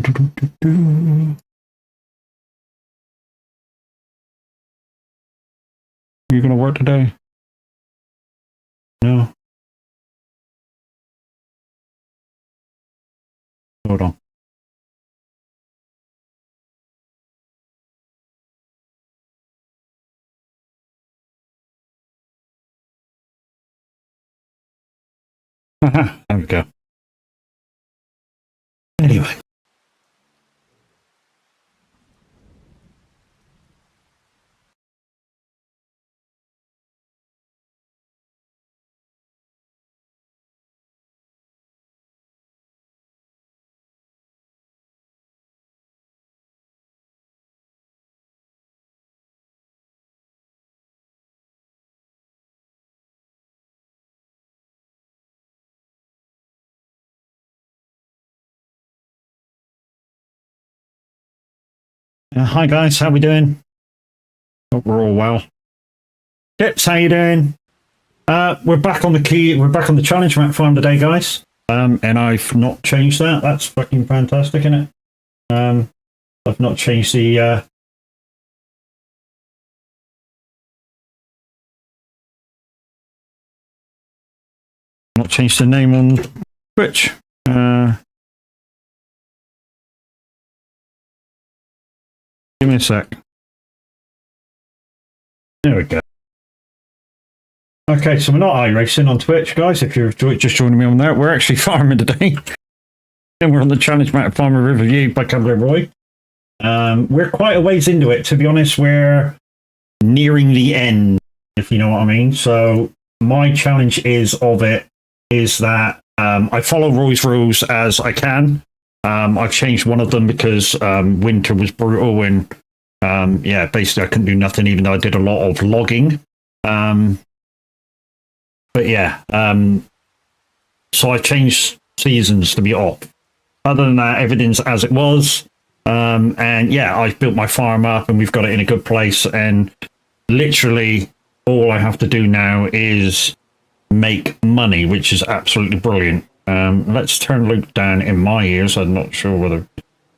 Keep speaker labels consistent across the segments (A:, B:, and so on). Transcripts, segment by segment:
A: You gonna work today? No. Hold on. There we go. Anyway. Hi guys, how we doing? Hope we're all well. Tips, how you doing? We're back on the challenge map farm today, guys. And I've not changed that. That's fucking fantastic, isn't it? I've not changed the name on Twitch. Give me a sec. There we go. Okay, so we're not iRacing on Twitch, guys. If you're just joining me on there, we're actually farming today. And we're on the challenge map Map Riverview by Cavalier Roy. We're quite a ways into it, to be honest. We're nearing the end, if you know what I mean. So my challenge is that I follow Roy's rules as I can. I've changed one of them because winter was brutal and yeah, basically I couldn't do nothing, even though I did a lot of logging. But yeah, so I changed seasons to be off. Other than that, everything's as it was. And yeah, I've built my farm up and we've got it in a good place. And literally all I have to do now is make money, which is absolutely brilliant. Let's turn Luke down in my ears. I'm not sure whether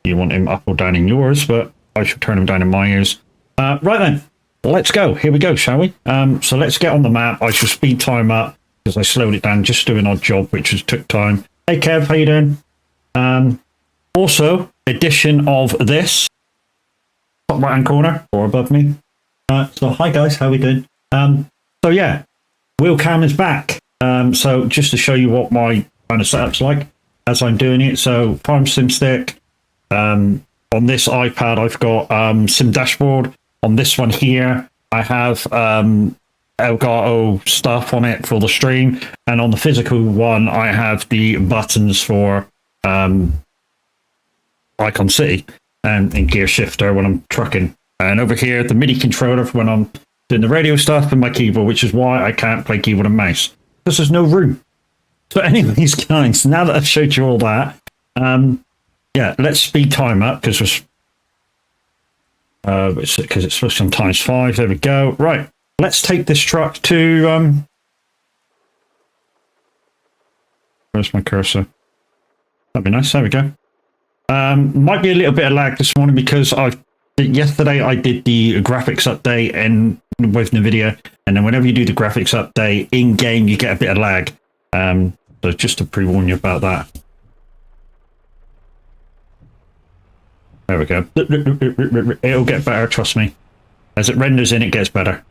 A: you want him up or down in yours, but I should turn him down in my ears. Right then, let's go. Here we go, shall we? So let's get on the map. I shall speed time up because I slowed it down just to do an odd job, which just took time. Hey Kev, how you doing? Also, edition of this top right hand corner or above me. So hi guys, how we doing? So yeah, wheel cam is back. So just to show you what my kind of setup's like as I'm doing it. So Farm Sim Stick. On this iPad, I've got Sim Dashboard. On this one here, I have Elgato stuff on it for the stream. And on the physical one, I have the buttons for Icon City and gear shifter when I'm trucking. And over here, the MIDI controller for when I'm doing the radio stuff and my keyboard, which is why I can't play keyboard and mouse, because there's no room. So anyways, guys, now that I've showed you all that, yeah, let's speed time up because it's supposed to be times 5. There we go. Right, let's take this truck to where's my cursor? That'd be nice. There we go. Might be a little bit of lag this morning because yesterday I did the graphics update and with NVIDIA, and then whenever you do the graphics update in game, you get a bit of lag. So just to pre-warn you about that. There we go. It'll get better, trust me. As it renders in, it gets better.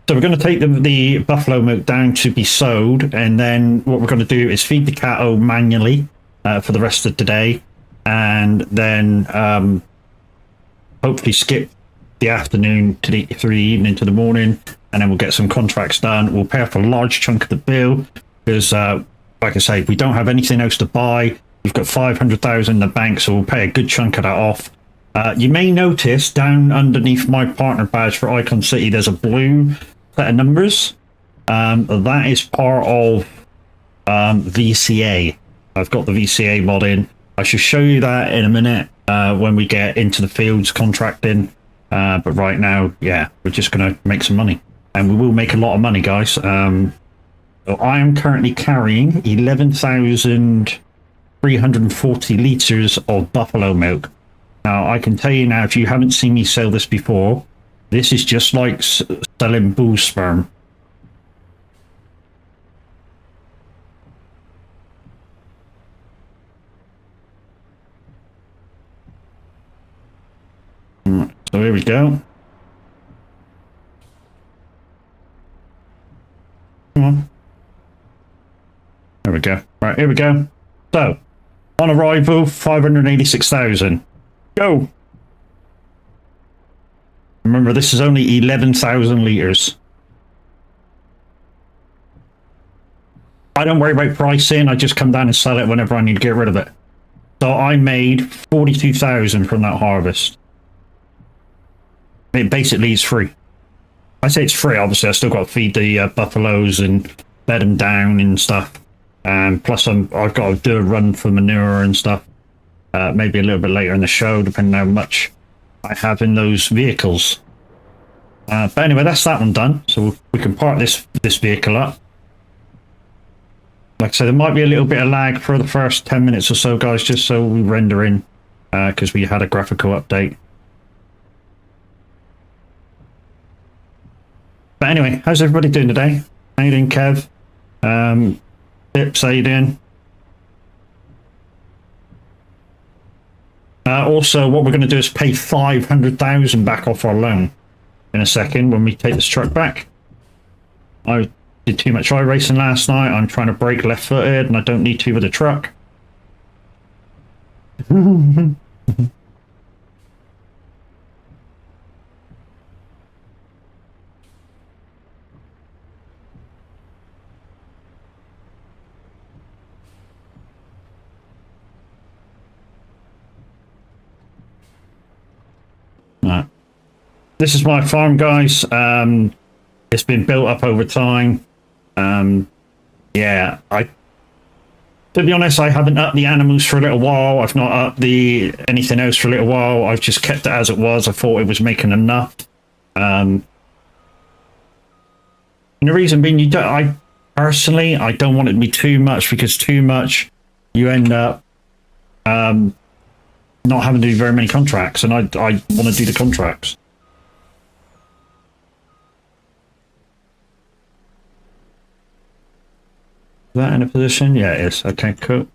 A: So we're going to take the buffalo milk down to be sowed, and then what we're going to do is feed the cattle manually for the rest of today, and then hopefully skip the afternoon through the evening to the morning, and then we'll get some contracts done. We'll pay off a large chunk of the bill because, like I say, we don't have anything else to buy. We've got 500,000 in the bank, so we'll pay a good chunk of that off. You may notice down underneath my partner badge for Icon City, there's a blue set of numbers. That is part of VCA. I've got the VCA mod in. I should show you that in a minute when we get into the fields contracting. But right now, yeah, we're just going to make some money. And we will make a lot of money, guys. So So I am currently carrying 11,340 litres of buffalo milk. Now, I can tell you now, if you haven't seen me sell this before, this is just like selling bull sperm. So here we go. Come on. There we go. Right, here we go. So, on arrival, 586,000. Go! Remember, this is only 11,000 litres. I don't worry about pricing, I just come down and sell it whenever I need to get rid of it. So I made 42,000 from that harvest. It basically is free. I say it's free, obviously I still got to feed the buffaloes and bed them down and stuff. Plus I've got to do a run for manure and stuff. Maybe a little bit later in the show, depending on how much I have in those vehicles. But anyway, that's that one done. So we can park this vehicle up. Like I said, there might be a little bit of lag for the first 10 minutes or so, guys, just so we render in, because we had a graphical update. But anyway, how's everybody doing today? How you doing, Kev? Pips, how you doing? Also, what we're going to do is pay 500,000 back off our loan in a second when we take this truck back. I did too much iRacing last night. I'm trying to brake left-footed, and I don't need to with a truck. This is my farm, guys. It's been built up over time. Yeah, to be honest, I haven't upped the animals for a little while. I've not upped anything else for a little while. I've just kept it as it was. I thought it was making enough. And the reason being, I personally don't want it to be too much, because too much, you end up not having to do very many contracts, and I want to do the contracts. That in a position? Yeah, it is. Okay, cool.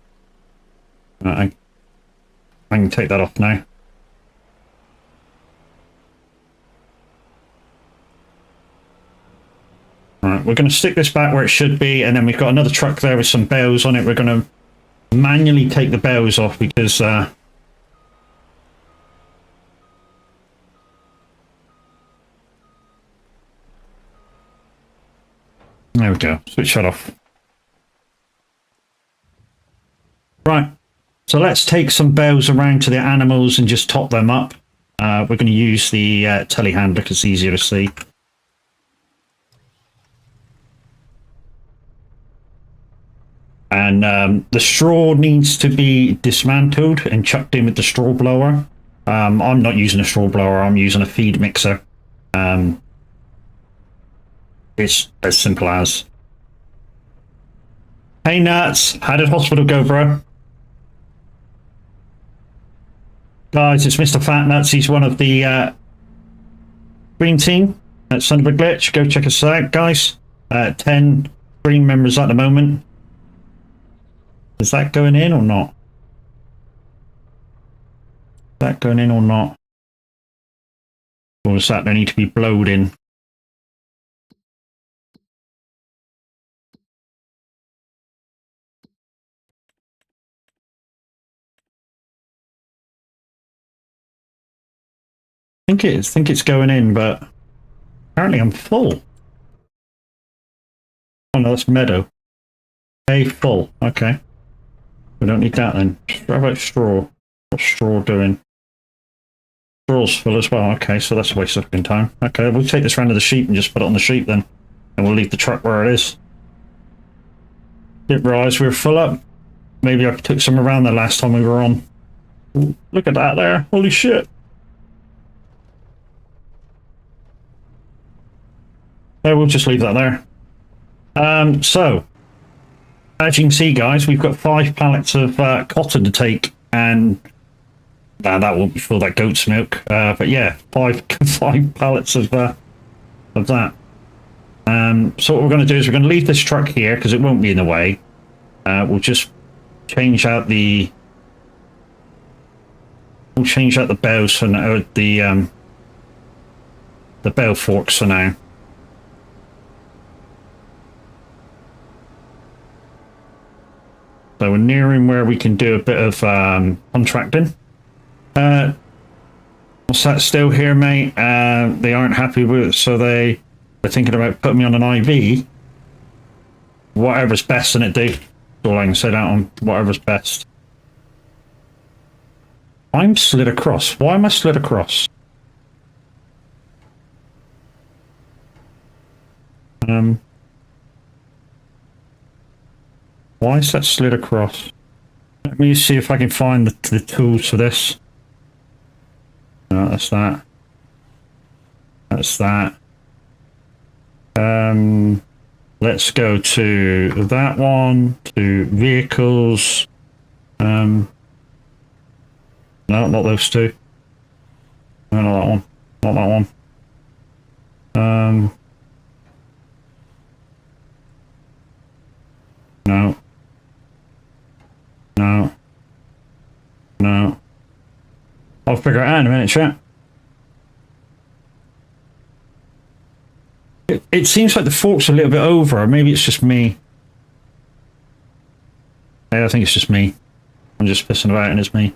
A: I can take that off now. Alright, we're going to stick this back where it should be, and then we've got another truck there with some bales on it. We're going to manually take the bales off because there we go. Switch that off. Right, so let's take some bales around to the animals and just top them up. We're going to use the telehandler because it's easier to see. And the straw needs to be dismantled and chucked in with the straw blower. I'm not using a straw blower, I'm using a feed mixer. It's as simple as. Hey Nuts, how did hospital go, bro? Guys, it's Mr. Fat Nuts. He's one of the green team at Son of a Glitch. Go check us out, guys. 10 green members at the moment. Is that going in or not? Is that going in or not? Or is that they need to be blowed in? I think it's going in, but apparently I'm full. Oh no, that's meadow. Okay, full. Okay. We don't need that then. What about straw? What's straw doing? Straw's full as well. Okay, so that's a waste of time. Okay, we'll take this round to the sheep and just put it on the sheep then. And we'll leave the truck where it is. Didn't realise we were full up. Maybe I took some around the last time we were on. Ooh, look at that there. Holy shit. Yeah, we'll just leave that there. So, as you can see, guys, we've got 5 pallets of cotton to take, and that won't be full, that goat's milk. But yeah, 5 pallets of that. So what we're going to do is we're going to leave this truck here because it won't be in the way. We'll just change out the bells for now, the bell forks for now. So we're nearing where we can do a bit of contracting. What's that still here, mate? They aren't happy with it, so they're thinking about putting me on an IV. Whatever's best in it, dude. That's all I can say that on. Whatever's best. I'm slid across. Why am I slid across? Why is that slid across? Let me see if I can find the tools for this. No, that's that. That's that. Let's go to that one, to vehicles. No, not those two. No, not that one. Not that one. No. No. No. I'll figure it out in a minute, chat. It seems like the fork's a little bit over, or maybe it's just me. Yeah, I think it's just me. I'm just pissing about and it's me.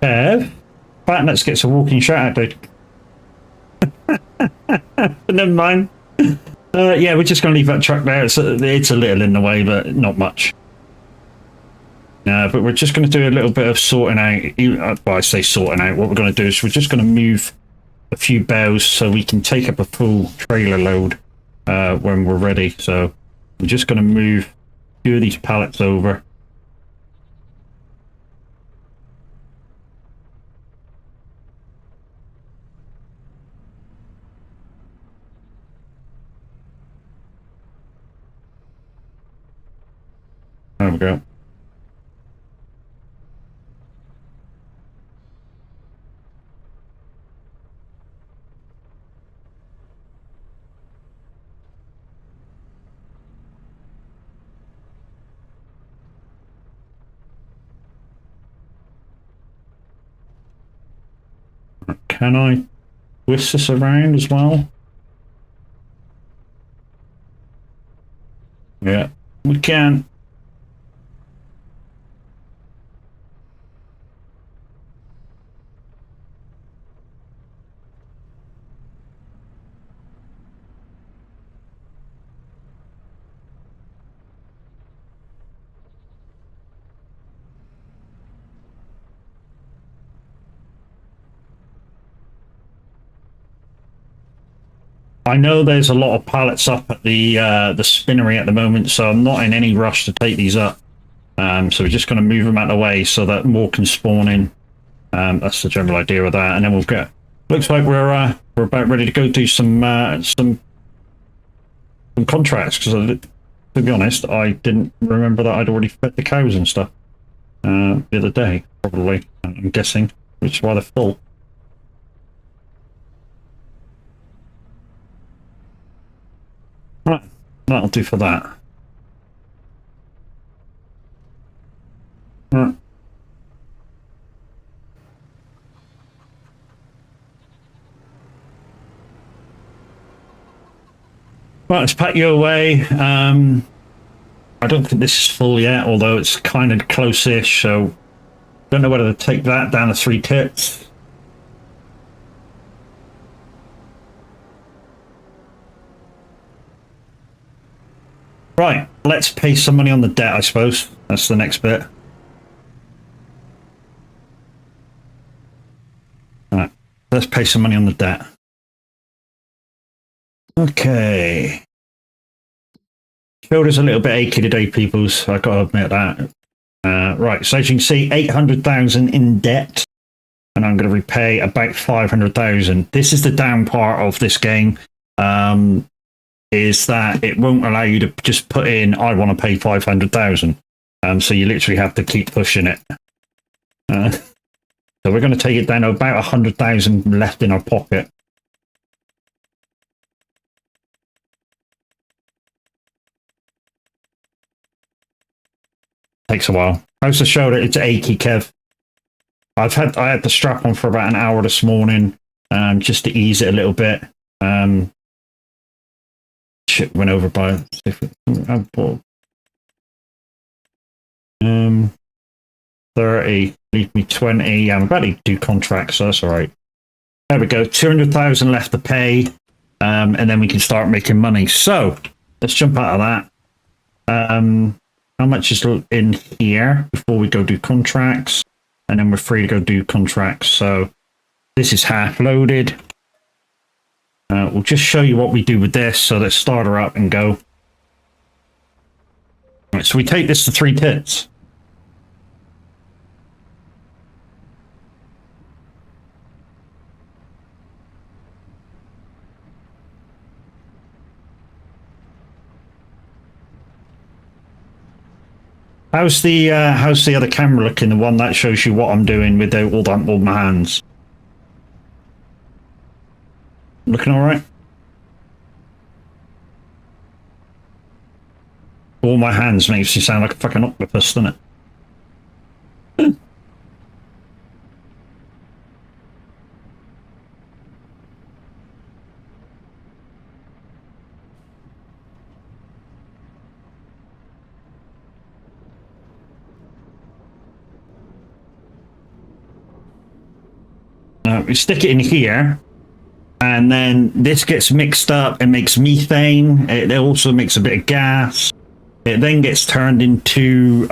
A: Kev, Fatnuts gets a walking shout out, dude. Never mind. Yeah, we're just going to leave that truck there. It's a little in the way, but not much. But we're just going to do a little bit of sorting out. Well, I say sorting out. What we're going to do is we're just going to move a few bales so we can take up a full trailer load when we're ready. So we're just going to move a few of these pallets over. There we go. Can I twist this around as well? Yeah, we can. I know there's a lot of pallets up at the spinnery at the moment, so I'm not in any rush to take these up. So we're just going to move them out of the way so that more can spawn in. That's the general idea of that, and then we'll get. Looks like we're about ready to go do some contracts. Because to be honest, I didn't remember that I'd already fed the cows and stuff the other day. Probably, I'm guessing, which is why they're full. Right, that'll do for that. Right. Right, let's pack you away. I don't think this is full yet, although it's kind of close-ish, so don't know whether to take that down to 3 kits. Right, let's pay some money on the debt, I suppose. That's the next bit. Alright, let's pay some money on the debt. Okay. Shoulder's a little bit achy today, peoples. I gotta admit that. Right, so as you can see, 800,000 in debt, and I'm going to repay about 500,000. This is the down part of this game, is that it won't allow you to just put in, I want to pay 500,000. So you literally have to keep pushing it. So we're going to take it down to about 100,000 left in our pocket. Takes a while. How's the shoulder? It's achy, Kev. I had the strap on for about an hour this morning, just to ease it a little bit. Shit went over by 30, leave me 20. Yeah, I'm about to do contracts, so that's all right. There we go. 200,000 left to pay, and then we can start making money. So let's jump out of that. How much is in here before we go do contracts? And then we're free to go do contracts. So this is half loaded. We'll just show you what we do with this. So let's start her up and go. Right, so we take this to 3 tits. How's the other camera looking? The one that shows you what I'm doing with all my hands. Looking all right? All my hands makes you sound like a fucking octopus, doesn't it? We stick it in here, and then this gets mixed up and makes methane. It also makes a bit of gas. It then gets turned into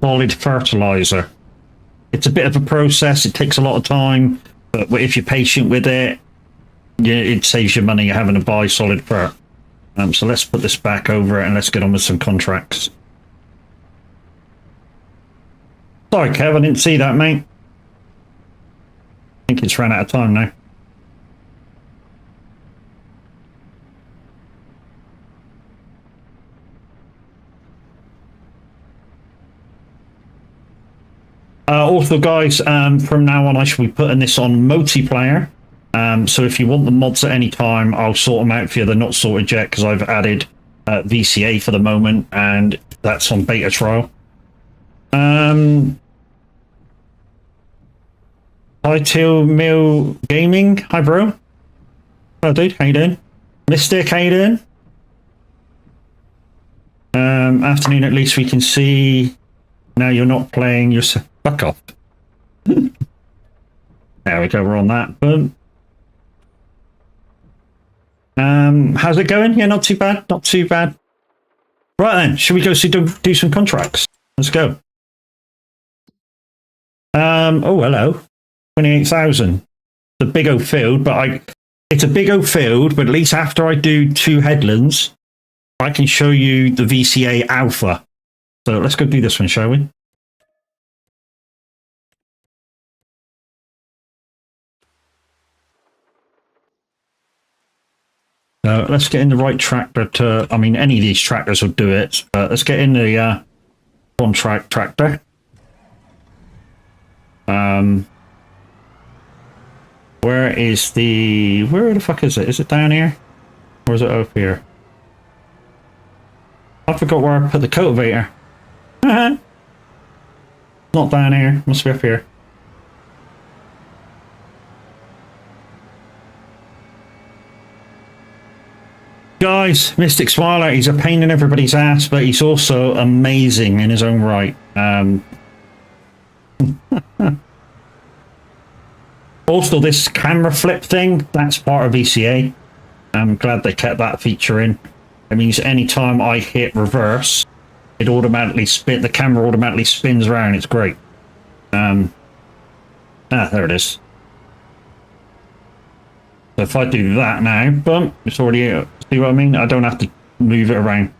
A: solid fertilizer. It's a bit of a process. It takes a lot of time, but if you're patient with it, it saves you money having to buy solid fert. So let's put this back over and let's get on with some contracts. Sorry, Kev, I didn't see that, mate. I think it's ran out of time now. Also, guys, from now on, I shall be putting this on multiplayer. So if you want the mods at any time, I'll sort them out for you. They're not sorted yet because I've added VCA for the moment, and that's on beta trial. Hi, Till Mill Gaming. Hi, bro. Hello, dude. How you doing? Mystic, how you doing? Afternoon, at least we can see. Now you're not playing yourself. Fuck off. There we go. We're on that. Boom. How's it going? Yeah, not too bad. Not too bad. Right then, should we go do some contracts? Let's go. Oh, hello. 28,000. The big old field, but it's a big old field, but at least after I do 2 headlands, I can show you the VCA alpha. So let's go do this one, shall we? Let's get in the right tractor to, I mean, any of these tractors will do it, but let's get in the contract tractor. Where the fuck is it? Is it down here? Or is it up here? I forgot where I put the cultivator. Not down here. Must be up here. Guys, Mystic Smiler, he's a pain in everybody's ass, but he's also amazing in his own right. Also, this camera flip thing, that's part of VCA. I'm glad they kept that feature in. It means anytime I hit reverse, it automatically the camera automatically spins around. It's great. There it is. So if I do that now, boom, it's already, see what I mean? I don't have to move it around.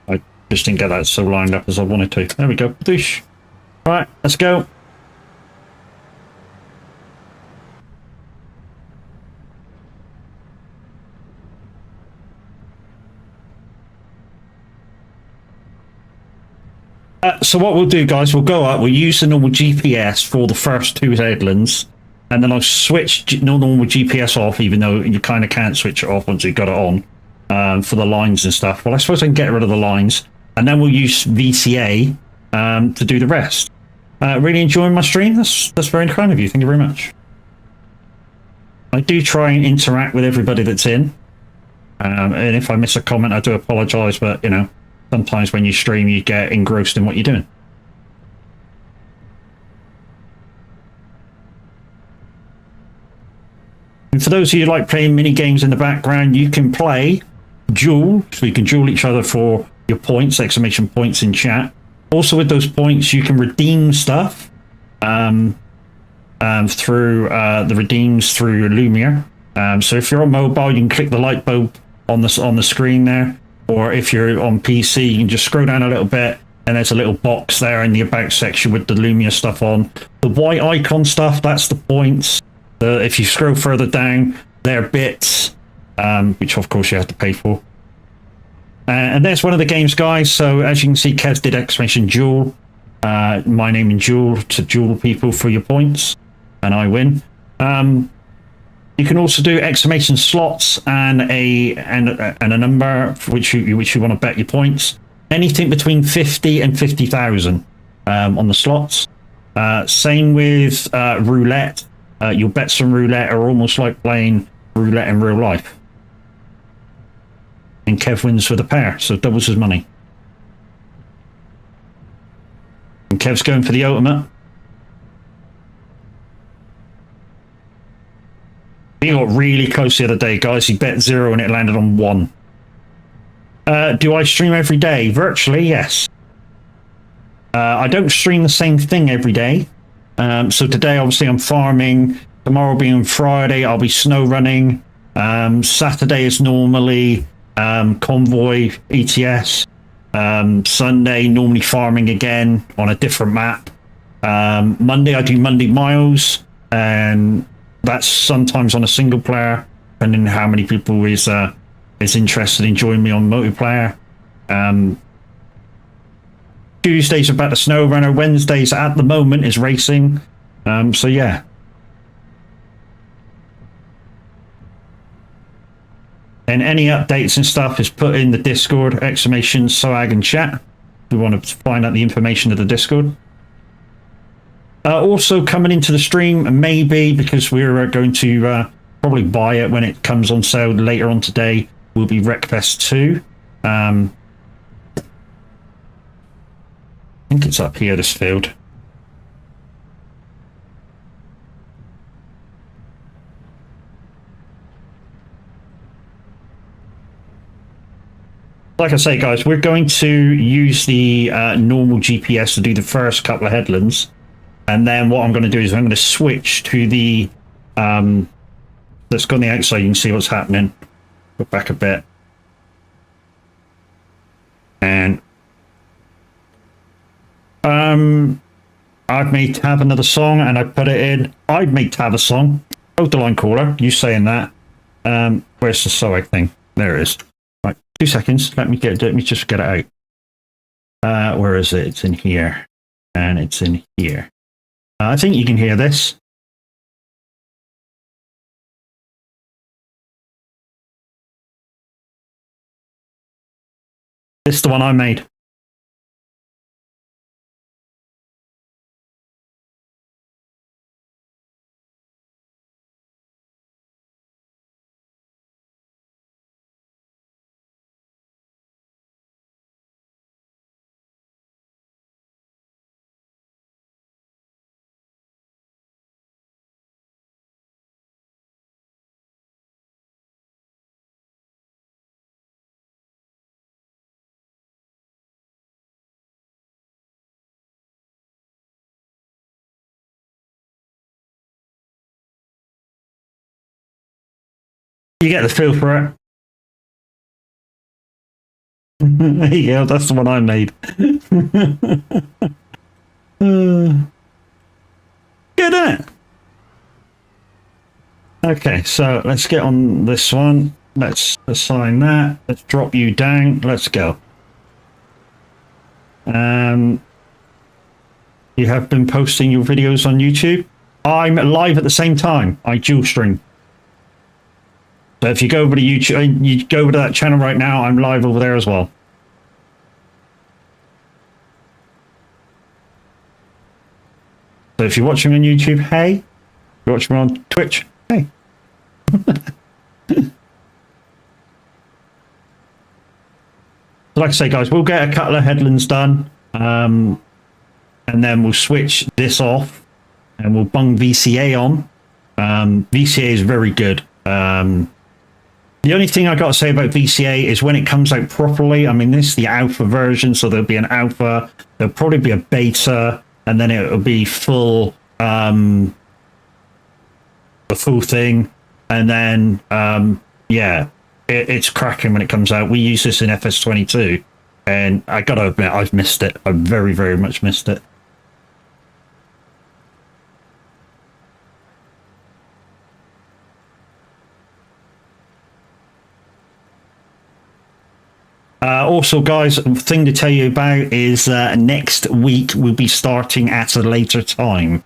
A: I just didn't get that so lined up as I wanted to. There we go. Doosh. Right, let's go. So what we'll do, guys, we'll go up, we'll use the normal GPS for the first 2 headlands, and then I'll switch normal GPS off, even though you kind of can't switch it off once you've got it on, for the lines and stuff. Well, I suppose I can get rid of the lines, and then we'll use VCA to do the rest. Really enjoying my stream? That's very kind of you. Thank you very much. I do try and interact with everybody that's in, and if I miss a comment, I do apologise, but, you know, sometimes when you stream, you get engrossed in what you're doing. And for those of you who like playing mini games in the background, you can play duel, so you can duel each other for your points, exclamation points in chat. Also with those points, you can redeem stuff through the redeems through Lumia. So if you're on mobile, you can click the light bulb on the screen there. Or if you're on PC, you can just scroll down a little bit, and there's a little box there in the About section with the Lumia stuff on. The white icon stuff, that's the points. If you scroll further down, they're bits, which of course you have to pay for. And there's one of the games, guys. So as you can see, Kev did exclamation duel, my name in duel, to duel people for your points, and I win. You can also do exclamation slots and a number for which you want to bet your points. Anything between 50 and 50,000 on the slots. Same with roulette. Your bets on roulette are almost like playing roulette in real life. And Kev wins with a pair, so doubles his money. And Kev's going for the ultimate. He got really close the other day, guys. He bet 0 and it landed on 1. Do I stream every day? Virtually, yes. I don't stream the same thing every day. So today, obviously, I'm farming. Tomorrow being Friday, I'll be snow running. Saturday is normally convoy ETS. Sunday, normally farming again on a different map. Monday, I do Monday Miles, and that's sometimes on a single player, depending on how many people is interested in joining me on multiplayer. Tuesdays about the snow runner. Wednesdays at the moment is racing. So yeah. And any updates and stuff is put in the Discord, exclamation soag and chat. If we want to find out the information of the Discord. Also coming into the stream, maybe, because we're going to probably buy it when it comes on sale later on today, will be Wreckfest 2. I think it's up here, this field. Like I say, guys, we're going to use the normal GPS to do the first couple of headlands. And then what I'm going to do is I'm going to switch to the... let's go on the outside, you can see what's happening. Go back a bit. And... I've made Tab another song, and I put it in. I've made Tab a song. Oh, the line caller, you saying that. Where's the soag thing? There it is. Right, 2 seconds. Let me just get it out. Where is it? It's in here. And it's in here. I think you can hear this. This is the one I made. You get the feel for it. Yeah, that's the one I made. Good, isn't it? Okay, so let's get on this one. Let's assign that. Let's drop you down. Let's go. You have been posting your videos on YouTube. I'm live at the same time. I dual stream. So if you go over to YouTube, you go over to that channel right now, I'm live over there as well. So if you're watching on YouTube, hey. If you're watching on Twitch, hey. Like I say, guys, we'll get a couple of headlands done. And then we'll switch this off and we'll bung VCA on. VCA is very good. The only thing I got to say about VCA is when it comes out properly, I mean, this is the alpha version, so there'll be an alpha, there'll probably be a beta, and then it'll be full, the full thing. And then, yeah, it's cracking when it comes out. We use this in FS22, and I got to admit, I've missed it. I've very, very much missed it. Also, guys, thing to tell you about is next week we'll be starting at a later time.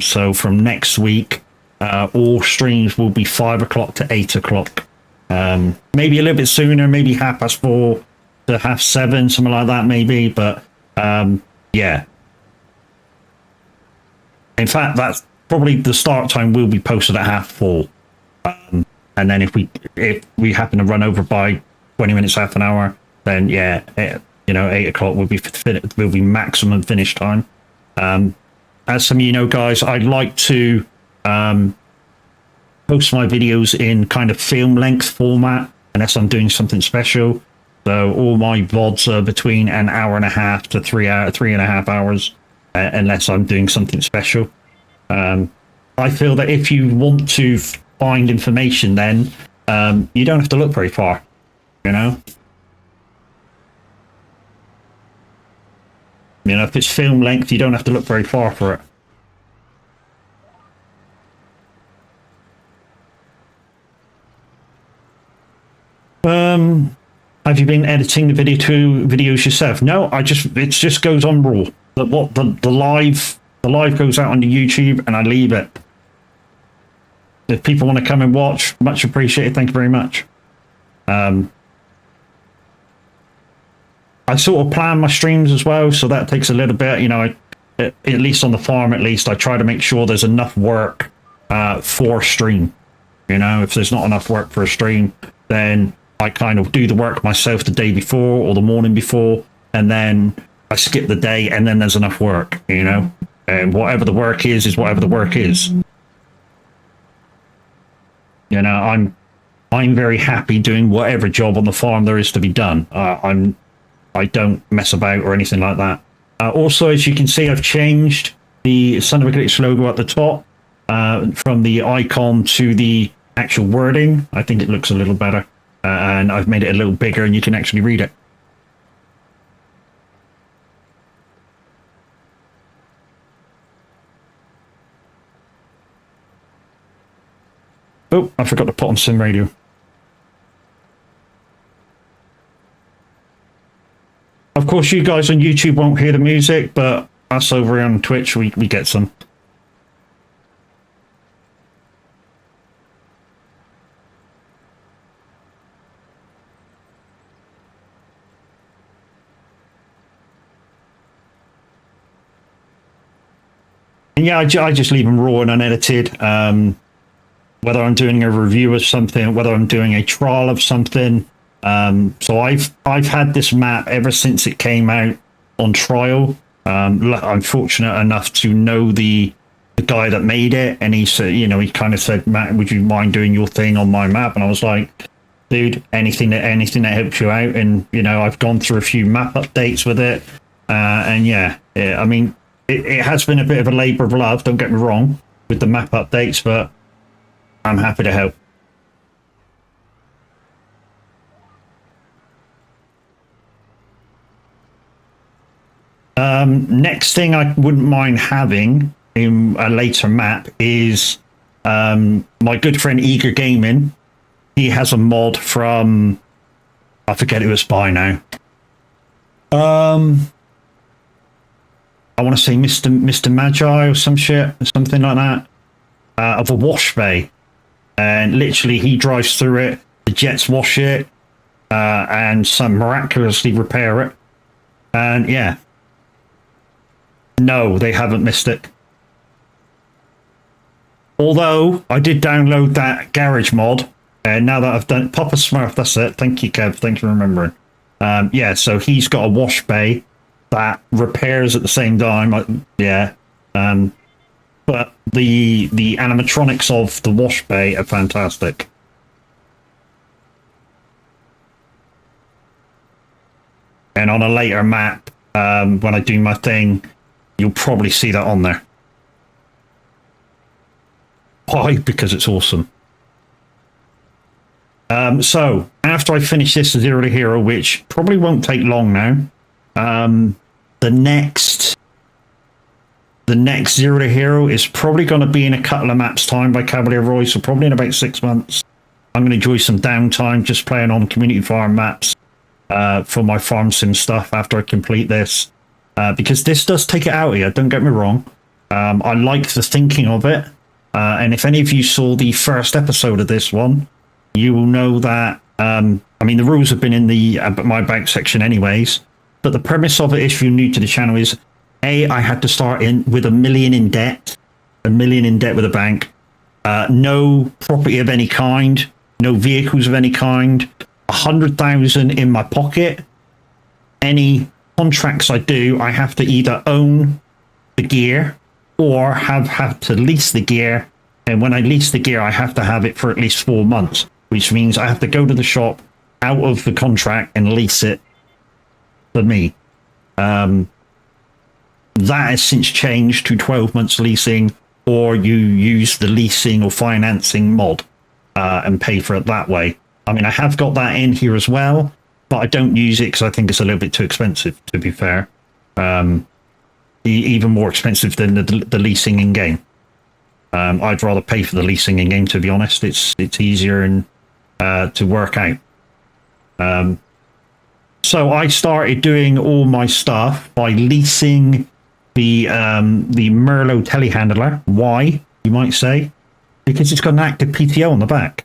A: So from next week, all streams will be 5 o'clock to 8 o'clock. Maybe a little bit sooner, maybe 4:30 to 7:30, something like that, maybe. But yeah. In fact, that's probably the start time will be posted at 4:30. And then if we happen to run over by 20 minutes, half an hour, then yeah, 8 o'clock will be maximum finish time. As some of you know, guys, I'd like to post my videos in kind of film length format, unless I'm doing something special. So all my VODs are between an hour and a half to 3.5 hours, unless I'm doing something special. I feel that if you want to find information, then you don't have to look very far. If it's film length, you don't have to look very far for it. Have you been editing the videos yourself? No, it just goes on raw. The live goes out on the YouTube, and I leave it. If people want to come and watch, much appreciated. Thank you very much. I sort of plan my streams as well, so that takes a little bit. At least on the farm, I try to make sure there's enough work for a stream. If there's not enough work for a stream, then I kind of do the work myself the day before or the morning before, and then I skip the day, and then there's enough work. And whatever the work is whatever the work is. I'm very happy doing whatever job on the farm there is to be done. I don't mess about or anything like that. Also, as you can see, I've changed the Son of a Glitch logo at the top from the icon to the actual wording. I think it looks a little better, and I've made it a little bigger, and you can actually read it. Oh, I forgot to put on sim radio. Of course, you guys on YouTube won't hear the music, but us over on Twitch, we get some. And yeah, I just leave them raw and unedited. Whether I'm doing a review of something, whether I'm doing a trial of something. So I've had this map ever since it came out on trial. I'm fortunate enough to know the guy that made it, and he said, he kind of said, Matt, would you mind doing your thing on my map? And I was like, dude, anything that helps you out. And I've gone through a few map updates with it, and yeah, I mean, it has been a bit of a labor of love, don't get me wrong, with the map updates, but I'm happy to help. Next thing I wouldn't mind having in a later map is my good friend Eager Gaming. He has a mod from, I forget who it's by now. I want to say Mr. Magi or some shit, something like that, of a wash bay. And literally he drives through it, the jets wash it, and some miraculously repair it. And yeah. No, they haven't missed it. Although I did download that garage mod, and now that I've done it, Papa Smurf, that's it. Thank you, Kev. Thank you for remembering. Yeah, so he's got a wash bay that repairs at the same time. Yeah. But the animatronics of the wash bay are fantastic. And on a later map, when I do my thing, you'll probably see that on there. Why? Because it's awesome. So after I finish this Zero to Hero, which probably won't take long now, the next Zero to Hero is probably going to be in a couple of maps time by Cavalier Roy, so probably in about 6 months. I'm going to enjoy some downtime just playing on community farm maps for my farm sim stuff after I complete this, because this does take it out here, don't get me wrong. I like the thinking of it, and if any of you saw the first episode of this one, you will know that, I mean, the rules have been in the my bank section anyways, but the premise of it, if you're new to the channel, is I had to start in with $1 million in debt, $1 million in debt with a bank, no property of any kind, no vehicles of any kind, 100,000 in my pocket. Any contracts I do, I have to either own the gear or have to lease the gear. And when I lease the gear, I have to have it for at least 4 months, which means I have to go to the shop out of the contract and lease it for me. That has since changed to 12 months leasing, or you use the leasing or financing mod and pay for it that way. I mean, I have got that in here as well, but I don't use it because I think it's a little bit too expensive, to be fair. Even more expensive than the leasing in game. I'd rather pay for the leasing in game, to be honest. It's easier and to work out. So I started doing all my stuff by leasing the Merlot telehandler. Why, you might say? Because it's got an active PTO on the back.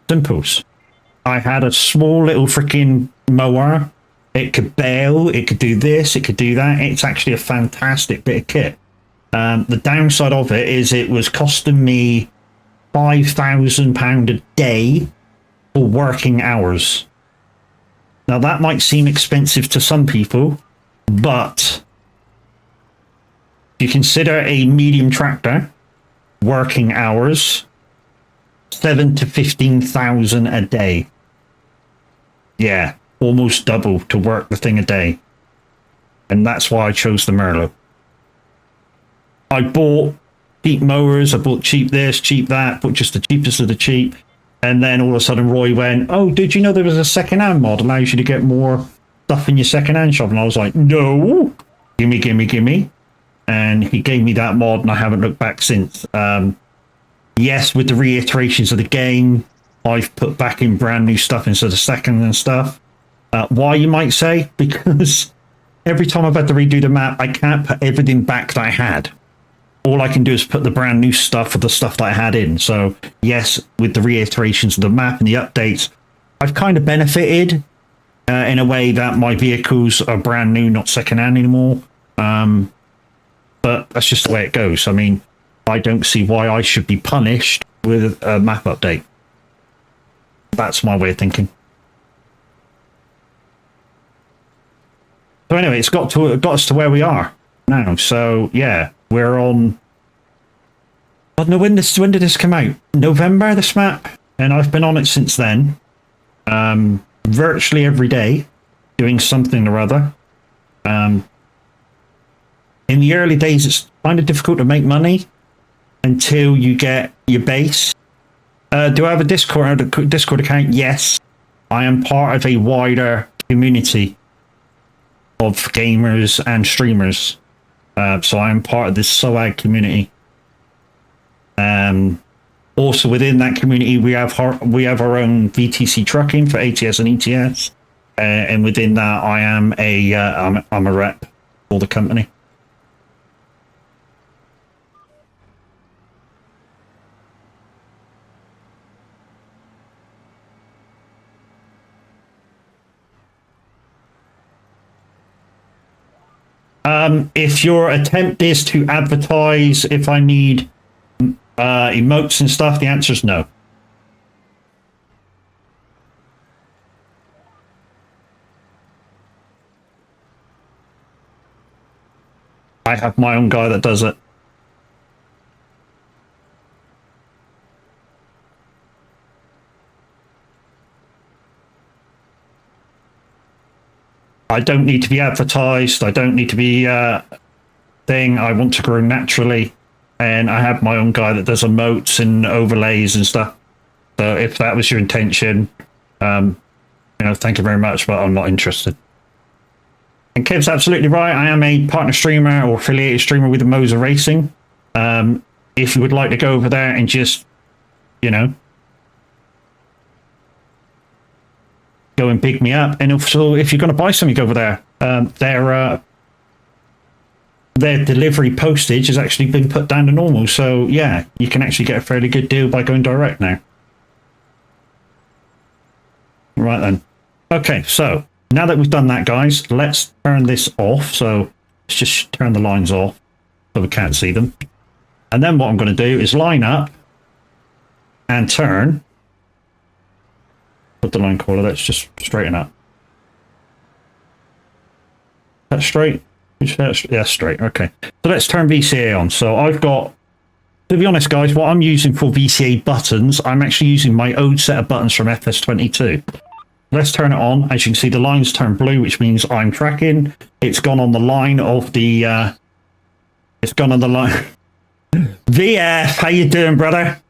A: Simples. I had a small little freaking mower. It could bale, it could do this, it could do that. It's actually a fantastic bit of kit. The downside of it is it was costing me £5,000 a day for working hours. Now that might seem expensive to some people, but if you consider a medium tractor, working hours, 7 to 15,000 a day. Yeah, almost double to work the thing a day. And that's why I chose the Merlot. I bought cheap mowers, I bought cheap this, cheap that, bought just the cheapest of the cheap. And then all of a sudden Roy went, oh, did you know there was a second-hand mod allows you to get more stuff in your second-hand shop? And I was like, no, gimme. And he gave me that mod and I haven't looked back since. Yes, with the reiterations of the game, I've put back in brand new stuff instead of second-hand stuff. Why, you might say? Because every time I've had to redo the map, I can't put everything back that I had. All I can do is put the brand new stuff for the stuff that I had in. So yes, with the reiterations of the map and the updates, I've kind of benefited in a way that my vehicles are brand new, not second-hand anymore. But that's just the way it goes. I mean, I don't see why I should be punished with a map update. That's my way of thinking. So anyway, it's got us to where we are now. So yeah, we're on. I don't know when did this come out? November, this map, and I've been on it since then. Virtually every day, doing something or other. In the early days, it's kind of difficult to make money until you get your base. Do I have a Discord account? Yes. I am part of a wider community. of gamers and streamers. So I am part of this soag community. Also within that community, we have our own VTC trucking for ATS and ETS, and within that, I am I'm a rep for the company. If your attempt is to advertise if I need emotes and stuff, the answer is no. I have my own guy that does it. I don't need to be advertised. I don't need to be thing. I want to grow naturally, and I have my own guy that does emotes and overlays and stuff. So if that was your intention, you know, thank you very much, but I'm not interested. And Kev's absolutely right. I am a partner streamer or affiliated streamer with the Moser Racing. If you would like to go over there and just, you know, go and pick me up, and also if you're going to buy something over there, their delivery postage has actually been put down to normal. So yeah, you can actually get a fairly good deal by going direct now. Right then. Okay, so now that we've done that, guys, let's turn this off. So let's just turn the lines off so we can't see them. And then what I'm going to do is line up and turn. Put the line caller, let's just straighten up. That's straight? Yeah, straight, okay. So let's turn VCA on. So I've got, to be honest, guys, what I'm using for VCA buttons, I'm actually using my old set of buttons from FS22. Let's turn it on. As you can see, the lines turn blue, which means I'm tracking. It's gone on the line of the, it's gone on the line. VF, how you doing, brother?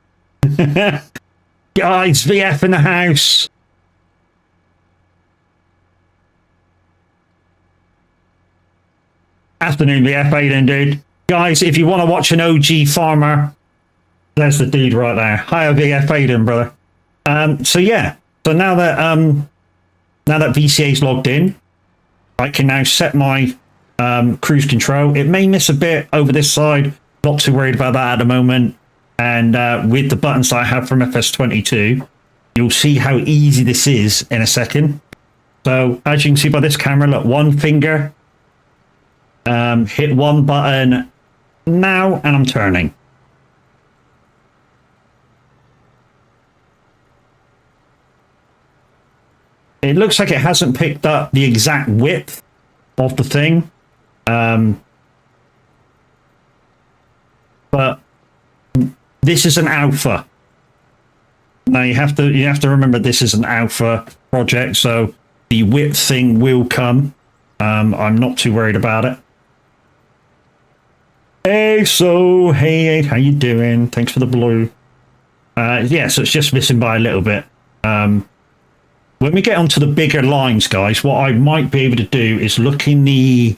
A: Guys, VF in the house. Afternoon, VF, how you doing, dude? Guys, if you want to watch an OG farmer, there's the dude right there. Hi, VF, how you doing, brother? So yeah, so now that VCA's logged in, I can now set my cruise control. It may miss a bit over this side, not too worried about that at the moment. And with the buttons that I have from FS22, you'll see how easy this is in a second. So as you can see by this camera, look, one finger, hit one button now, and I'm turning. It looks like it hasn't picked up the exact width of the thing, but this is an alpha. Now you have to remember this is an alpha project, so the width thing will come. I'm not too worried about it. Hey, so hey, how you doing? Thanks for the blue. Yeah, so it's just missing by a little bit. When we get onto the bigger lines, guys, what I might be able to do is look in the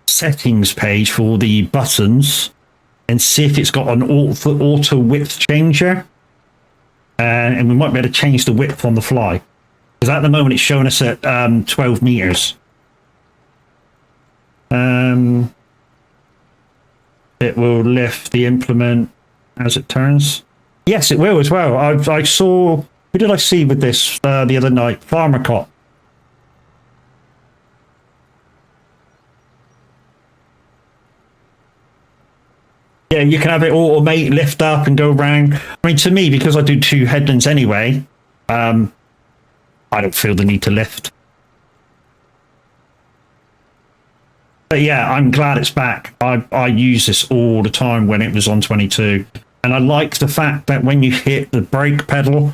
A: settings page for the buttons and see if it's got an auto width changer. And we might be able to change the width on the fly. Because at the moment it's showing us at 12 meters. It will lift the implement as it turns. Yes, it will as well. I saw... Who did I see with this the other night? Farmer Cop. Yeah, you can have it automate, lift up and go round. I mean, to me, because I do two headlands anyway, I don't feel the need to lift. But yeah, I'm glad it's back. I use this all the time when it was on 22. And I like the fact that when you hit the brake pedal,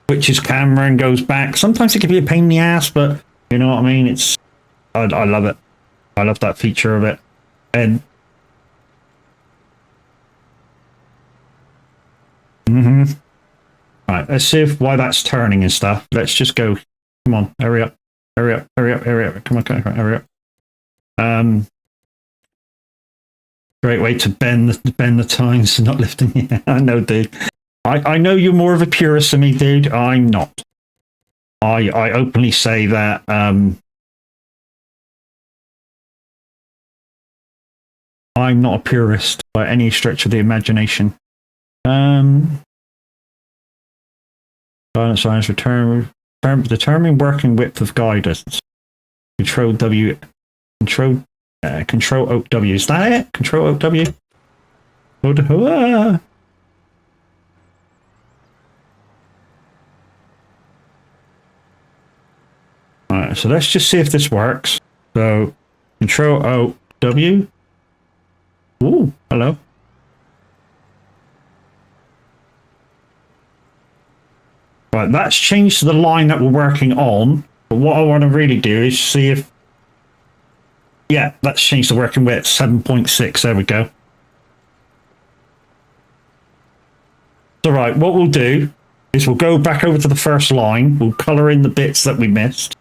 A: switches camera and goes back. Sometimes it can be a pain in the ass, but you know what I mean? It's I love it. I love that feature of it. And right, let's see why that's turning and stuff. Let's just go. Come on, hurry up. Hurry up, hurry up, hurry up. Come on, hurry up. Great way to bend the times, not lifting. Yeah, I know, dude. I know you're more of a purist than me, dude. I'm not. I openly say that I'm not a purist by any stretch of the imagination. Balance lines determine working width of guidance. Control W. Control Alt W. Is that it? Control Alt W. Alright, so let's just see if this works. So, Control Alt W. Ooh, hello. Right, that's changed the line that we're working on. But what I want to really do is see if... Yeah, that's changed the working width. 7.6, there we go. So right, what we'll do is we'll go back over to the first line. We'll colour in the bits that we missed.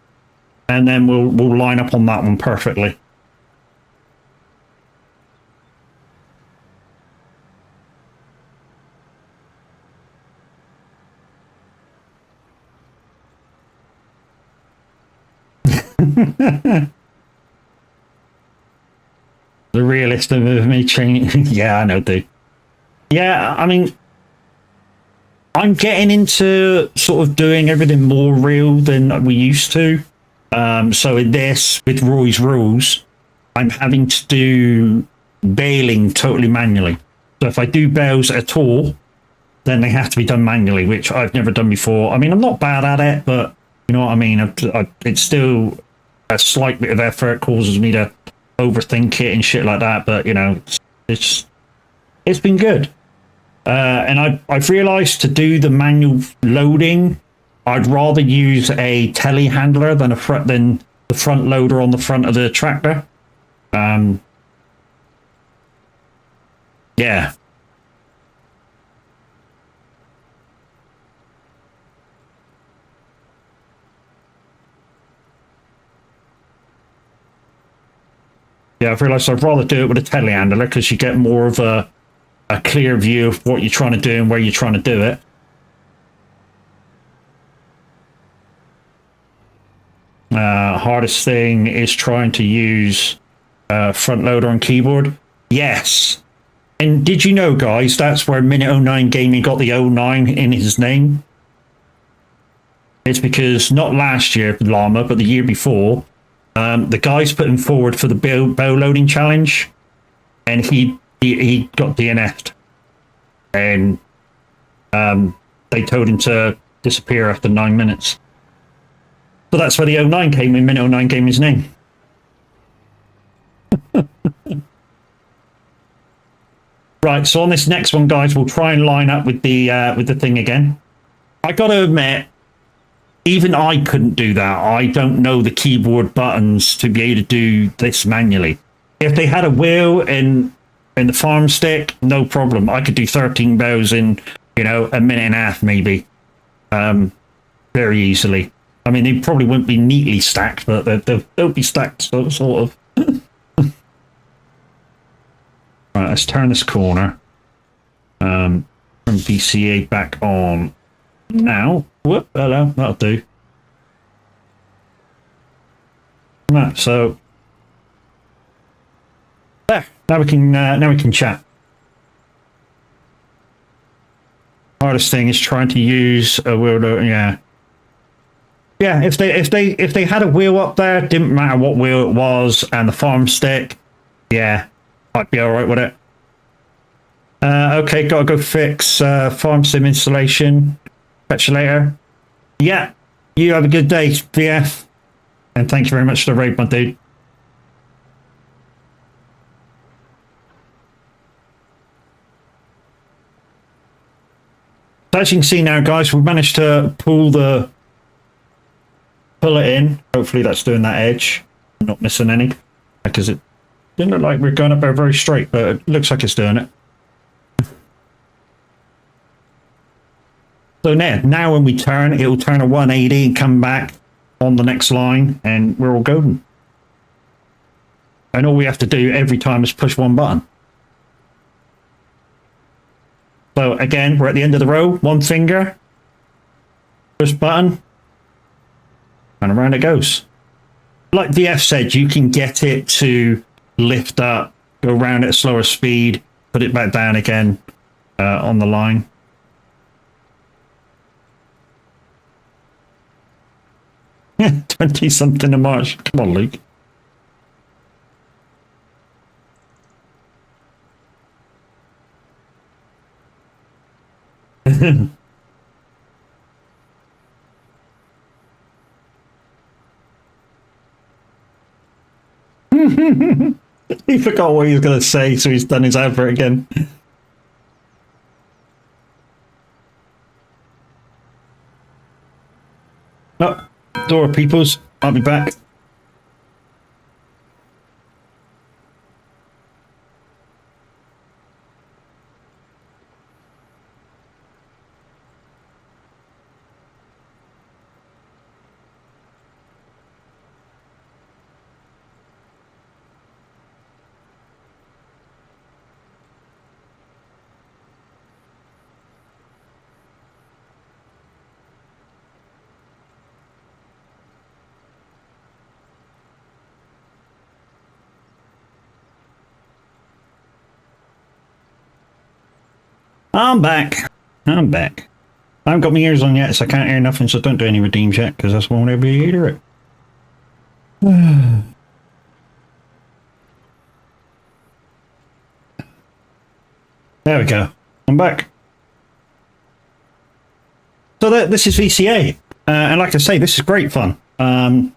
A: And then we'll line up on that one perfectly. The realist of me changing. Yeah, I know, dude. Yeah, I mean, I'm getting into sort of doing everything more real than we used to. So in this, with Roy's rules, I'm having to do bailing totally manually. So if I do bails at all, then they have to be done manually, which I've never done before. I mean, I'm not bad at it, but you know what I mean? It's still a slight bit of effort, causes me to overthink it and shit like that. But, you know, it's been good. And I've realised to do the manual loading, I'd rather use a telehandler than the front loader on the front of the tractor. Yeah. Yeah, I've realised I'd rather do it with a telehandler because you get more of a clear view of what you're trying to do and where you're trying to do it. Hardest thing is trying to use front loader on keyboard. Yes. And did you know, guys, that's where Minute 09 Gaming got the 09 in his name? It's because not last year, Llama, but the year before, the guys put him forward for the bow loading challenge, and he got DNF'd. And they told him to disappear after 9 minutes. So that's where the 09 came in, Minute 09 Gaming's name. Right, so on this next one, guys, we'll try and line up with the thing again. I got to admit, even I couldn't do that. I don't know the keyboard buttons to be able to do this manually. If they had a wheel in the farm stick, no problem. I could do 13 bows in, you know, a minute and a half, maybe. Very easily. I mean, they probably wouldn't be neatly stacked, but they'll be stacked, sort of. Right, let's turn this corner. From BCA back on now. Whoop, hello, that'll do. Right, so there. Now we can chat. Hardest thing is trying to use a wheel. Yeah. Yeah, if they had a wheel up there, didn't matter what wheel it was, and the farm stick, yeah, I'd be all right with it. Okay, gotta go fix farm sim installation. Catch you later. Yeah, you have a good day, VF, and thank you very much for the raid, my dude. So as you can see now, guys, we've managed to pull it in. Hopefully that's doing that edge. I'm not missing any, because it didn't look like we're going up there very straight, but it looks like it's doing it. So now when we turn, it will turn a 180 and come back on the next line, and we're all golden. And all we have to do every time is push one button. So again, we're at the end of the row, one finger, push button, and around it goes. Like VF said, you can get it to lift up, go around at a slower speed, put it back down again on the line. Yeah, 20 something in March. Come on, Luke. He forgot what he was going to say, so he's done his advert again. Oh, Dora Peoples, I'll be back. I'm back. I'm back. I haven't got my ears on yet, so I can't hear nothing, so don't do any redeems yet, because that's won't ever hear it. There we go. I'm back. So this is VCA. And like I say, this is great fun. I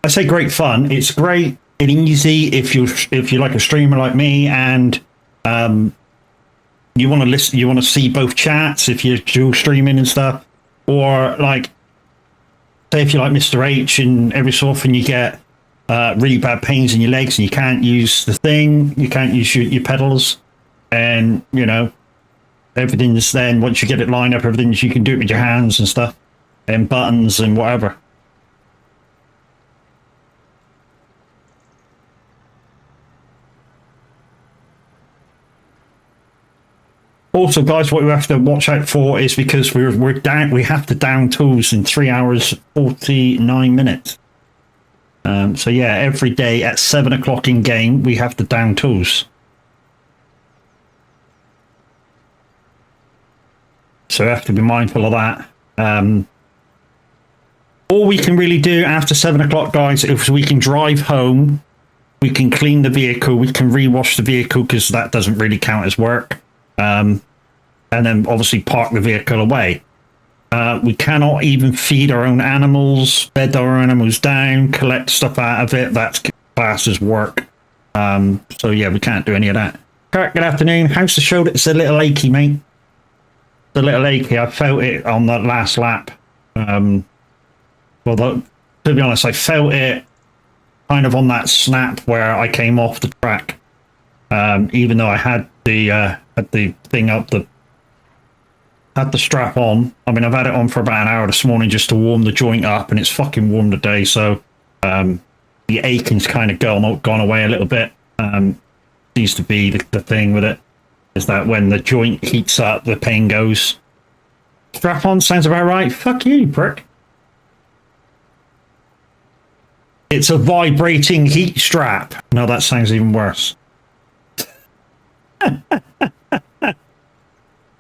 A: say great fun. It's great and easy if you're like a streamer like me, and you want to listen, you want to see both chats if you're dual streaming and stuff, or like say if you're like Mr. H and every so often you get really bad pains in your legs and you can't use the thing, you can't use your pedals, and you know everything's then once you get it lined up, everything's you can do it with your hands and stuff and buttons and whatever. Also, guys, what we have to watch out for is because we're down, we have to down tools in 3 hours 49 minutes. So yeah, every day at 7 o'clock in game we have to down tools. So we have to be mindful of that. All we can really do after 7 o'clock, guys, if we can drive home, we can clean the vehicle, we can rewash the vehicle because that doesn't really count as work. And then obviously park the vehicle away. We cannot even feed our own animals, bed our animals down, collect stuff out of it. That's classed as work. So yeah, we can't do any of that. Kurt, good afternoon. How's the shoulder? It's a little achy, mate. It's a little achy. I felt it on that last lap. To be honest, I felt it kind of on that snap where I came off the track. Even though I had the thing up, had the strap on. I mean, I've had it on for about an hour this morning just to warm the joint up, and it's fucking warm today. So the aching's kind of gone away a little bit. Seems to be the thing with it is that when the joint heats up, the pain goes. Strap on sounds about right. Fuck you, prick. It's a vibrating heat strap. No, that sounds even worse.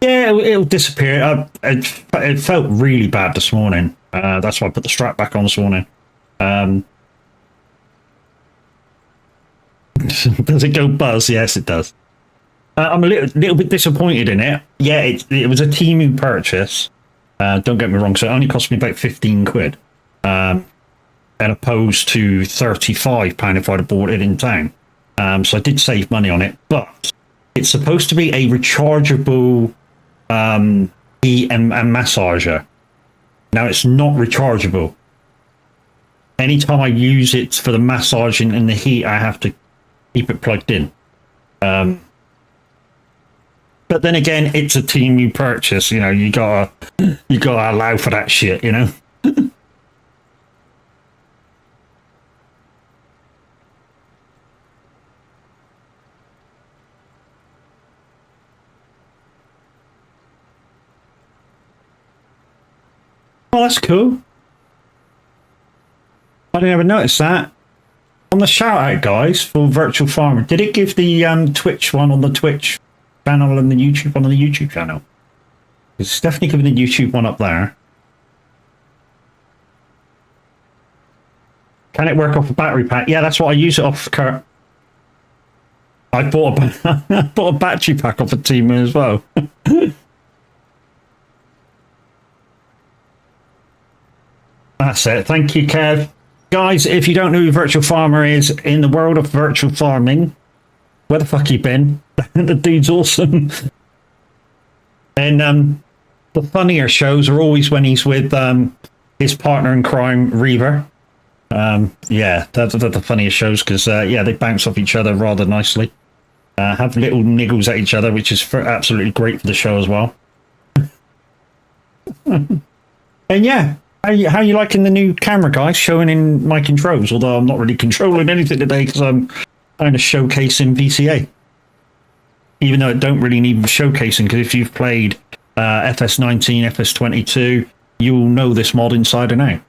A: Yeah, it'll disappear. It felt really bad this morning. That's why I put the strap back on this morning. Does it go buzz? Yes, it does. I'm a little bit disappointed in it. Yeah, it was a Temu purchase. Don't get me wrong. So it only cost me about 15 quid. As opposed to £35 if I'd have bought it in town. So I did save money on it. But it's supposed to be a rechargeable heat and massager. Now it's not rechargeable. Anytime I use it for the massaging and the heat, I have to keep it plugged in. But then again, it's a Temu purchase. You know, you gotta allow for that shit. You know. that's cool. I didn't ever notice that. On the shout out, guys, for Virtual Farmer, did it give the Twitch one on the Twitch channel and the YouTube one on the YouTube channel? It's definitely giving the YouTube one up there. Can it work off a battery pack? Yeah, that's what I use it off, Kurt. I bought a, bought a battery pack off a Teamer as well. That's it. Thank you, Kev. Guys, if you don't know who Virtual Farmer is, in the world of virtual farming, where the fuck you been? The dude's awesome. And the funnier shows are always when he's with his partner in crime, Reaver. Yeah, they're the funniest shows because, yeah, they bounce off each other rather nicely. Have little niggles at each other, which is absolutely great for the show as well. And yeah. How you liking the new camera, guys, showing in my controls? Although I'm not really controlling anything today because I'm kind of showcasing VCA. Even though it don't really need showcasing, because if you've played FS19, FS22, you will know this mod inside and out.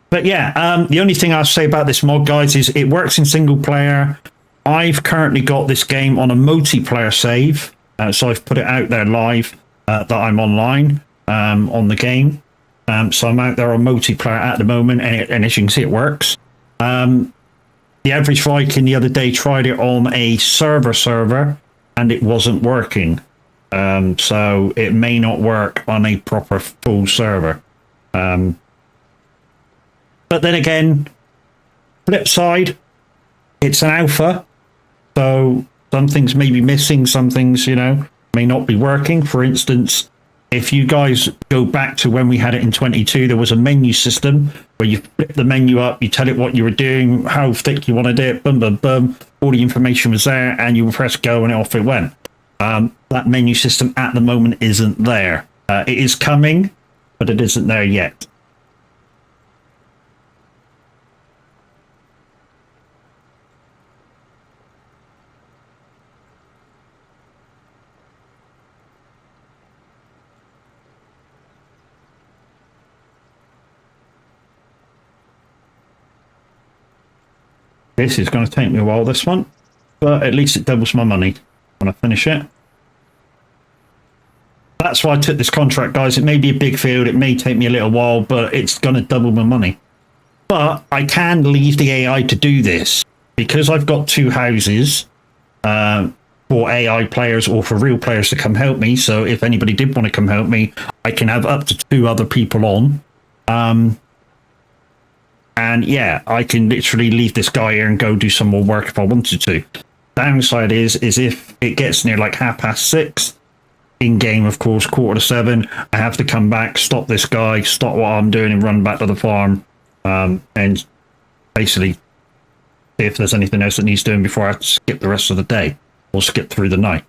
A: But yeah, the only thing I'll say about this mod, guys, is it works in single player. I've currently got this game on a multiplayer save. So I've put it out there live that I'm online on the game. So I'm out there on multiplayer at the moment, and as you can see, it works. The average Viking the other day tried it on a server, and it wasn't working. So it may not work on a proper full server. But then again, flip side, it's an alpha. So some things may be missing, some things, you know, may not be working. For instance, if you guys go back to when we had it in 22, there was a menu system where you flip the menu up, you tell it what you were doing, how thick you wanted it, boom, boom, boom. All the information was there, and you press go and off it went. That menu system at the moment isn't there. It is coming, but it isn't there yet. This is going to take me a while, this one, but at least it doubles my money when I finish it. That's why I took this contract, guys. It may be a big field, it may take me a little while, but it's going to double my money. But I can leave the AI to do this because I've got two houses for AI players or for real players to come help me. So if anybody did want to come help me, I can have up to 2 other people on. And yeah, I can literally leave this guy here and go do some more work if I wanted to. Downside is if it gets near like 6:30, in game, of course, 6:45, I have to come back, stop this guy, stop what I'm doing, and run back to the farm, and basically see if there's anything else that needs doing before I have to skip the rest of the day or skip through the night.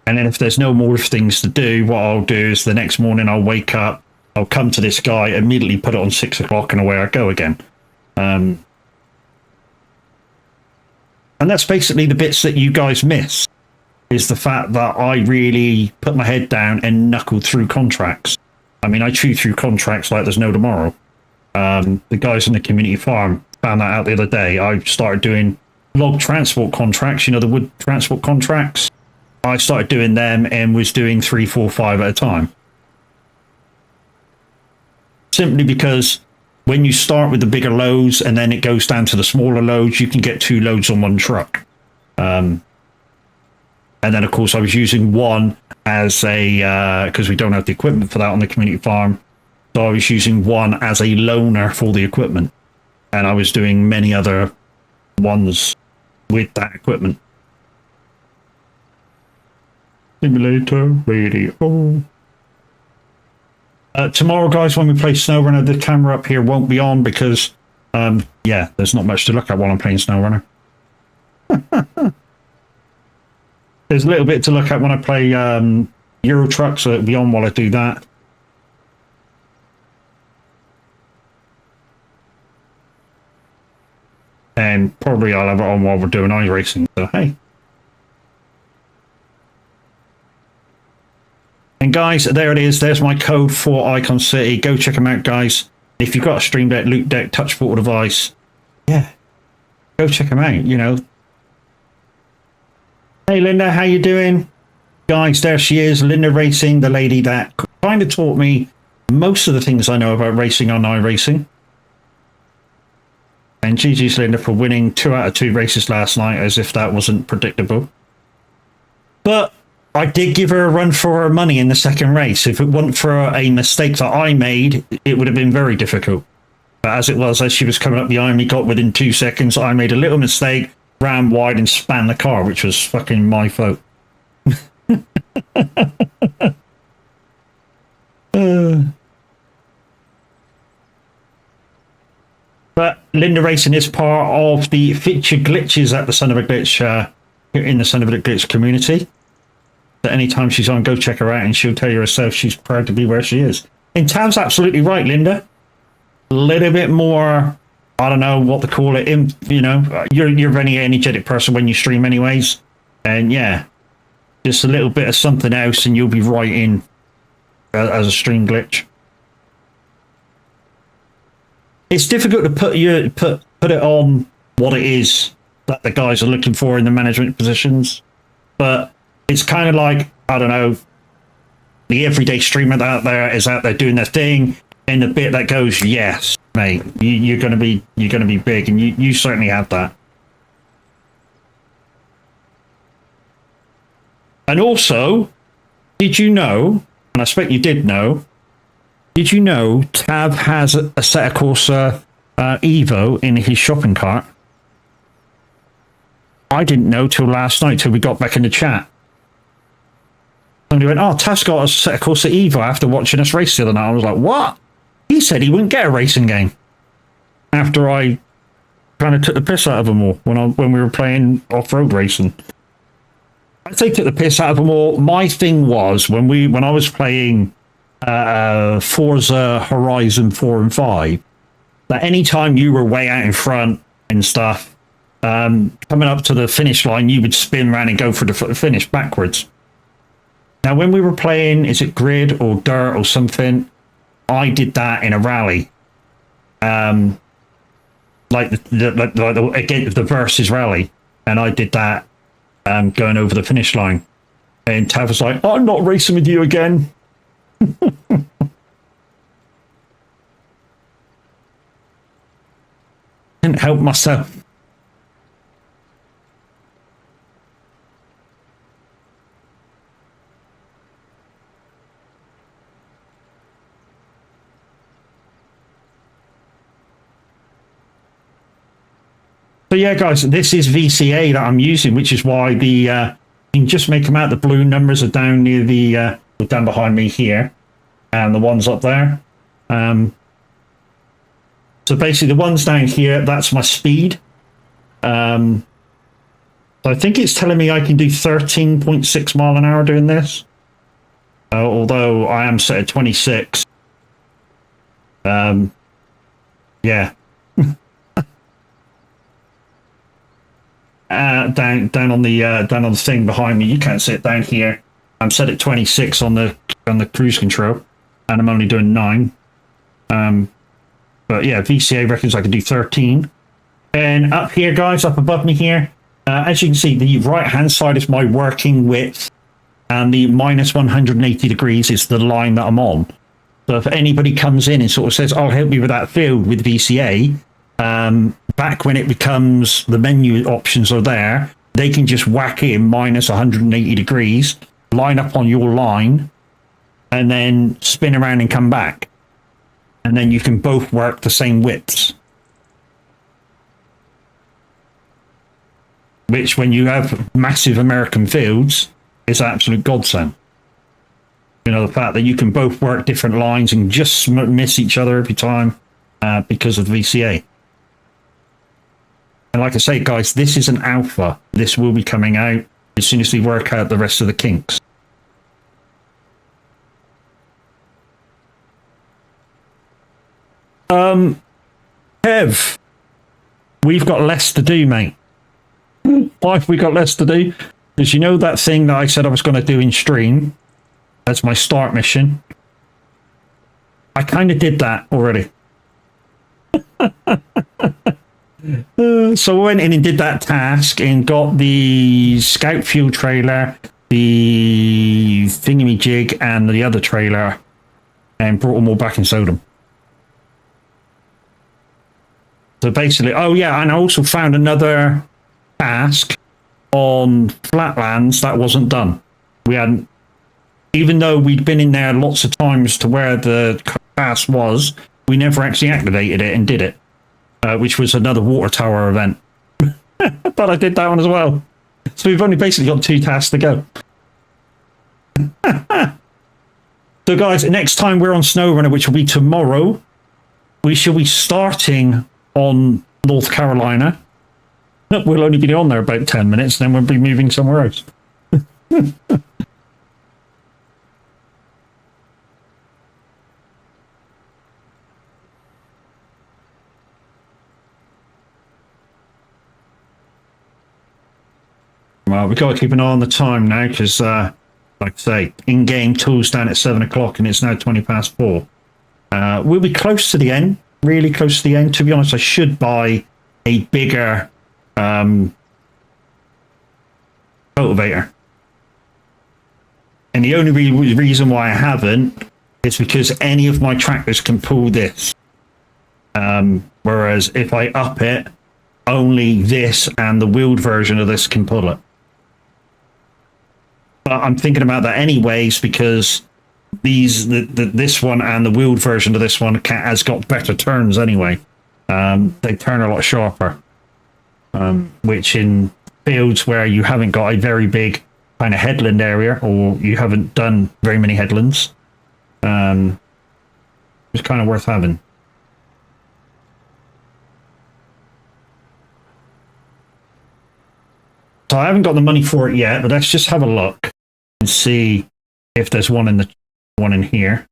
A: And then if there's no more things to do, what I'll do is the next morning I'll wake up, I'll come to this guy, immediately put it on 6 o'clock, and away I go again. And that's basically the bits that you guys miss, is the fact that I really put my head down and knuckled through contracts. I mean, I chew through contracts like there's no tomorrow. The guys in the community farm found that out the other day. I started doing log transport contracts, you know, the wood transport contracts. I started doing them and was doing 3, 4, 5 at a time. Simply because when you start with the bigger loads and then it goes down to the smaller loads, you can get 2 loads on one truck. And then, of course, I was using one as a, because we don't have the equipment for that on the community farm. So I was using one as a loaner for the equipment. And I was doing many other ones with that equipment. Simulator radio. Tomorrow, guys, when we play SnowRunner, the camera up here won't be on because, yeah, there's not much to look at while I'm playing SnowRunner. There's a little bit to look at when I play Euro Truck, so it'll be on while I do that. And probably I'll have it on while we're doing iRacing, so hey. And guys, there it is. There's my code for Icon City. Go check them out, guys. If you've got a Stream Deck, Loot Deck, touch portal device, yeah, go check them out, you know. Hey, Linda, how you doing? Guys, there she is, Linda Racing, the lady that kind of taught me most of the things I know about racing on iRacing. And GG's Linda for winning 2 out of 2 races last night, as if that wasn't predictable. But I did give her a run for her money in the second race. If it wasn't for a mistake that I made, it would have been very difficult. But as it was, as she was coming up behind me, got within 2 seconds, I made a little mistake, ran wide and span the car, which was fucking my fault. But Linda Racing is part of the featured glitches at the Son of a Glitch, in the Son of a Glitch community. So anytime she's on, go check her out, and she'll tell you herself she's proud to be where she is. And Tav's absolutely right, Linda. A little bit more, I don't know what to call it. You know, you're a very energetic person when you stream, anyways. And yeah, just a little bit of something else, and you'll be right in as a stream glitch. It's difficult to put it on what it is that the guys are looking for in the management positions, but it's kind of like, I don't know, the everyday streamer out there is out there doing their thing, and the bit that goes, yes, mate, you're gonna be big, and you certainly have that. And also, did you know, and I expect you did know, did you know Tav has a set of Corsa Evo in his shopping cart? I didn't know till last night, till we got back in the chat. Somebody went, oh, Tav's got a set of Corsa Evo after watching us race the other night. I was like, what? He said he wouldn't get a racing game. After I kind of took the piss out of them all when we were playing off-road racing. I took the piss out of them all. My thing was, when I was playing Forza Horizon 4 and 5, that anytime you were way out in front and stuff, coming up to the finish line, you would spin around and go for the finish backwards. Now, when we were playing, is it Grid or Dirt or something, I did that in a rally. Like the Versus rally, and I did that going over the finish line. And Tav was like, I'm not racing with you again. Didn't help myself. So yeah, guys, this is VCA that I'm using, which is why the you can just make them out. The blue numbers are down near the down behind me here, and the ones up there. So basically, the ones down here, that's my speed. So I think it's telling me I can do 13.6 mile an hour doing this. Although I am set at 26. Yeah. Down on the thing behind me, you can't see it down here. I'm set at 26 on the cruise control, and I'm only doing 9. But yeah, VCA reckons I can do 13. And up here, guys, up above me here, as you can see, the right hand side is my working width, and the minus 180 degrees is the line that I'm on. So if anybody comes in and sort of says, "I'll help you with that field with VCA," back when it becomes the menu options are there, they can just whack in minus 180 degrees, line up on your line, and then spin around and come back. And then you can both work the same widths. Which, when you have massive American fields, is an absolute godsend. You know, the fact that you can both work different lines and just miss each other every time because of VCA. And like I say, guys, this is an alpha. This will be coming out as soon as we work out the rest of the kinks. Kev, we've got less to do, mate. Why have we got less to do? Because you know that thing that I said I was going to do in stream? as my start mission. I kind of did that already. So I went in and did that task and got the scout fuel trailer, the thingamajig, and the other trailer, and brought them all back and sold them. So basically, oh yeah, and I also found another task on Flatlands that wasn't done. We hadn't, even though we'd been in there lots of times to where the task was, we never actually activated it and did it, which was another water tower event. But I did that one as well. So we've only basically got 2 tasks to go. So guys, next time we're on SnowRunner, which will be tomorrow, we shall be starting on North Carolina. We'll only be on there about 10 minutes, then we'll be moving somewhere else. Well, we've got to keep an eye on the time now because, like I say, in-game tools down at 7 o'clock and it's now 20 past 4. We'll be close to the end, really close to the end. To be honest, I should buy a bigger cultivator. And the only reason why I haven't is because any of my tractors can pull this. Whereas if I up it, only this and the wheeled version of this can pull it. But I'm thinking about that anyways because this one and the wheeled version of this one has got better turns anyway. They turn a lot sharper, which in fields where you haven't got a very big kind of headland area or you haven't done very many headlands, it's kind of worth having. So I haven't got the money for it yet, but let's just have a look and see if there's one in here.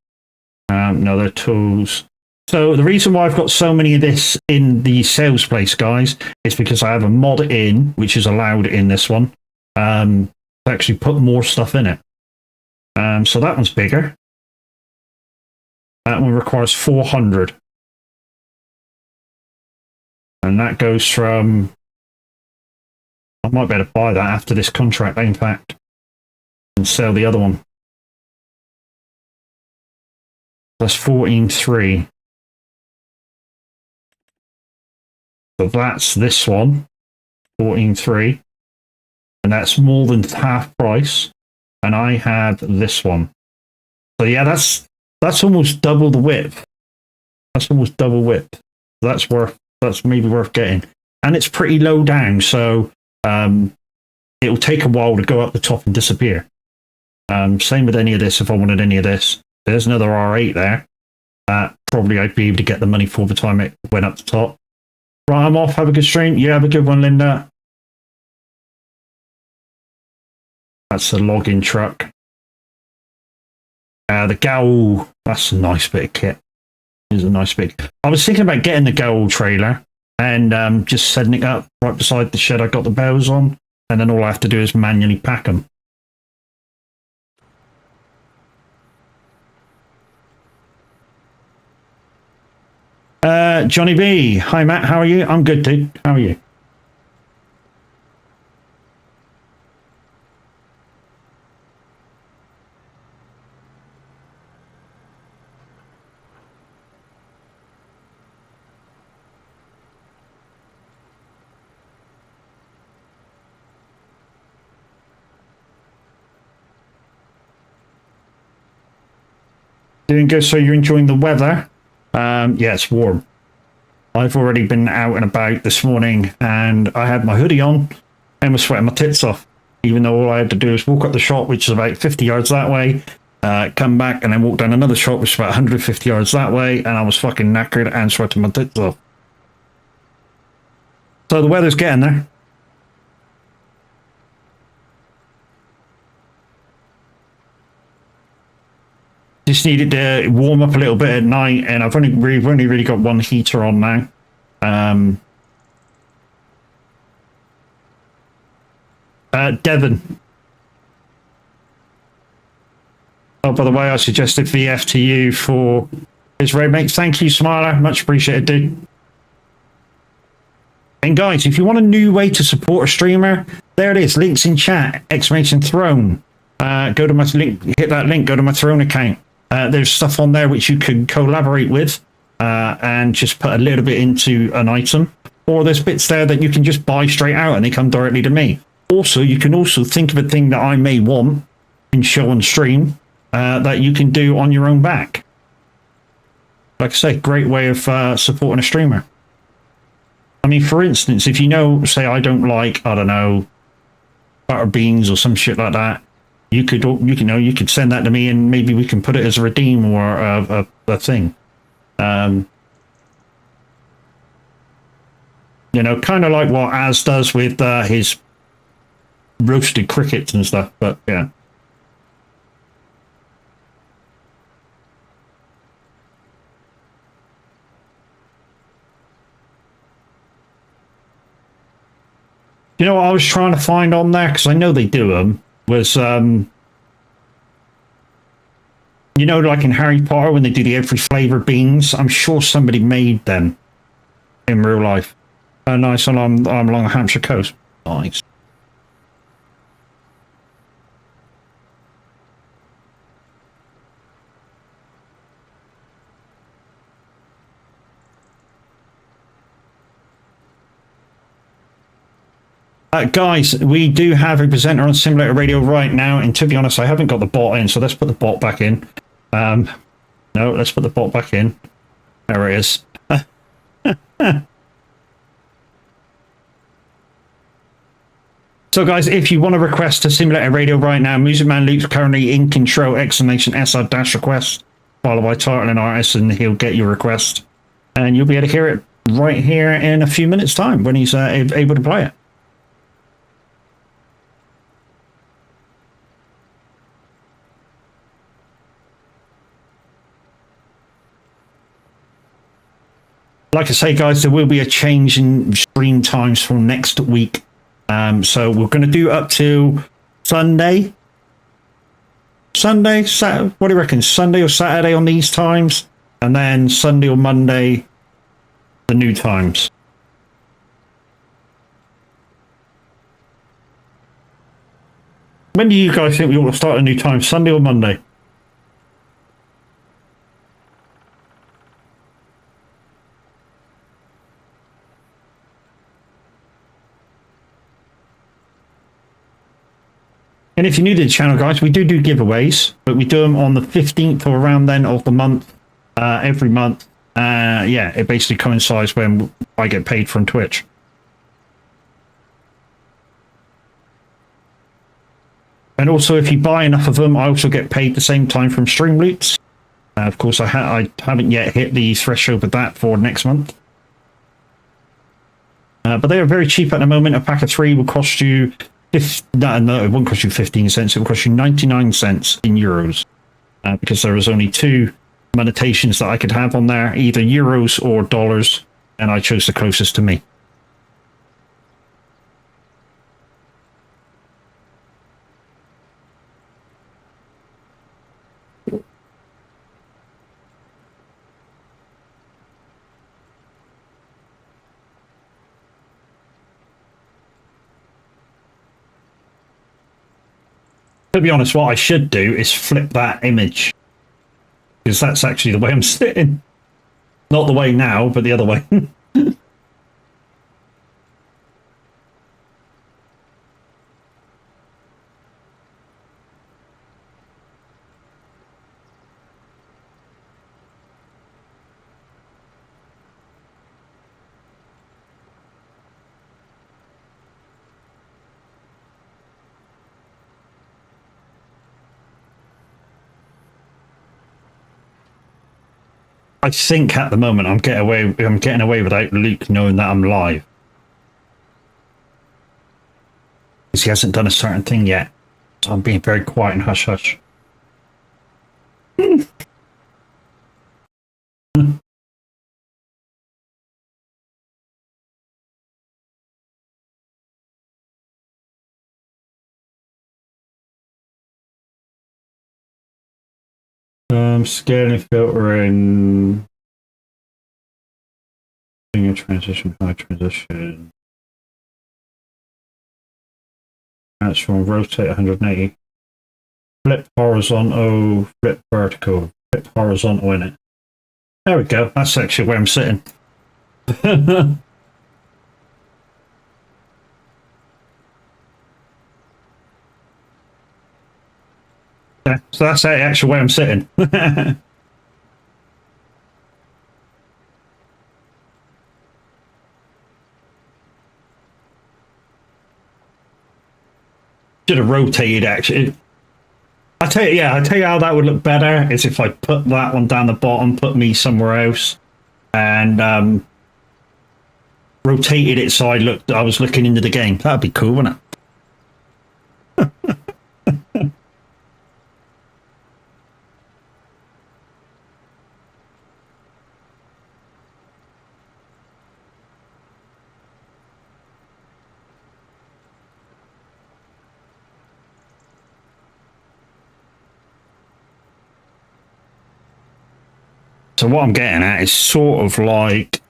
A: No, they're tools. So the reason why I've got so many of this in the sales place, guys, is because I have a mod in, which is allowed in this one, to actually put more stuff in it. So that one's bigger. That one requires 400. And that goes from... I might be able to buy that after this contract, in fact, and sell the other one. That's 14.3. So that's this one, 14.3. And that's more than half price. And I have this one. So yeah, that's almost double the width. That's almost double width. That's maybe worth getting. And it's pretty low down, so it will take a while to go up the top and disappear. Same with any of this. If I wanted any of this, there's another R8 there. Probably I'd be able to get the money for the time it went up the top. Right, I'm off. Have a good stream. You have a good one, Linda. That's the login truck. The Gowl, that's a nice bit of kit. It's a nice bit. I was thinking about getting the Gowl trailer and just setting it up right beside the shed I got the bells on, and then all I have to do is manually pack them. Johnny B, hi Matt, how are you? I'm good, dude. How are you? Doing good, so you're enjoying the weather? Yeah, it's warm. I've already been out and about this morning and I had my hoodie on and was sweating my tits off, even though all I had to do was walk up the shop, which is about 50 yards that way, come back and then walk down another shop, which is about 150 yards that way, and I was fucking knackered and sweating my tits off. So the weather's getting there. Just needed to warm up a little bit at night, and we've only really got one heater on now. Devon. Oh, by the way, I suggested VF to you for his raid, mate. Thank you, Smiler. Much appreciated, dude. And guys, if you want a new way to support a streamer, there it is. Links in chat. Exclamation Throne. Go to my link. Hit that link. Go to my Throne account. There's stuff on there which you can collaborate with and just put a little bit into an item. Or there's bits there that you can just buy straight out and they come directly to me. Also, you can also think of a thing that I may want and show on stream that you can do on your own back. Like I say, great way of supporting a streamer. I mean, for instance, if you know, say I don't like, I don't know, butter beans or some shit like that, you could send that to me and maybe we can put it as a redeem or a thing. You know, kind of like what Az does with his roasted crickets and stuff, but yeah. You know what I was trying to find on there, because I know they do them, was, you know, like in Harry Potter when they do the every flavour beans, I'm sure somebody made them in real life. Nice, along the Hampshire coast. Nice. Guys, we do have a presenter on Simulator Radio right now, and to be honest, I haven't got the bot in, so let's put the bot back in. No, let's put the bot back in. There it is. So, guys, if you want to request a Simulator Radio right now, Music Man Luke's currently in control, exclamation SR dash request, followed by title and artist, and he'll get your request. And you'll be able to hear it right here in a few minutes' time when he's able to play it. Like I say, guys, there will be a change in stream times from next week. So we're going to do up to Sunday. Saturday, what do you reckon? Sunday or Saturday on these times? And then Sunday or Monday, the new times. When do you guys think we ought to start a new time? Sunday or Monday? And if you're new to the channel, guys, we do giveaways, but we do them on the 15th or around then of the month, every month. Yeah, it basically coincides when I get paid from Twitch. And also, if you buy enough of them, I also get paid the same time from Streamloots. Of course, I haven't yet hit the threshold with that for next month. But they are very cheap at the moment. A pack of 3 will cost you... No, it won't cost you 15 cents. It will cost you 99 cents in euros. Because there was only 2 monetations that I could have on there, either euros or dollars, and I chose the closest to me. To be honest, what I should do is flip that image. Because that's actually the way I'm sitting. Not the way now, but the other way. I think at the moment I'm getting away without Luke knowing that I'm live. Because he hasn't done a certain thing yet. So I'm being very quiet and hush hush. scaling, filtering, linear transition, high transition, transform, rotate 180, flip horizontal, flip vertical, flip horizontal in it. There we go. That's actually where I'm sitting. Yeah, so that's the actual way I'm sitting. Should have rotated actually. I tell you, yeah, I tell you how that would look better is if I put that one down the bottom, put me somewhere else, and rotated it so I was looking into the game. That'd be cool, wouldn't it? So what I'm getting at is sort of like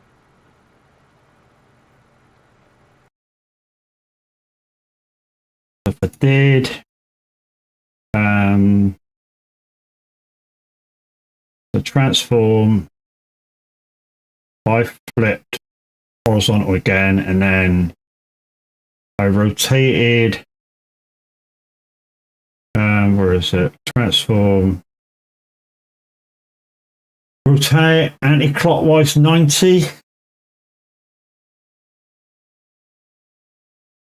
A: if I did the transform, I flipped horizontal again, and then I rotated, where is it? Transform, rotate anti-clockwise 90.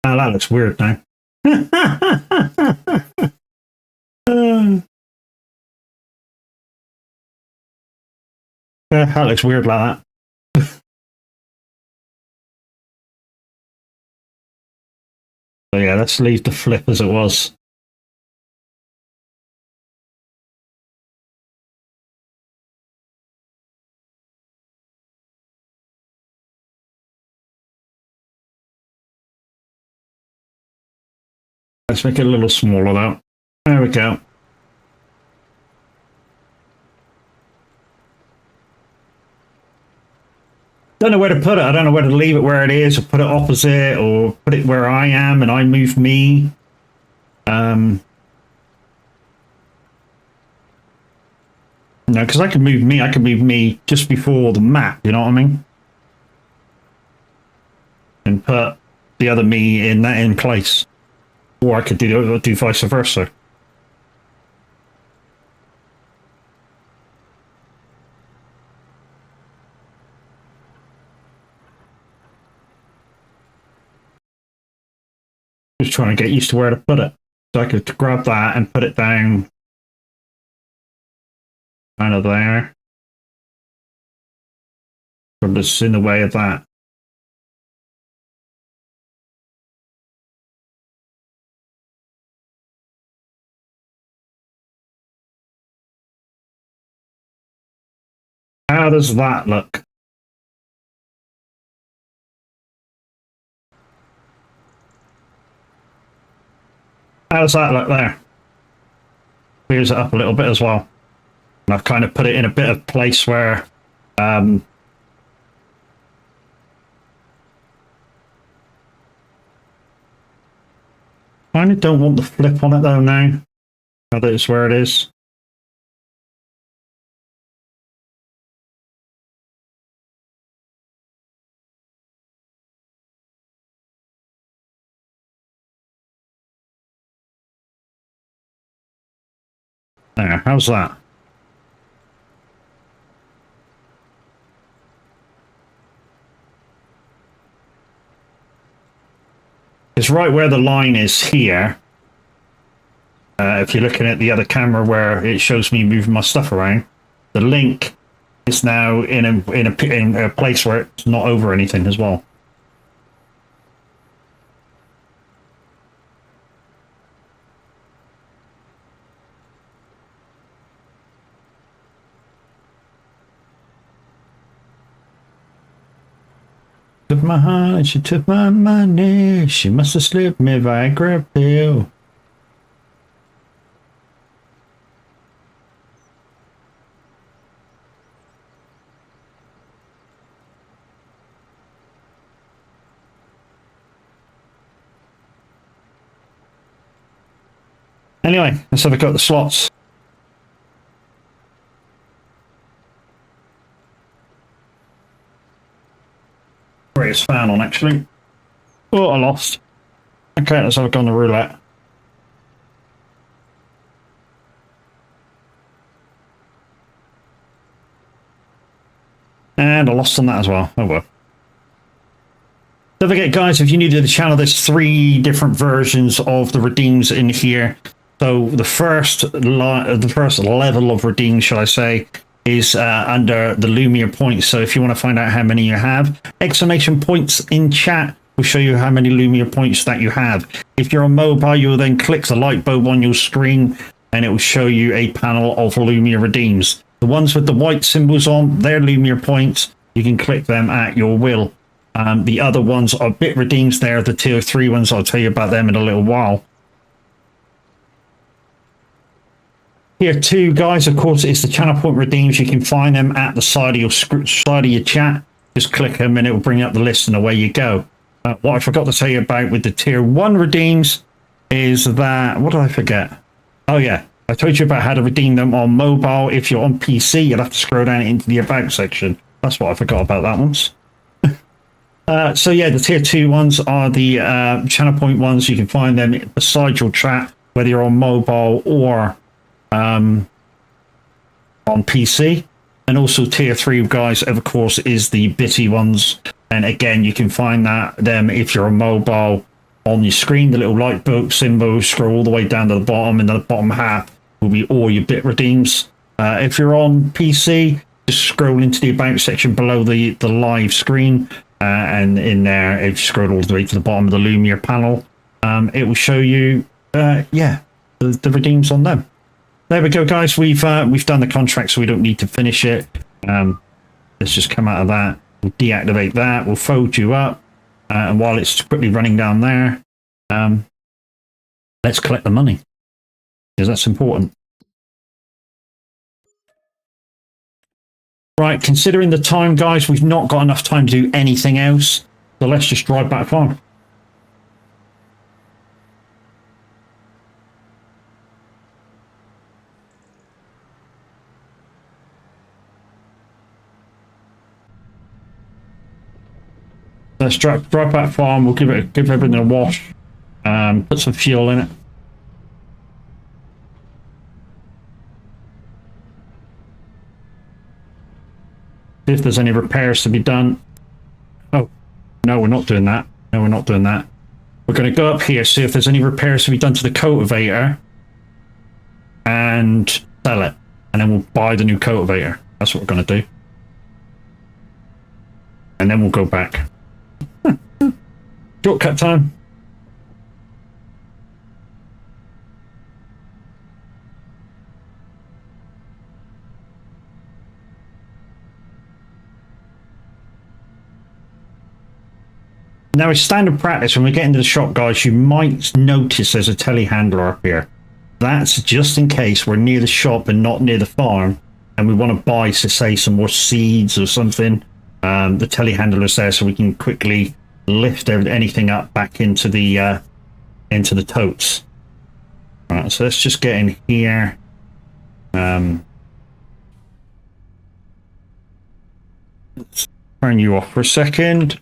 A: Oh, that looks weird now. Yeah, that looks weird like that. So yeah, let's leave the flip as it was. Let's make it a little smaller though. There we go. Don't know where to put it. I don't know whether to leave it where it is or put it opposite or put it where I am and I move me. No, because I can move me. I can move me just before the map. You know what I mean? And put the other me in place, or I could do vice versa. Just trying to get used to where to put it. So I could grab that and put it down kind of there. Or just in the way of that. How does that look? How does that look there? Clears it up a little bit as well. And I've kind of put it in a bit of place where I don't want the flip on it though now. Now that it's where it is. There, how's that? It's right where the line is here. If you're looking at the other camera where it shows me moving my stuff around, the link is now in a place where it's not over anything as well. Took my heart and she took my money. She must have slipped me Viagra pill. Anyway, let's have a go at the slots. Greatest fan on, actually. Oh, I lost. Okay, let's have a go on the roulette. And I lost on that as well. Oh well. Don't forget, guys, if you're new to the channel, there's 3 different versions of the redeems in here. So the first level of redeem, shall I say, is under the Lumia points. So if you want to find out how many you have, exclamation points in chat will show you how many Lumia points that you have. If you're on mobile, you'll then click the light bulb on your screen and it will show you a panel of Lumia redeems. The ones with the white symbols on, they're Lumia points. You can click them at your will. The other ones are bit redeems. They're the tier 3 ones. I'll tell you about them in a little while. Tier 2, guys, of course, is the channel point redeems. You can find them at the side of your chat. Just click them and it will bring up the list and away you go. What I forgot to tell you about with the tier 1 redeems is that, what did I forget? Oh yeah, I told you about how to redeem them on mobile. If you're on PC, you'll have to scroll down into the about section. That's what I forgot about that once. So yeah, the tier 2 ones are the channel point ones. You can find them beside your chat, whether you're on mobile or on PC. And also tier 3, guys, of course, is the bitty ones. And again, you can find them if you're on mobile on your screen. The little light bulb symbol, scroll all the way down to the bottom, and the bottom half will be all your bit redeems. If you're on PC, just scroll into the about section below the live screen. And in there, if you scroll all the way to the bottom of the Lumia panel, it will show you, yeah, the redeems on them. There we go, guys. We've done the contract, so we don't need to finish it. Let's just come out of that. We'll deactivate that. We'll fold you up, and while it's quickly running down there, let's collect the money because that's important. Right, considering the time, guys, we've not got enough time to do anything else, so let's just drive back farm. Let's drive back farm. We'll give everything a wash. Put some fuel in it. See if there's any repairs to be done. Oh, no, we're not doing that. No, we're not doing that. We're going to go up here, see if there's any repairs to be done to the cultivator and sell it. And then we'll buy the new cultivator. That's what we're going to do. And then we'll go back. Shortcut time. Now, as standard practice, when we get into the shop, guys, you might notice there's a telehandler up here. That's just in case we're near the shop and not near the farm, and we want to buy, so say, some more seeds or something. The telehandler's there, so we can quickly lift anything up back into the totes. All right, so let's just get in here. Let's turn you off for a second.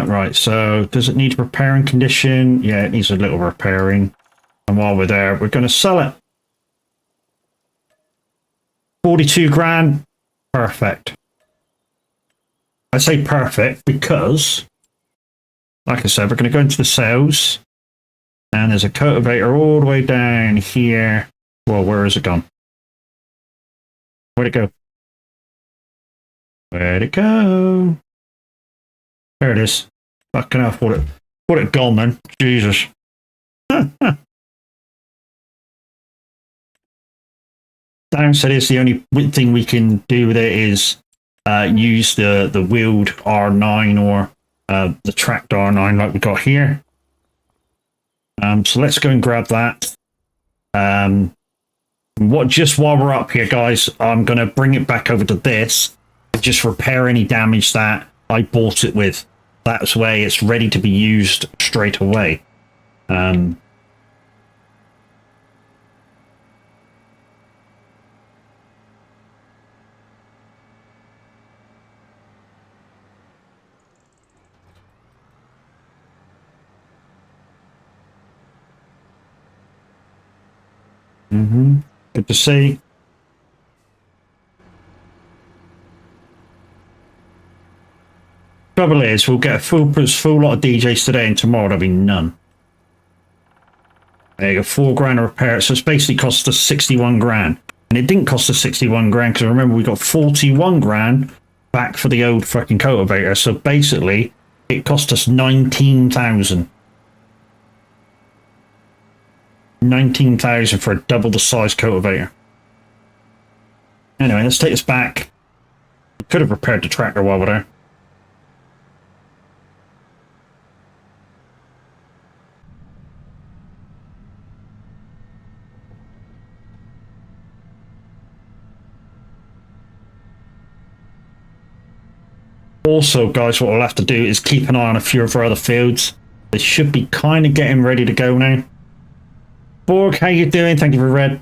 A: Right, so does it need repairing condition? Yeah, it needs a little repairing. And while we're there, we're going to sell it. 42 grand. Perfect. I say perfect because, like I said, we're going to go into the sales. And there's a cultivator all the way down here. Well, where has it gone? Where'd it go? Where'd it go? There it is. Fucking hell, what it gone then. Jesus. Downside is the only thing we can do with it is use the wheeled R9 or the tracked R9 like we got here. So let's go and grab that. Just while we're up here, guys, I'm going to bring it back over to this and just repair any damage that I bought it with. That's where it's ready to be used straight away. Good to see. Trouble is, we'll get a full lot of DJs today, and tomorrow there'll be none. There you go, $4 to repair it. So it's basically cost us 61 grand. And it didn't cost us 61 grand because remember we got 41 grand back for the old fucking cultivator. So basically it cost us 19,000. 19,000 for a double the size cultivator. Anyway, let's take this back. We could have repaired the tractor while we're there. Also, guys, what we'll have to do is keep an eye on a few of our other fields. They should be kind of getting ready to go now. Borg, how you doing? Thank you for red.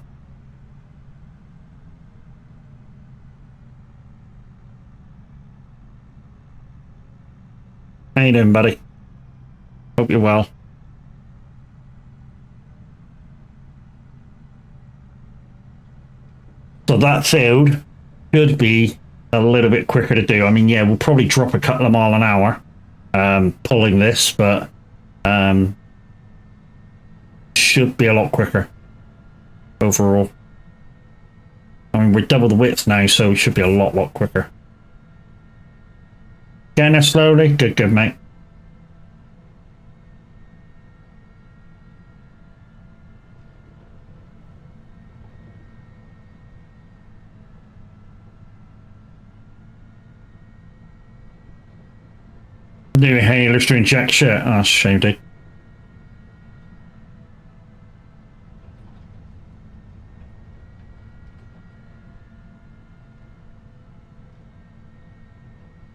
A: How you doing, buddy? Hope you're well. So that field should be a little bit quicker to do. I mean, yeah, we'll probably drop a couple of mile an hour pulling this, but should be a lot quicker overall. I mean, we're double the width now, so it should be a lot quicker. Getting there slowly. Good, mate. New inhalers to inject shit. Oh, that's a shame, dude.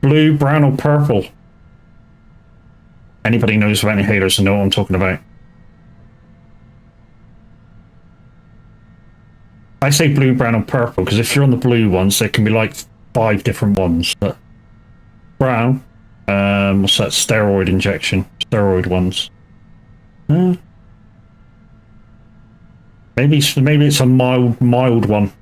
A: Blue, brown, or purple? Anybody knows about inhalers and know what I'm talking about. I say blue, brown, or purple because if you're on the blue ones, there can be like 5 different ones. But brown, what's that? Steroid injection. Steroid ones. Maybe it's a mild one.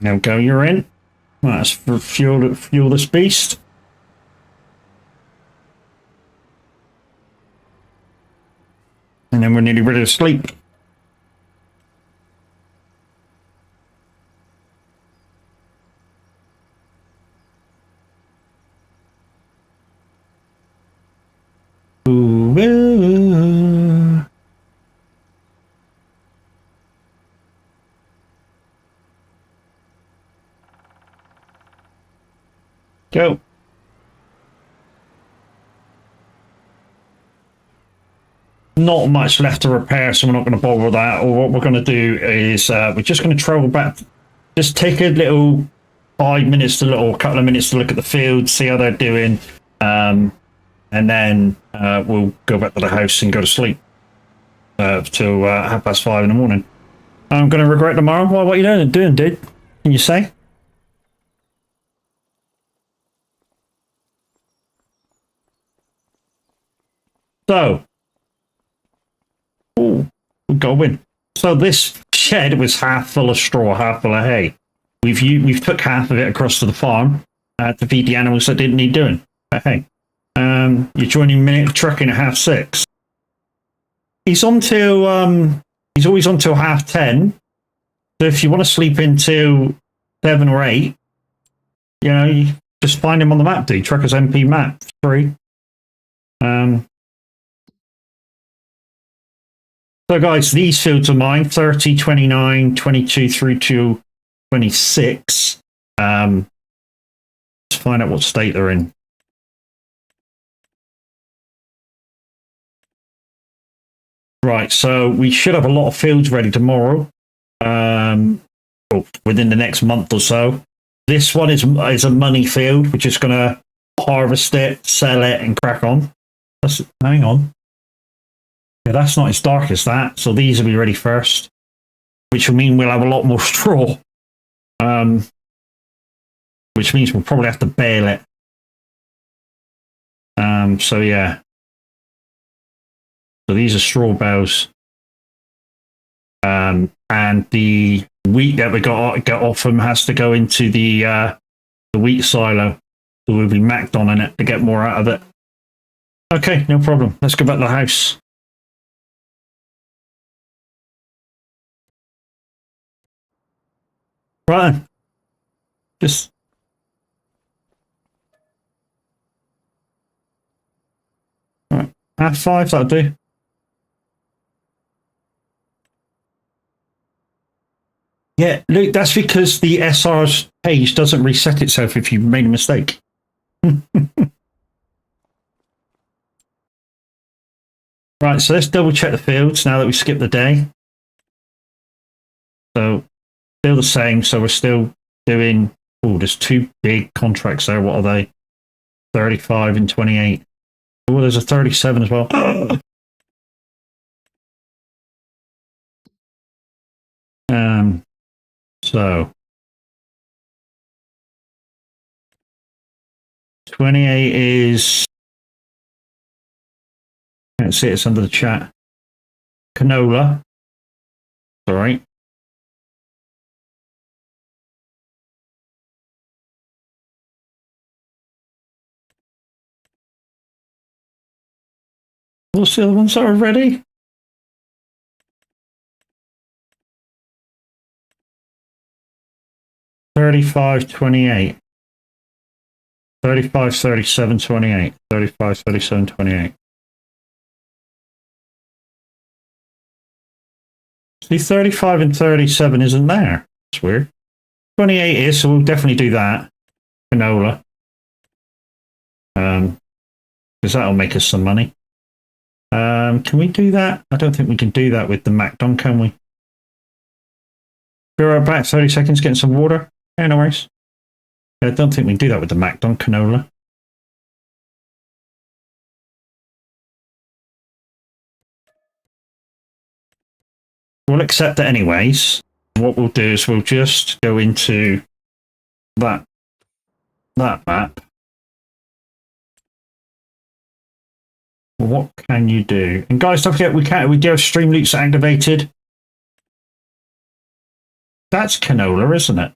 A: Now go, you're in. Let's fuel this beast. And then we're nearly ready to sleep. Go. Not much left to repair, so we're not going to bother with that. Or what we're going to do is we're just going to travel back. Just take a little 5 minutes to a couple of minutes to look at the field, see how they're doing, and then we'll go back to the house and go to sleep till 5:30 in the morning. I'm going to regret tomorrow. What are you doing, dude? Can you say? So, we got a win. So this shed was half full of straw, half full of hay. We've took half of it across to the farm to feed the animals that didn't need doing. But hey, you're joining minute trucking at 6:30. He's on till he's always on till 10:30. So if you want to sleep into 7 or 8, you know, you just find him on the map, dude. Truckers MP map 3. So guys, these fields are mine, 30, 29, 22 through to 26. Let's find out what state they're in. Right, so we should have a lot of fields ready tomorrow, within the next month or so. This one is a money field. We're just going to harvest it, sell it, and crack on. Hang on. Yeah, that's not as dark as that, so these will be ready first, which will mean we'll have a lot more straw, which means we'll probably have to bale it. So yeah. So these are straw bales. And the wheat that we got off them has to go into the wheat silo. So we'll be macked on in it to get more out of it. Okay, no problem. Let's go back to the house. Right. Just right. 5:30, that'll do. Yeah, Luke, that's because the SR's page doesn't reset itself if you made a mistake. Right, so let's double check the fields now that we skipped the day. So, still the same. So we're still doing, oh, there's two big contracts there. What are they? 35 and 28. Oh, there's a 37 as well. So 28 is, can't see it's under the chat. Canola. All right. What's the other ones that are ready? $35, $28. 35, 37, 28. 35, 37, 28. See, 35 and 37 isn't there. That's weird. 28 is, so we'll definitely do that. Canola. Because that'll make us some money. Can we do that? I don't think we can do that with the Macdon, can we? Be right back, 30 seconds, getting some water. Yeah, no worries. I don't think we can do that with the Macdon canola. We'll accept it anyways. What we'll do is we'll just go into that map. What can you do? And guys, don't forget we do have stream loops activated. That's canola, isn't it?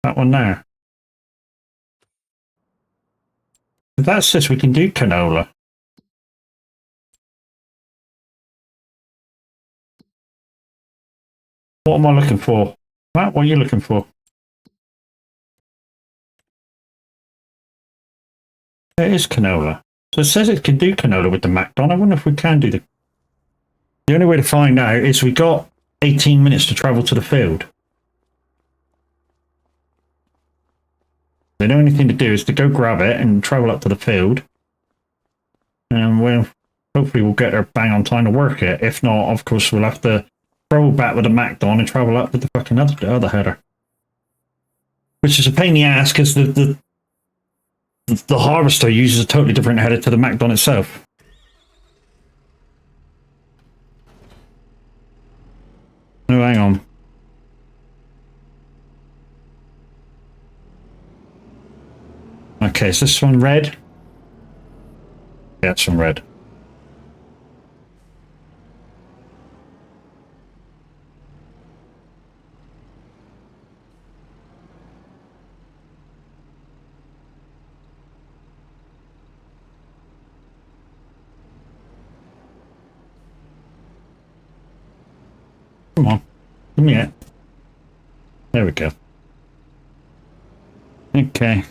A: That one there. That says we can do canola. What am I looking for? Matt, what are you looking for? It is canola. So it says it can do canola with the Macdon. I wonder if we can do the... The only way to find out is we got 18 minutes to travel to the field. The only thing to do is to go grab it and travel up to the field. And hopefully we'll get there bang on time to work it. If not, of course, we'll have to travel back with the Macdon and travel up with the fucking other header. Which is a pain in the ass because the harvester uses a totally different header to the Macdon itself. Oh, hang on. Okay, is this one red? Yeah, it's from red. Come on. Give me it. There we go. Okay.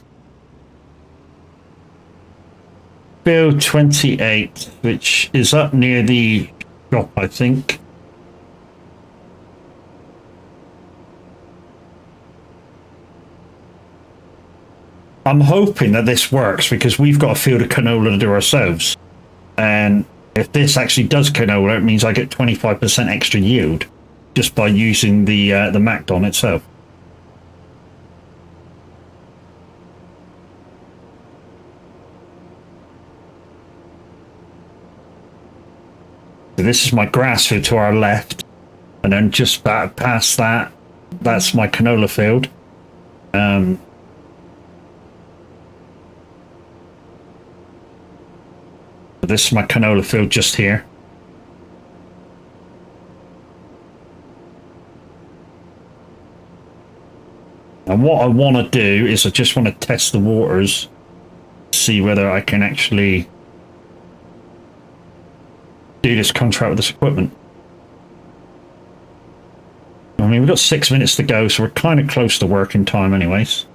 A: field 28, which is up near the shop, I think. I'm hoping that this works because we've got a field of canola to do ourselves. And if this actually does canola, it means I get 25% extra yield just by using the Macdon itself. So this is my grass field to our left, and then just past that, that's my canola field. This is my canola field just here. And what I want to do is I just want to test the waters, see whether I can actually do this contract with this equipment. I mean, we've got 6 minutes to go, so we're kind of close to working time anyways.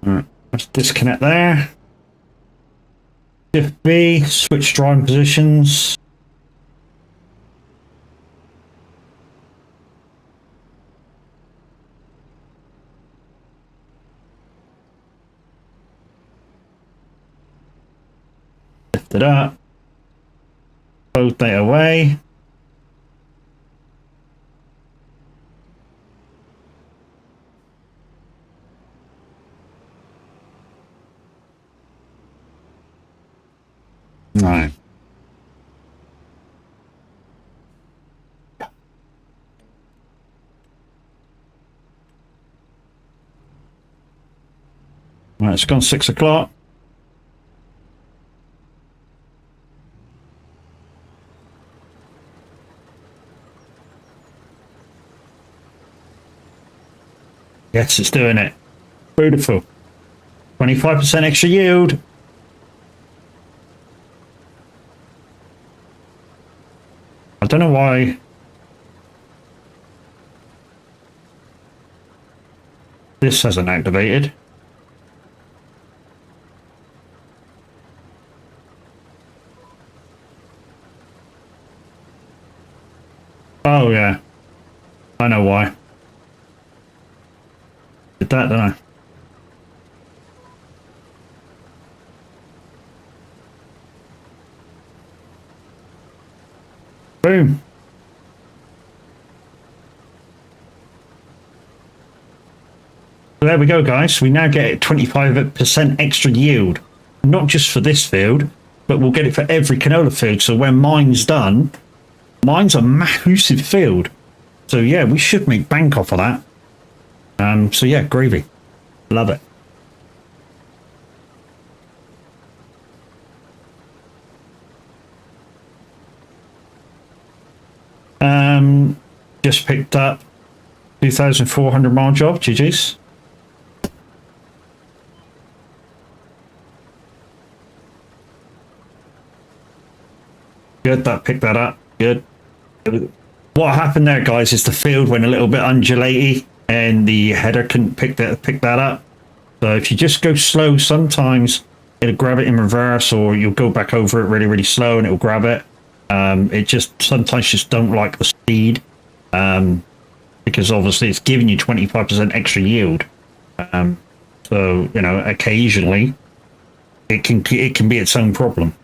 A: Alright, let's disconnect there. Shift B, switch driving positions. Lift it up. Close data away. Right. Right, it's gone 6 o'clock. Yes, it's doing it. Beautiful. 25% extra yield. I don't know why this hasn't activated. Oh yeah, I know why. Did that, don't I? Boom. So there we go, guys. We now get 25% extra yield, not just for this field, but we'll get it for every canola field. So when mine's done, mine's a massive field. So yeah, we should make bank off of that. So yeah, gravy. Love it. Just picked up 2,400 mile job. GG's. Good, that picked that up. Good. What happened there, guys, is the field went a little bit undulaty and the header couldn't pick that up. So if you just go slow, sometimes it'll grab it in reverse, or you'll go back over it really, really slow and it'll grab it. It just sometimes just don't like the speed, because obviously it's giving you 25% extra yield. So you know, occasionally it can be its own problem.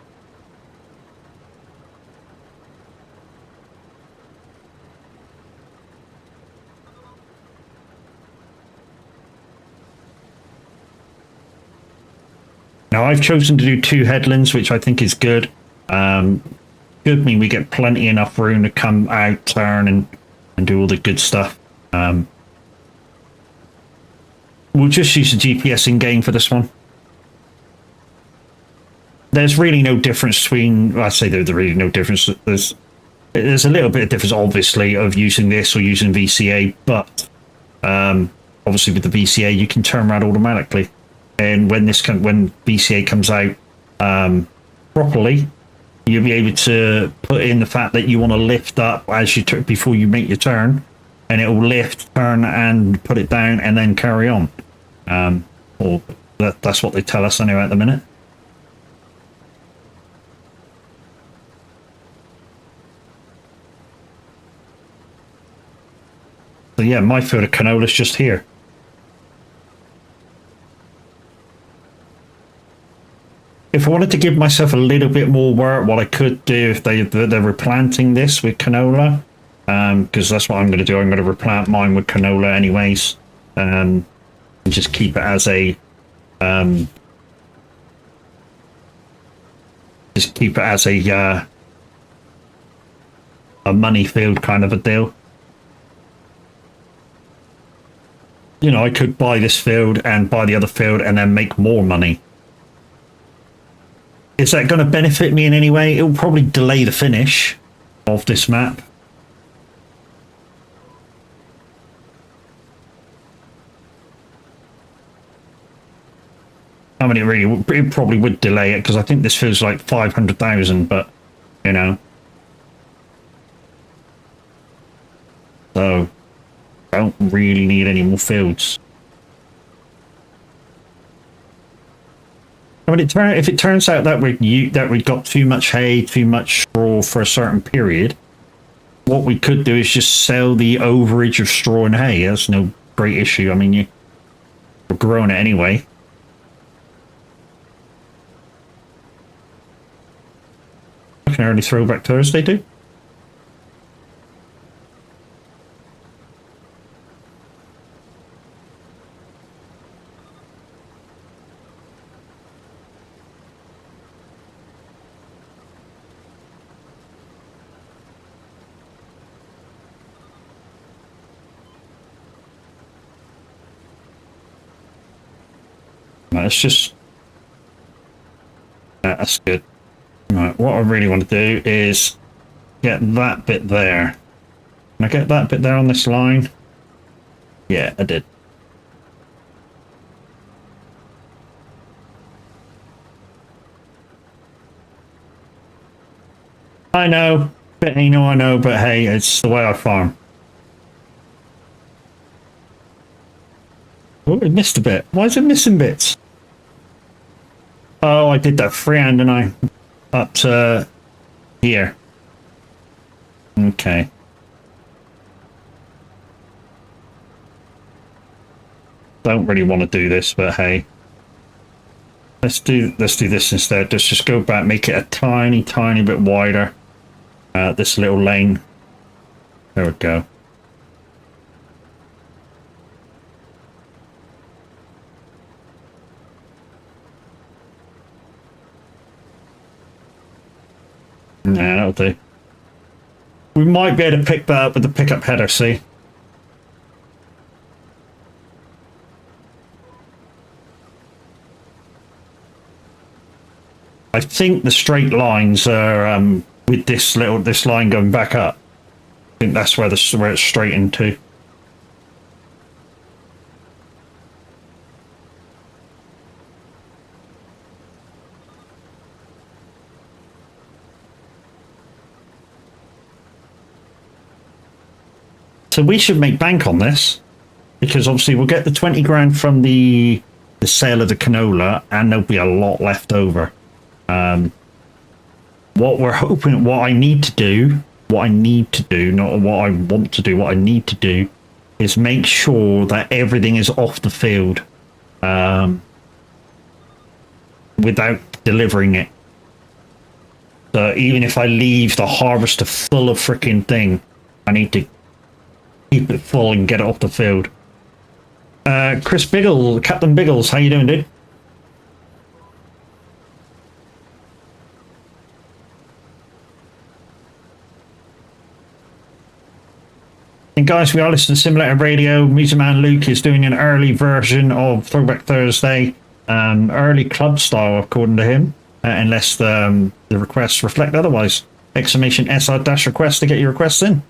A: Now I've chosen to do 2 headlands, which I think is good. Could mean we get plenty enough room to come out, turn, and do all the good stuff. We'll just use the GPS in game for this one. There's really no difference between, I say there's really no difference. There's a little bit of difference, obviously, of using this or using VCA, but obviously with the VCA, you can turn around automatically. And when VCA comes out properly, you'll be able to put in the fact that you want to lift up as you before you make your turn, and it will lift, turn, and put it down, and then carry on. Or that's what they tell us anyway at the minute. So yeah, my field of canola is just here. If I wanted to give myself a little bit more work, what I could do if they're replanting this with canola, because that's what I'm going to do. I'm going to replant mine with canola anyways, and just keep it as a money field kind of a deal. You know, I could buy this field and buy the other field and then make more money. Is that going to benefit me in any way? It will probably delay the finish of this map. I mean, it probably would delay it, because I think this feels like 500,000, but, you know. So, don't really need any more fields. I mean, if it turns out that we got too much hay, too much straw for a certain period, what we could do is just sell the overage of straw and hay. That's no great issue. I mean, you're growing it anyway. I can early throwback Thursday, do? It's just that's good. Right, what I really want to do is get that bit there. Can I get that bit there on this line? Yeah, I did. I know, but I know, but hey, it's the way I farm. Oh, it missed a bit. Why is it missing bits? Oh, I did that freehand, didn't I? Up to here. Okay. Don't really want to do this, but hey. Let's do this instead. Let's just go back, make it a tiny bit wider. This little lane. There we go. Nah, that'll do. We might be able to pick that up with the pickup header, see? I think the straight lines are with this line going back up. I think that's where it's straight into. So we should make bank on this, because obviously we'll get the 20 grand from the sale of the canola, and there'll be a lot left over. What we're hoping, what I need to do, not what I want to do, what I need to do is make sure that everything is off the field without delivering it. So even if I leave the harvester full of freaking thing, I need to keep it full and get it off the field. Chris Biggle, Captain Biggles, how you doing, dude? And guys, we are listening to Simulator Radio. Music Man Luke is doing an early version of Throwback Thursday, early club style, according to him, unless the requests reflect otherwise. Exclamation SR-request to get your requests in.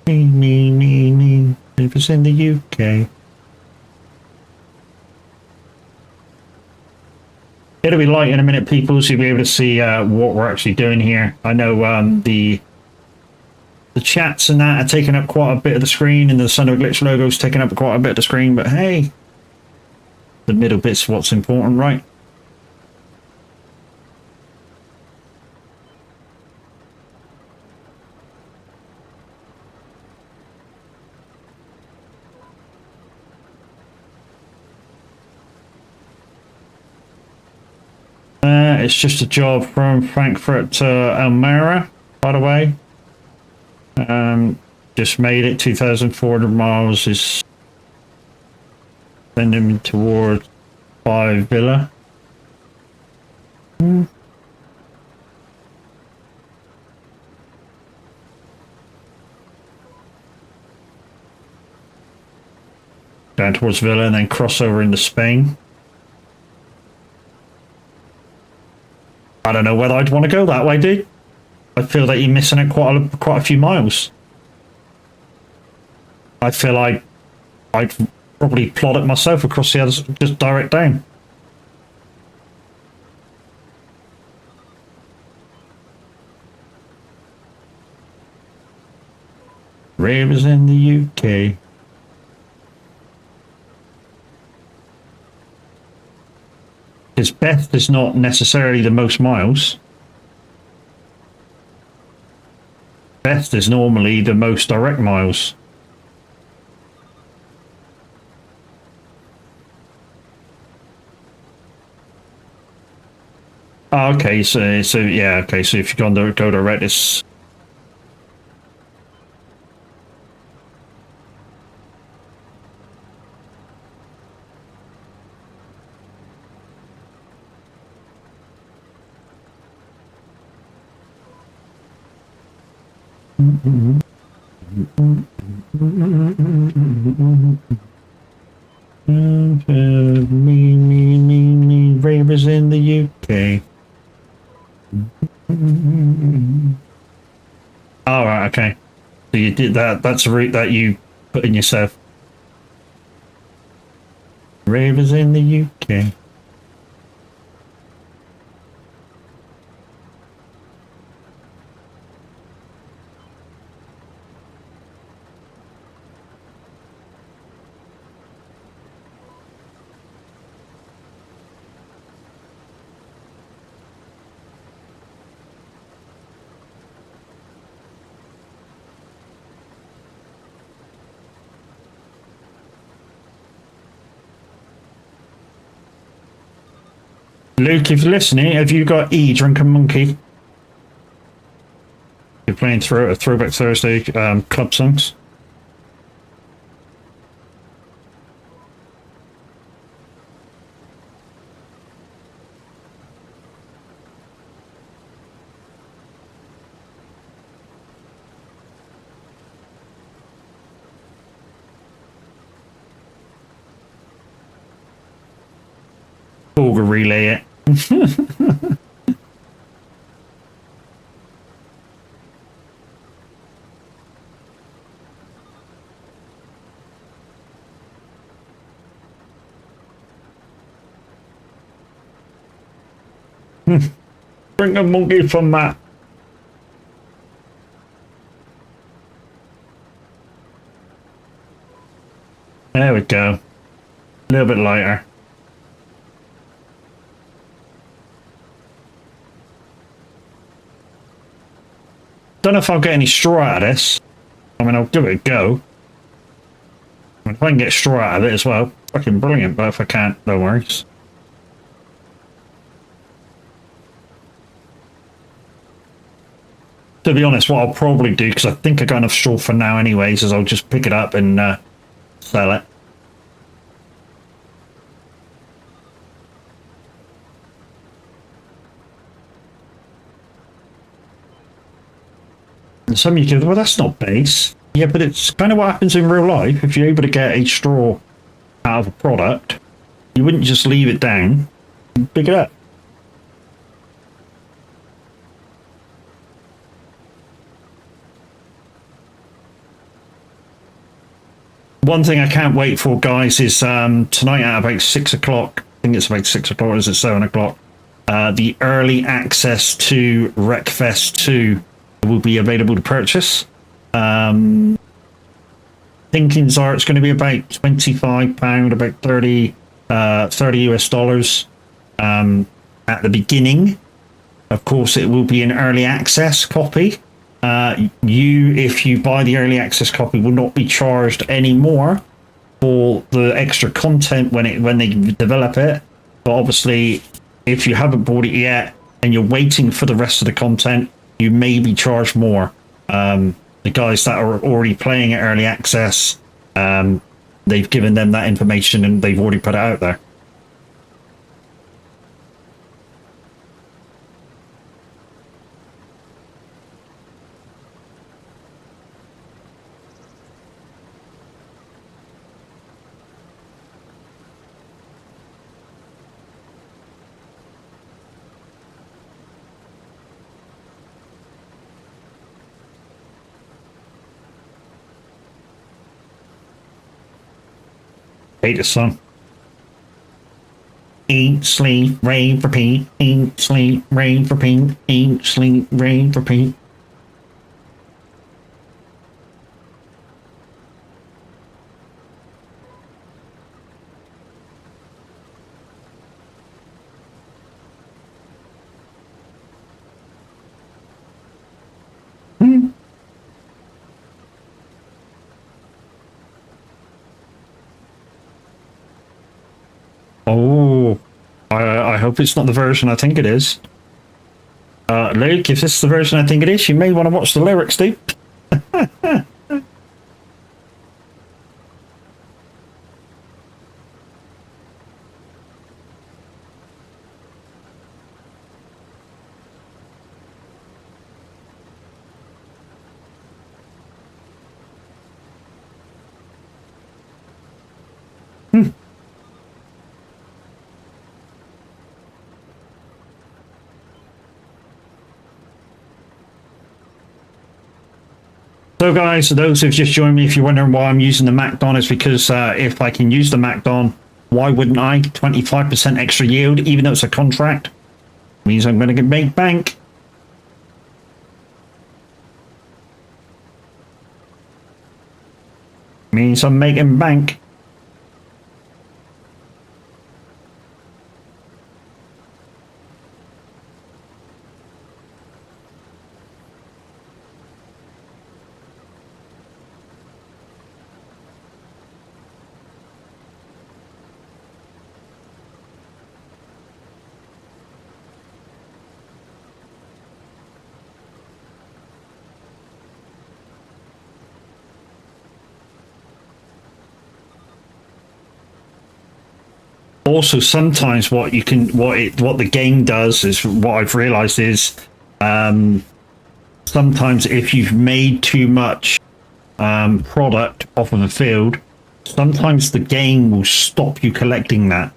A: Me. If it's in the UK. It'll be light in a minute, people, so you'll be able to see what we're actually doing here. I know the chats and that are taking up quite a bit of the screen, and the Son of a Glitch logo's taking up quite a bit of the screen, but hey, the middle bit's what's important, right? It's just a job from Frankfurt to Almere, by the way. Just made it 2,400 miles. Is sending me towards 5 Villa. Down towards Villa and then cross over into Spain. I don't know whether I'd want to go that way, dude. I feel that you're missing out quite a few miles. I feel like I'd probably plod it myself across the other, just direct down. Ravers in the UK. Because Beth is not necessarily the most miles. Beth is normally the most direct miles. Oh, okay, so yeah, okay, so if you go direct, it's me, ravers in the UK. All right, okay. So you did that. That's a route that you put in yourself. Ravers in the UK. Luke, if you're listening, have you got E, Drunken Monkey? You're playing through a Throwback Thursday club songs. Auger relay it. Bring a monkey from that. There we go. A little bit lighter. Don't know if I'll get any straw out of this. I mean, I'll give it a go. If I can get straw out of it as well, fucking brilliant. But if I can't, no worries. To be honest, what I'll probably do, because I think I got enough straw for now anyways, is I'll just pick it up and sell it. some you go, well, that's not base. Yeah, but it's kind of what happens in real life. If you're able to get a straw out of a product, you wouldn't just leave it down and pick it up. One thing I can't wait for, guys, is tonight at about 6 o'clock. I think it's about 6 o'clock, or is it 7 o'clock? The early access to Wreckfest 2 will be available to purchase. Thinkings are it's going to be about £25, about 30 US dollars at the beginning. Of course, it will be an early access copy. If you buy the early access copy, will not be charged any more for the extra content when they develop it. But obviously, if you haven't bought it yet and you're waiting for the rest of the content, you may be charged more. The guys that are already playing at early access, they've given them that information and they've already put it out there. Hate this song. Eat, sleep, rave, repeat. Eat, sleep, rave, repeat. Eat, sleep, rave, repeat. Oh, I hope it's not the version I think it is. Luke, if this is the version I think it is, you may want to watch the lyrics, dude. So guys, those who've just joined me, if you're wondering why I'm using the MacDon, it's because if I can use the MacDon, why wouldn't I? 25% extra yield, even though it's a contract, means I'm going to make bank. Means I'm making bank. Also, sometimes what the game does is, what I've realized is, sometimes if you've made too much product off of the field, sometimes the game will stop you collecting that.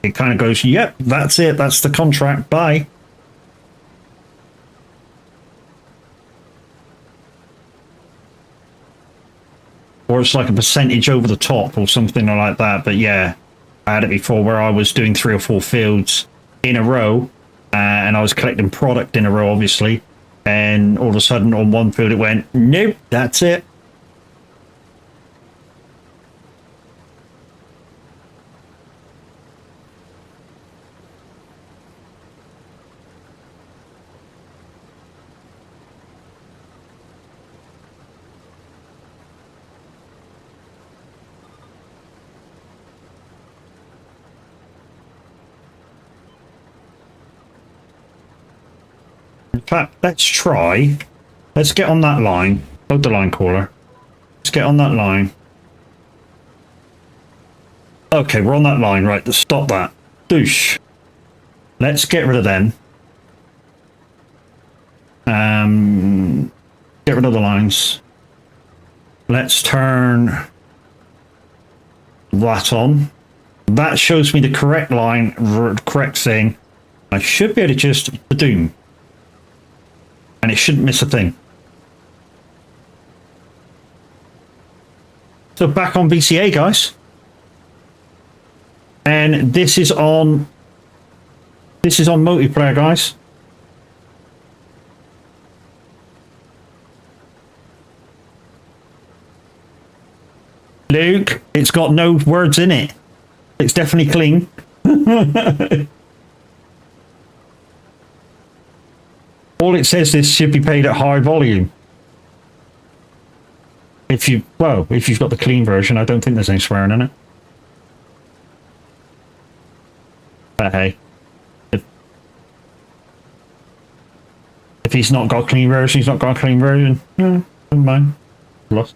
A: It kind of goes, yep, that's it, that's the contract, bye. Or it's like a percentage over the top or something like that. But yeah, I had it before where I was doing 3 or 4 fields in a row, and I was collecting product in a row, obviously. And all of a sudden on one field it went, nope, that's it. In fact, let's get on that line. Hold the line caller. Let's get on that line. Okay, we're on that line, right, let's stop that. Douche. Let's get rid of them. Get rid of the lines. Let's turn that on. That shows me the correct line, correct thing. I should be able to just doom. And it shouldn't miss a thing. So back on VCA, guys. And this is on multiplayer, guys. Luke, it's got no words in it. It's definitely clean. All it says is should be paid at high volume. If you've got the clean version, I don't think there's any swearing in it. But hey, if he's not got a clean version, he's not got a clean version. Yeah, never mind. Lost.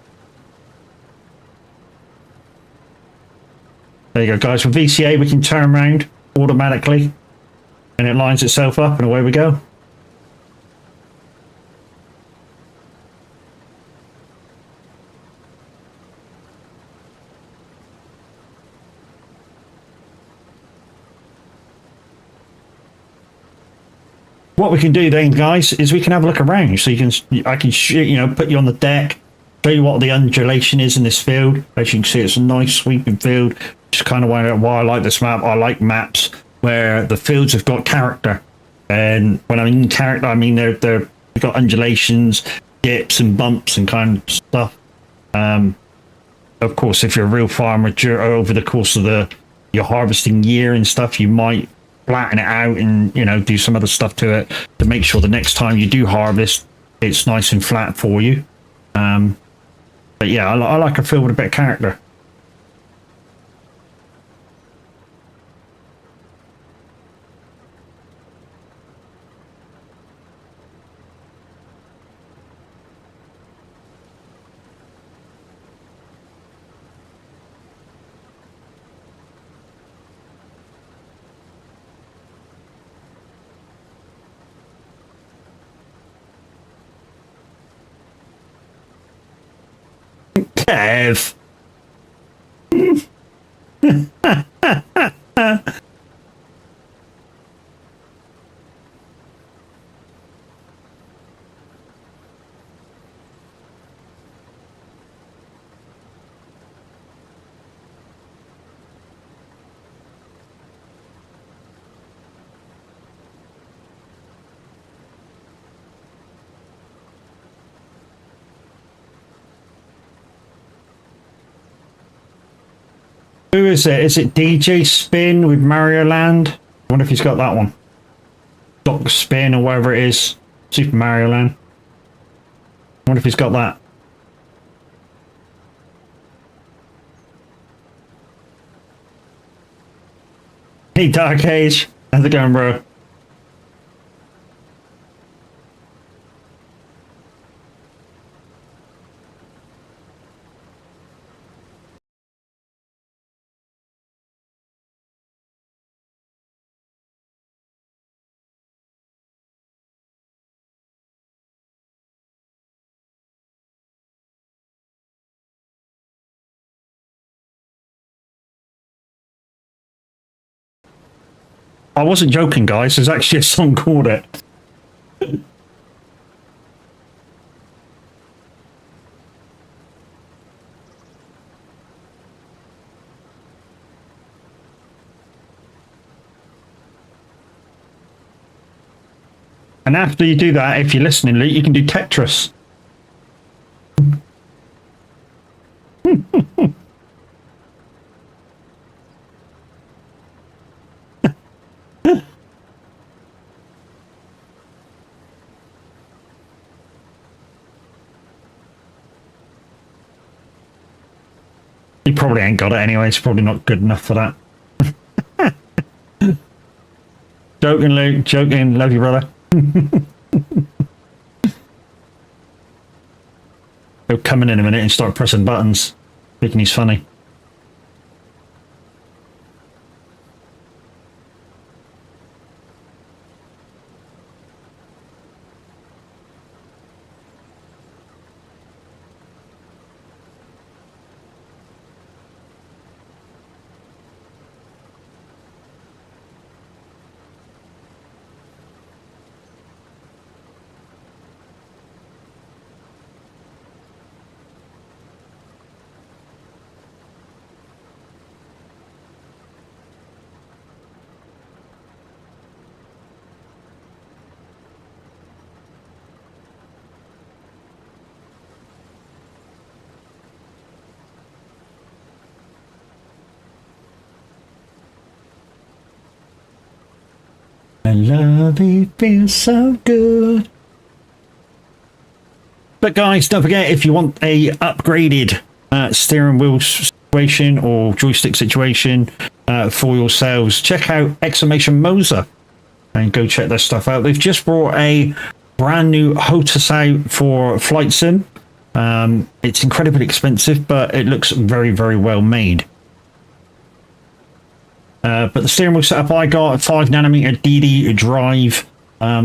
A: There you go, guys. With VCA, we can turn around automatically, and it lines itself up, and away we go. What we can do then, guys, is we can have a look around. So I can put you on the deck, show you what the undulation is in this field. As you can see, it's a nice sweeping field. Just kind of why I like this map. I like maps where the fields have got character, and when I mean character, I mean they've got undulations, dips, and bumps, and kind of stuff. Of course, if you're a real farmer, over the course of your harvesting year and stuff, you might flatten it out and do some other stuff to it to make sure the next time you do harvest it's nice and flat for you. But yeah, I like a field with a bit of character. Kev. Who is it? Is it DJ Spin with Mario Land? I wonder if he's got that one. Doc Spin or whatever it is. Super Mario Land. I wonder if he's got that. Hey Dark Age. How's it going, bro? I wasn't joking, guys. There's actually a song called it. And after you do that, if you're listening, Luke, you can do Tetris. He probably ain't got it anyway. It's probably not good enough for that. Joking, Luke. Joking. Love you, brother. He'll come in a minute and start pressing buttons, thinking he's funny. I love it, feels so good. But guys, don't forget, if you want a upgraded steering wheel situation or joystick situation for yourselves, check out Exclamation Moser and go check their stuff out. They've just brought a brand new HOTAS out for Flight Sim. It's incredibly expensive, but it looks very, very well made. But the steering wheel setup I got, a 5nm DD drive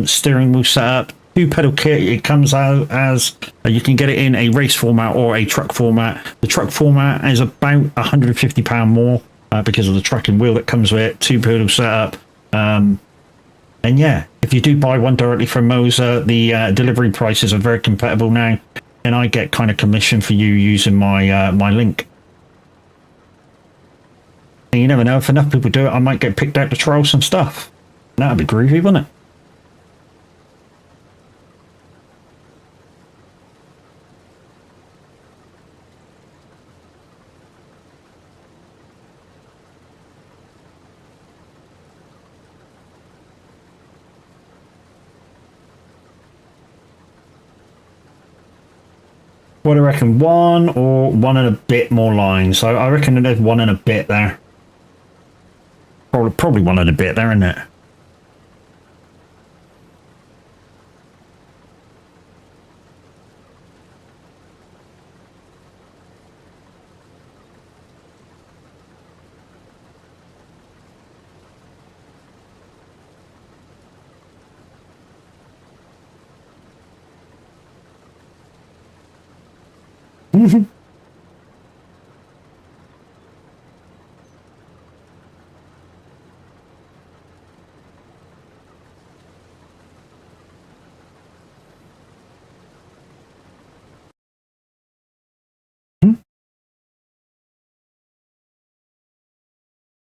A: steering wheel setup, 2-pedal kit. It comes out as you can get it in a race format or a truck format. The truck format is about £150 more because of the trucking wheel that comes with it, 2-pedal setup. And yeah, if you do buy one directly from Moser, the delivery prices are very compatible now, and I get kind of commission for you using my my link. And you never know, if enough people do it, I might get picked out to trial some stuff. That'd be groovy, wouldn't it? What do I reckon? One or one and a bit more lines? I reckon there's one and a bit there. Probably one and a bit there, isn't it?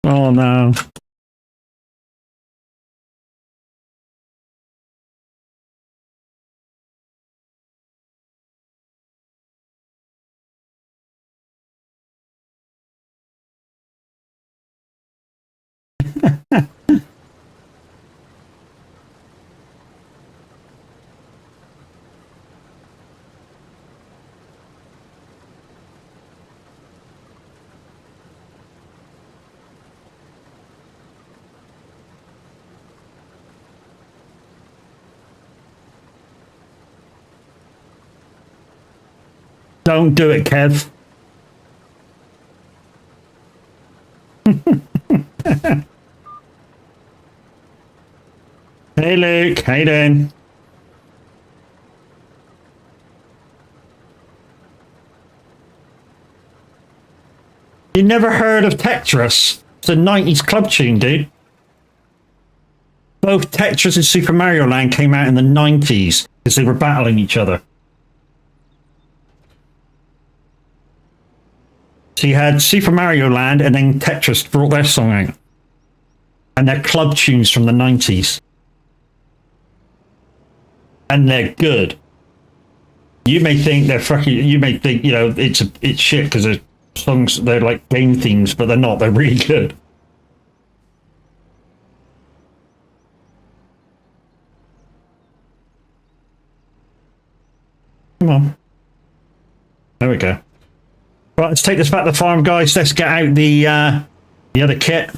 A: Oh no. Don't do it, Kev. Hey Luke, how you doing? You never heard of Tetris? It's a 90s club tune, dude. Both Tetris and Super Mario Land came out in the 90s because they were battling each other. So you had Super Mario Land and then Tetris brought their song out. And they're club tunes from the 90s. And they're good. You may think they're fucking, you may think, you know, it's shit because they're songs, they're like game themes, but they're not, they're really good. Come on. There we go. Right, let's take this back to the farm, guys. Let's get out the other kit.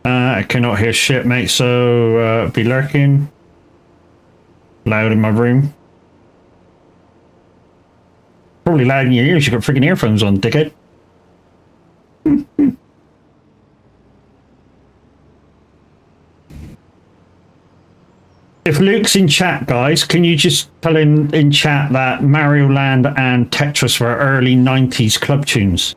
A: I cannot hear shit, mate, so be lurking. Loud in my room. Probably loud in your ears. You've got freaking earphones on, dickhead. If Luke's in chat, guys, can you just tell him in chat that Mario Land and Tetris were early 90s club tunes?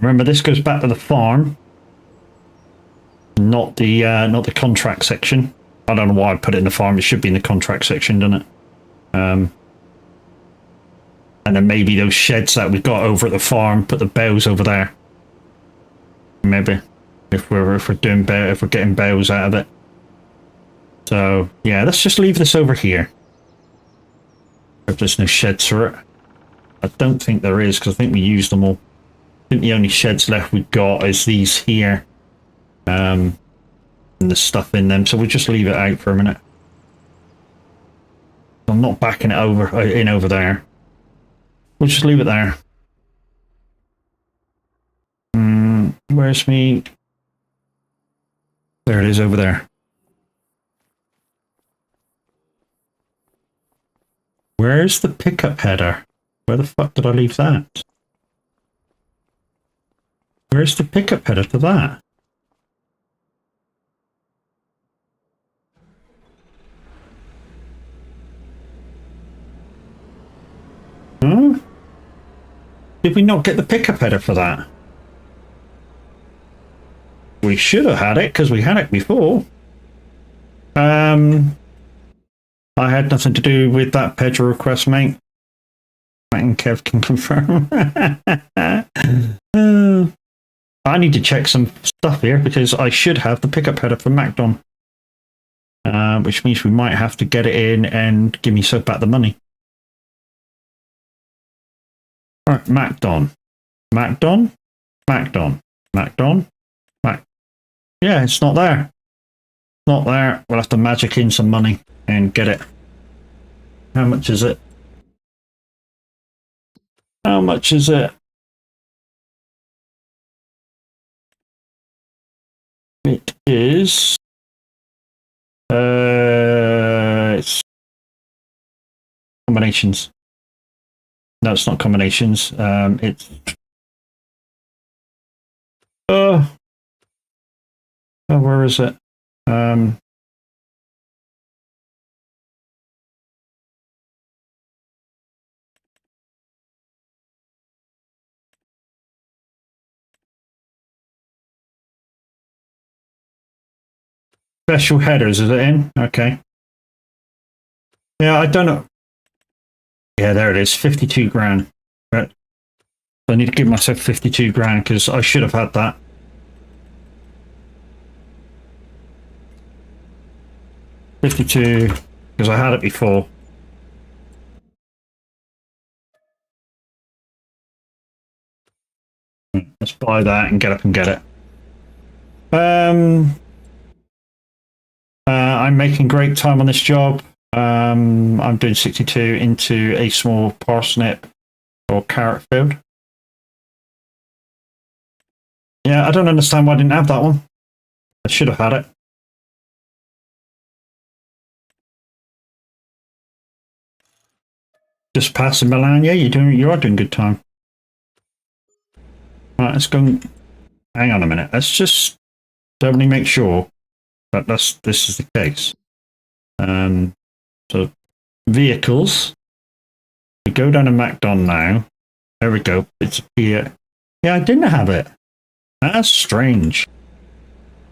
A: Remember, this goes back to the farm. not the contract section. I don't know why I put it in the farm. It should be in the contract section, doesn't it? And then maybe those sheds that we've got over at the farm, put the bales over there. Maybe if we're getting bales out of it. So yeah, let's just leave this over here. If there's no sheds for it, I don't think there is because I think we used them all. I think the only sheds left we've got is these here, and the stuff in them. So we'll just leave it out for a minute. I'm not backing it over there. We'll just leave it there. Where's me? There it is over there. Where's the pickup header? Where the fuck did I leave that? Where's the pickup header for that? Huh? Did we not get the pickup header for that? We should have had it because we had it before. I had nothing to do with that Pedro request, mate. Matt and Kev can confirm. I need to check some stuff here because I should have the pickup header for MacDon. Which means we might have to get it in and give me back the money. Alright, MacDon. MacDon? MacDon. MacDon? Mac. Yeah, it's not there. Not there. We'll have to magic in some money and get it. How much is it? How much is it? It is it's combinations. No, it's not combinations. It's oh, where is it? Special headers, is it in? Okay. Yeah, I don't know. Yeah, there it is. 52 grand. Right. I need to give myself 52 grand because I should have had that. $52 because I had it before. Let's buy that and get up and get it. I'm making great time on this job. I'm doing 62 into a small parsnip or carrot field. Yeah, I don't understand why I didn't have that one. I should have had it. Just passing Milan. Yeah, you are doing good time. Right, let's go. Hang on a minute. Let's just doubly make sure that this is the case. So vehicles. We go down to MacDon now. There we go. It's here. Yeah, I didn't have it. That's strange.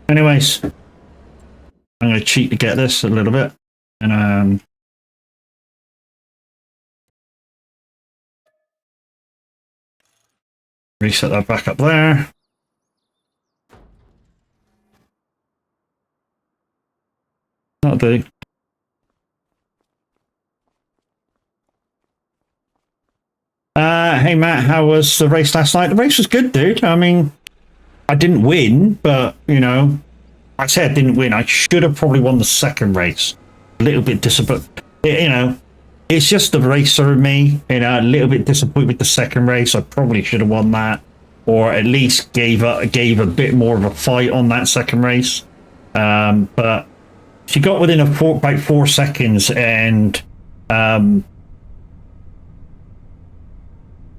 A: Anyways, I'm going to cheat to get this a little bit, and reset that back up there. That'll do. Hey Matt, how was the race last night? The race was good, dude. I mean, I didn't win, but you know, I said I didn't win. I should have probably won the second race. A little bit disappointed. You know, it's just the racer in me. You know, a little bit disappointed with the second race. I probably should have won that, or at least gave a bit more of a fight on that second race. But she got within about 4 seconds, and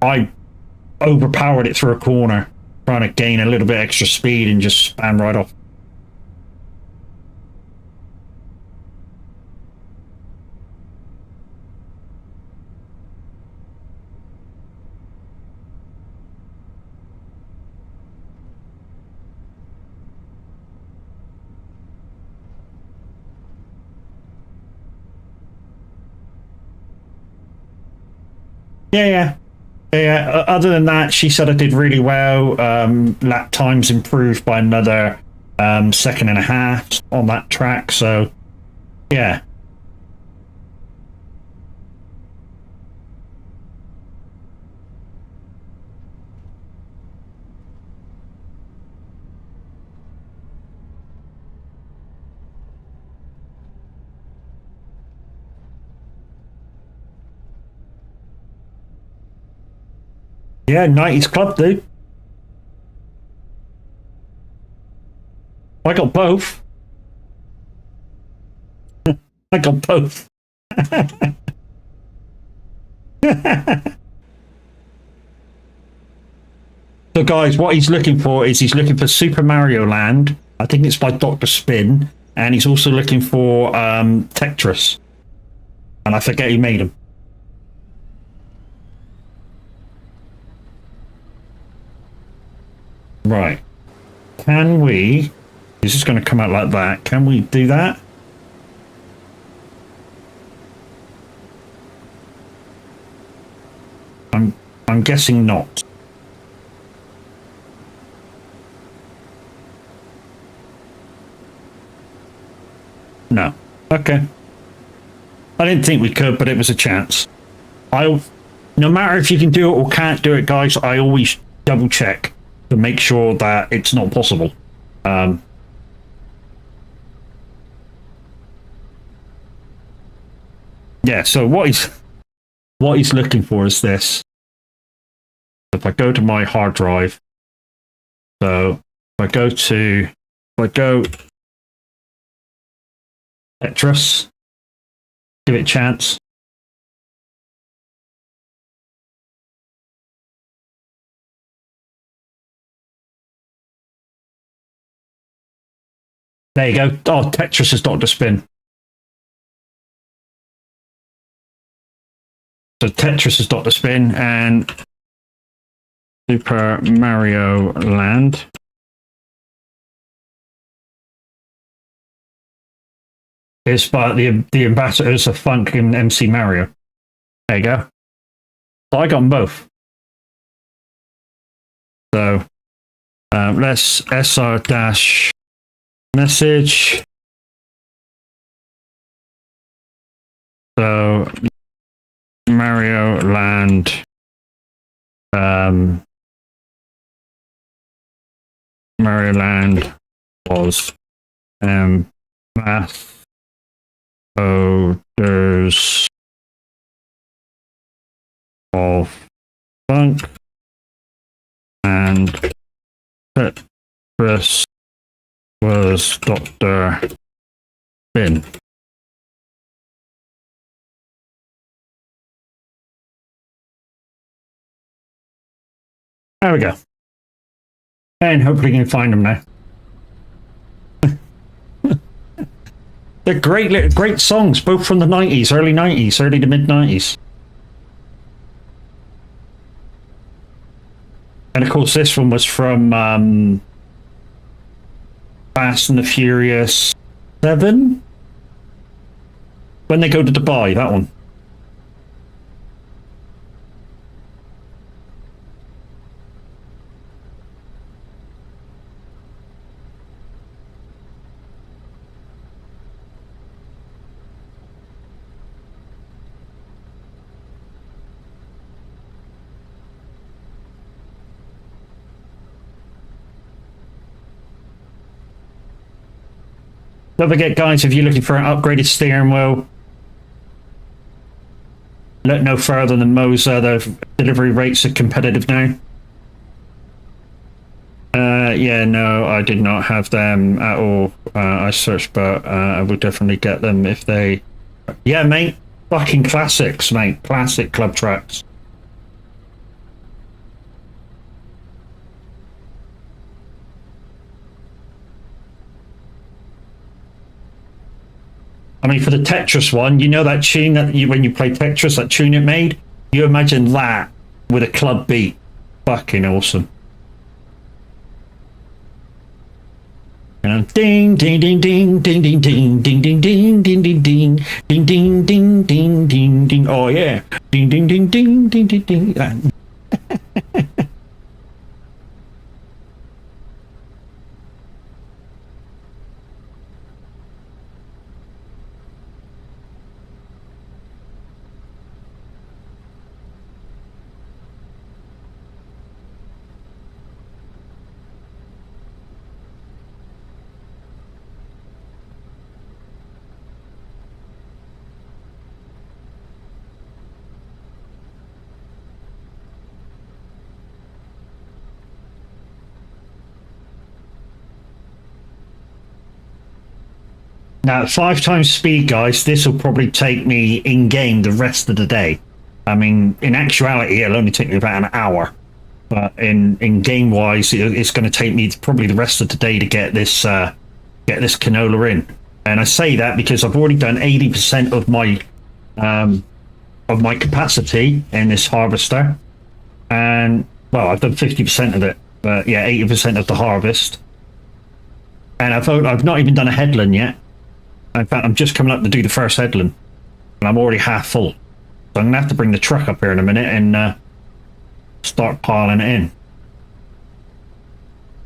A: I overpowered it through a corner, trying to gain a little bit extra speed and just span right off. Yeah. Other than that, she said I did really well. Lap times improved by another second and a half on that track. So, yeah. Yeah, 90s club, dude. I got both. I got both. So, guys, what he's looking for is he's looking for Super Mario Land. I think it's by Dr. Spin. And he's also looking for Tetris. And I forget who made them. Right. Can we... Is this going to come out like that? Can we do that? I'm guessing not. No. Okay. I didn't think we could, but it was a chance. No matter if you can do it or can't do it, guys, I always double check to make sure that it's not possible. Yeah, so what he's looking for is this. If I go to my hard drive, so if I go Tetris, give it a chance. There you go. Oh, Tetris is Dr. Spin. So Tetris is Dr. Spin and Super Mario Land. It's by the ambassadors of Funk and MC Mario. There you go. So I got them both. So let's SR dash message. So Mario Land Mario Land was ambassadors of Funk and Tetris was Dr. Spin. There we go. And hopefully you can find them now. They're great songs, both from the 90s, early to mid 90s. And of course, this one was from Fast and the Furious 7? When they go to Dubai, that one. Don't forget, guys, if you're looking for an upgraded steering wheel, look no further than Moser. The delivery rates are competitive now. Yeah, no, I did not have them at all. I searched, but I will definitely get them if they... Yeah, mate. Fucking classics, mate. Classic club tracks. I mean, for the Tetris one, you know that tune that when you play Tetris, that tune it made? You imagine that with a club beat. Fucking awesome. You know, ding, ding, ding, ding, ding, ding, ding, ding, ding, ding, ding, ding, ding, ding, ding, ding, ding, ding, ding. Oh yeah. Ding, ding, ding, ding, ding, ding, ding. Now, at 5 times speed, guys, this will probably take me in-game the rest of the day. I mean, in actuality, it'll only take me about an hour. But in game-wise, it's going to take me probably the rest of the day to get this canola in. And I say that because I've already done 80% of my capacity in this harvester. And, well, I've done 50% of it. But, yeah, 80% of the harvest. And I've not even done a headland yet. In fact, I'm just coming up to do the first headland, and I'm already half full. So I'm going to have to bring the truck up here in a minute and start piling it in.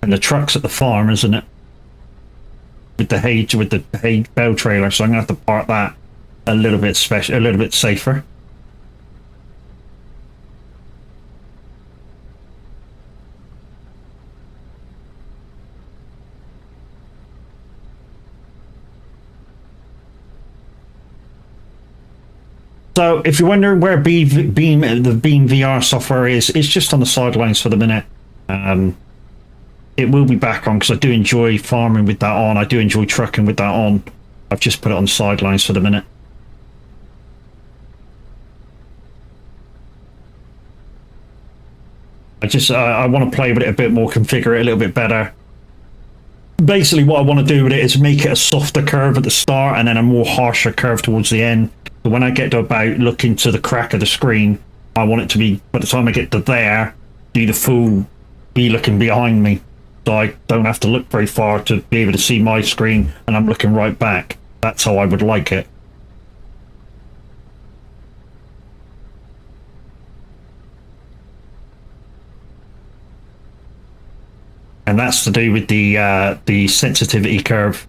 A: And the truck's at the farm, isn't it? With the hay bale trailer, so I'm going to have to park that a little bit safer. So if you're wondering where the Beam VR software is, it's just on the sidelines for the minute. It will be back on because I do enjoy farming with that on. I do enjoy trucking with that on. I've just put it on the sidelines for the minute. I want to play with it a bit more, configure it a little bit better. Basically what I want to do with it is make it a softer curve at the start and then a more harsher curve towards the end. But when I get to about looking to the crack of the screen, I want it to be, by the time I get to there, be looking behind me. So I don't have to look very far to be able to see my screen and I'm looking right back. That's how I would like it. And that's to do with the sensitivity curve.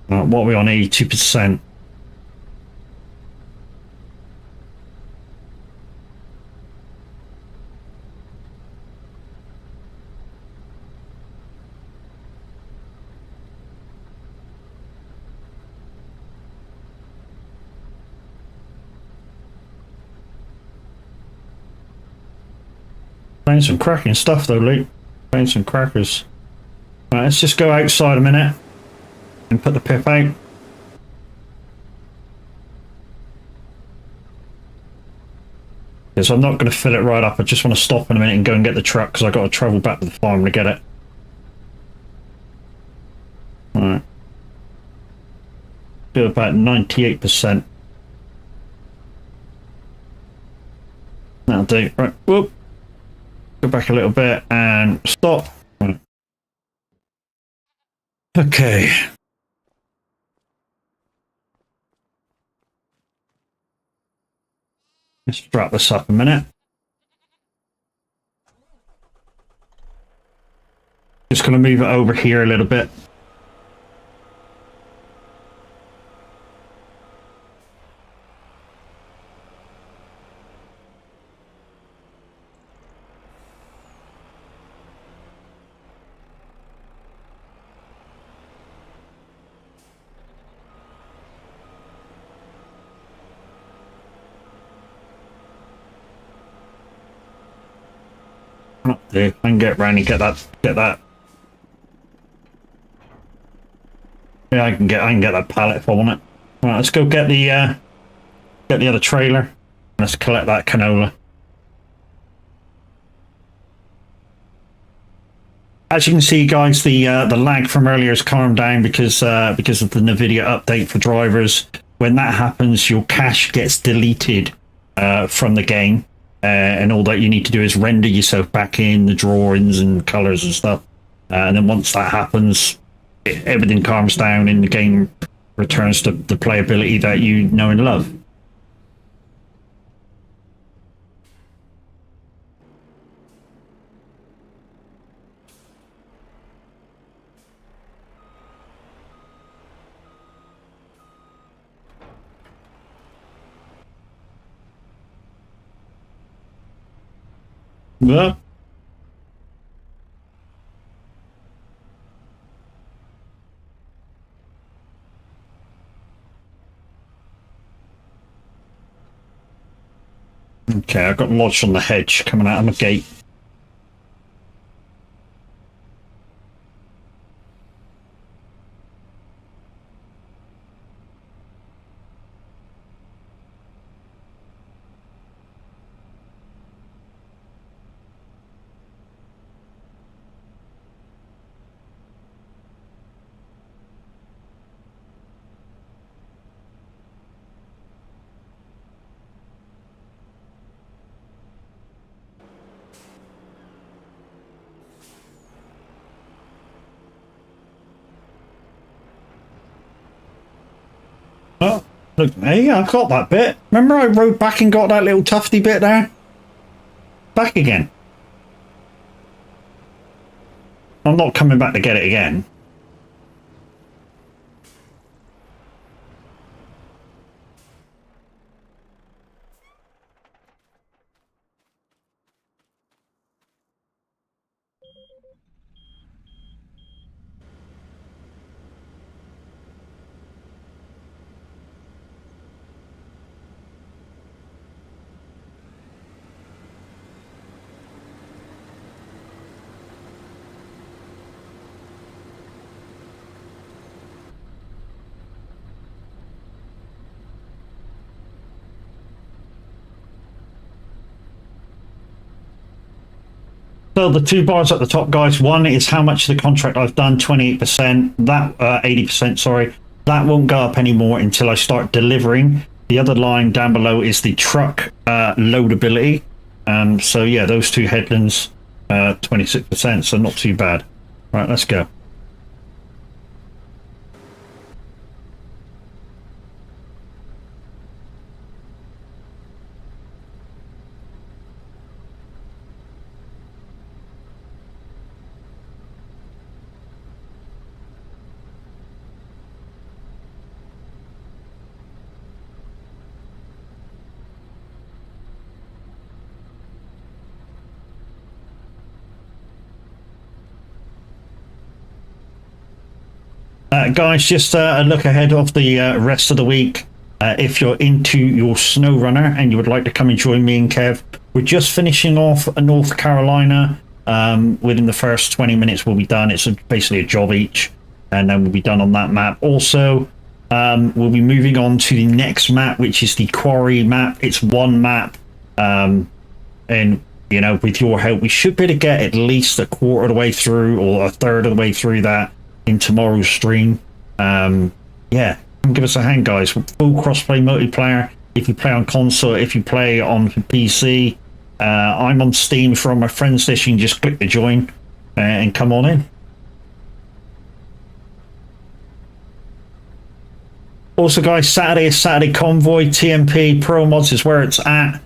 A: What are we on? 82%. Playing some cracking stuff though, Luke. Playing some crackers. Right, let's just go outside a minute and put the pip out. Because I'm not going to fill it right up. I just want to stop in a minute and go and get the truck because I've got to travel back to the farm to get it. Alright. Do about 98%. That'll do. Right, whoop. Go back a little bit and stop. Right. Okay. Let's wrap this up a minute. Just going to move it over here a little bit. I can get round and get that. Yeah, I can get that pallet if I want it. Right, let's go get the other trailer. Let's collect that canola. as you can see, guys, the lag from earlier has calmed down because of the NVIDIA update for drivers. When that happens, your cache gets deleted from the game, and all that you need to do is render yourself back in the drawings and colors and stuff. And then once that happens, everything calms down and the game returns to the playability that you know and love. Yeah. Okay, I've got lodged on the hedge coming out of my gate. Oh, look, hey, I've got that bit. Remember I rode back and got that little tufty bit there? Back again. I'm not coming back to get it again. So the two bars at the top, guys, one is how much of the contract I've done, 28%, that 80%, sorry. That won't go up anymore until I start delivering. The other line down below is the truck loadability. So yeah, those two headlands, 26%, so not too bad. Right, let's go. Guys, just a look ahead of the rest of the week. If you're into your snow runner and you would like to come and join me and Kev, we're just finishing off North Carolina. Within the first 20 minutes we'll be done. It's basically a job each, and then we'll be done on that map. Also, we'll be moving on to the next map, which is the quarry map. It's one map, and you know, with your help, we should be able to get at least a quarter of the way through or a third of the way through that in tomorrow's stream. Yeah, give us a hand, guys. Full crossplay multiplayer. If you play on console, if you play on PC, I'm on Steam from my friend's list. You can just click the join and come on in. Also, guys, Saturday is Saturday Convoy. TMP Pro Mods is where it's at.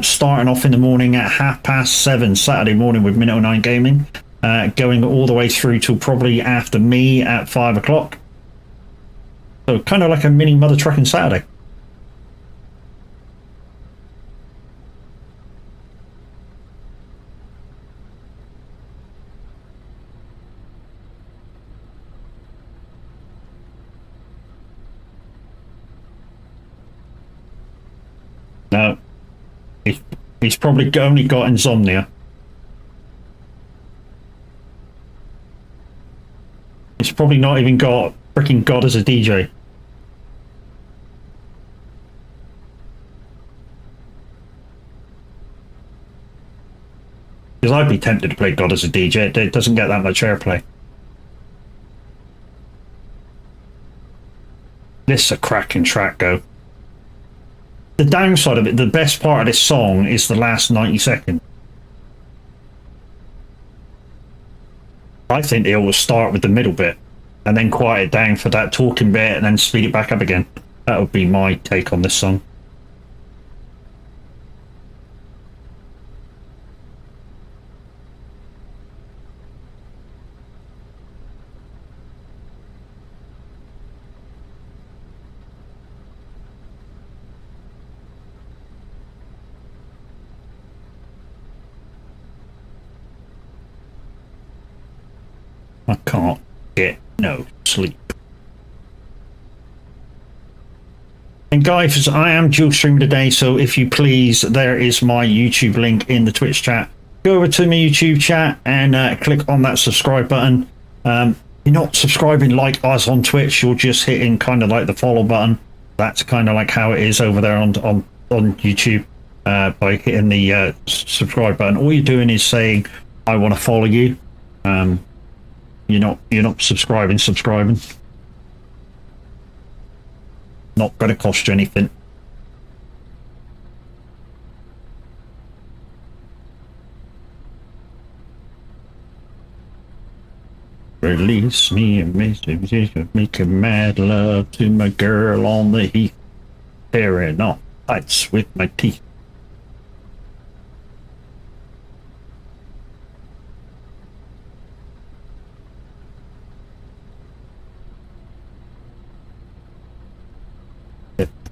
A: Starting off in the morning at 7:30 Saturday morning with Minute 09 Gaming. Going all the way through till probably after me at 5 o'clock. So kind of like a mini mother trucking Saturday. No, he's probably only got insomnia. He's probably not even got freaking God as a DJ. Because I'd be tempted to play God as a DJ. It doesn't get that much airplay. This is a cracking track, though. The downside of it, the best part of this song is the last 90 seconds. I think they always start with the middle bit and then quiet it down for that talking bit and then speed it back up again. That would be my take on this song. I can't get no sleep. And guys, I am dual streaming today, so if you please, there is my YouTube link in the Twitch chat. Go over to my YouTube chat and click on that subscribe button. You're not subscribing like us on Twitch, you're just hitting kind of like the follow button. That's kind of like how it is over there on YouTube, by hitting the subscribe button. All you're doing is saying, I want to follow you. You're not subscribing. Not going to cost you anything. Release me and make a mad love to my girl on the heath, tearing off lights with my teeth.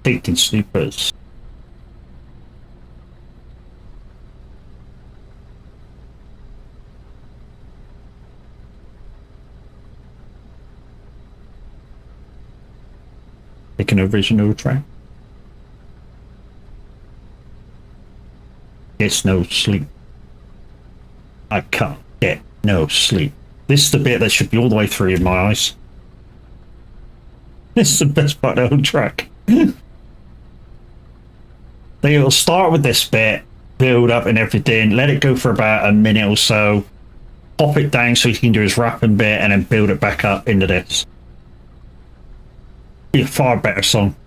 A: Taking sleepers. Take an original track. It's no sleep. I can't get no sleep. This is the bit that should be all the way through in my eyes. This is the best part of the whole track. They'll start with this bit, build up and everything, let it go for about a minute or so, pop it down so he can do his rapping bit, and then build it back up into this. Be a far better song.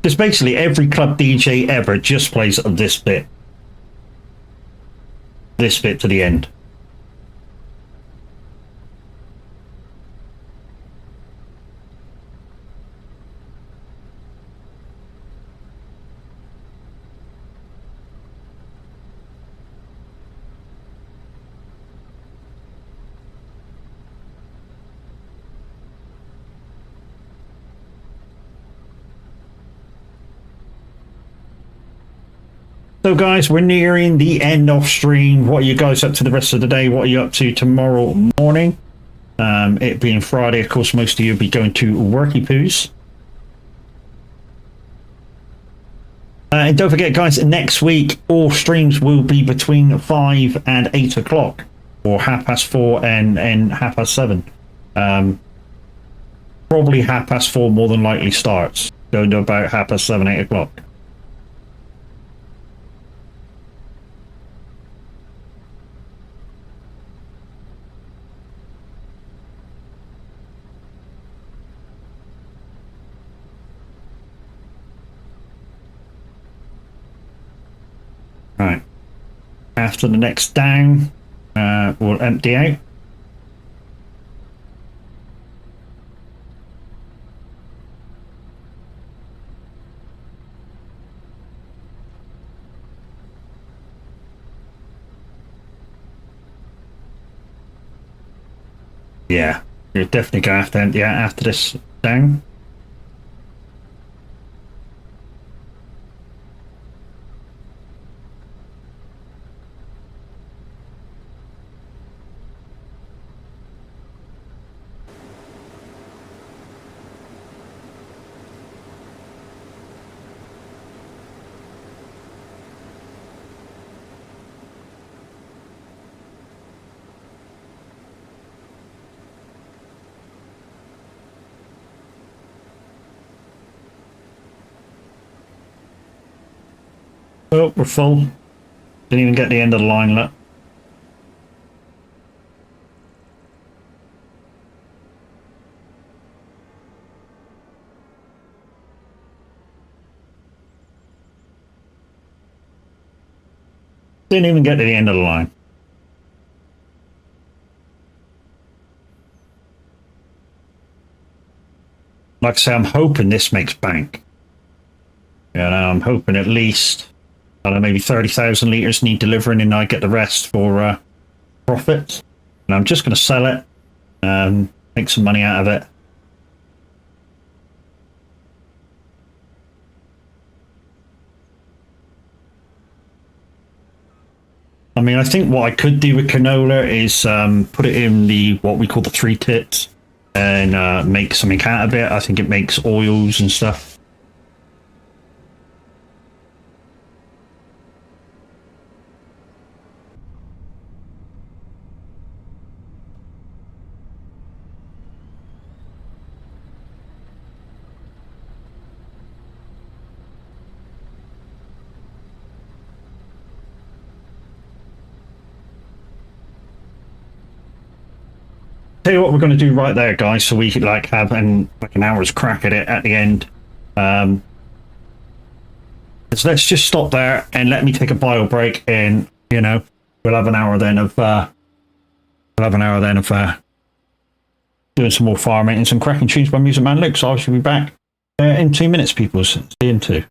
A: Because basically every club DJ ever just plays this bit. This bit to the end. So guys, we're nearing the end of stream. What are you guys up to the rest of the day? What are you up to tomorrow morning? It being Friday, of course, most of you will be going to worky poos. And don't forget, guys, next week, all streams will be between 5 and 8 o'clock. Or 4:30 and 7:30. Probably 4:30 more than likely starts. Going to about 7:30, 8 o'clock. Right. After the next down, we'll empty out. Yeah, you're definitely going to have to empty out after this down. Oh, we're full. Didn't even get the end of the line, look. didn't even get to the end of the line. Like I say, I'm hoping this makes bank. You know, I'm hoping at least, I don't know, maybe 30,000 litres need delivering and I get the rest for profits. And I'm just going to sell it, make some money out of it. I mean, I think what I could do with canola is put it in the what we call the 3 tits and make something out of it. I think it makes oils and stuff. Tell you what we're going to do right there, guys, so we could like have an hour's crack at it at the end. So let's just stop there and let me take a bio break, and you know we'll have an hour then of doing some more farming and some cracking tunes by Music Man Luke. So I shall be back in 2 minutes, people. See you in 2.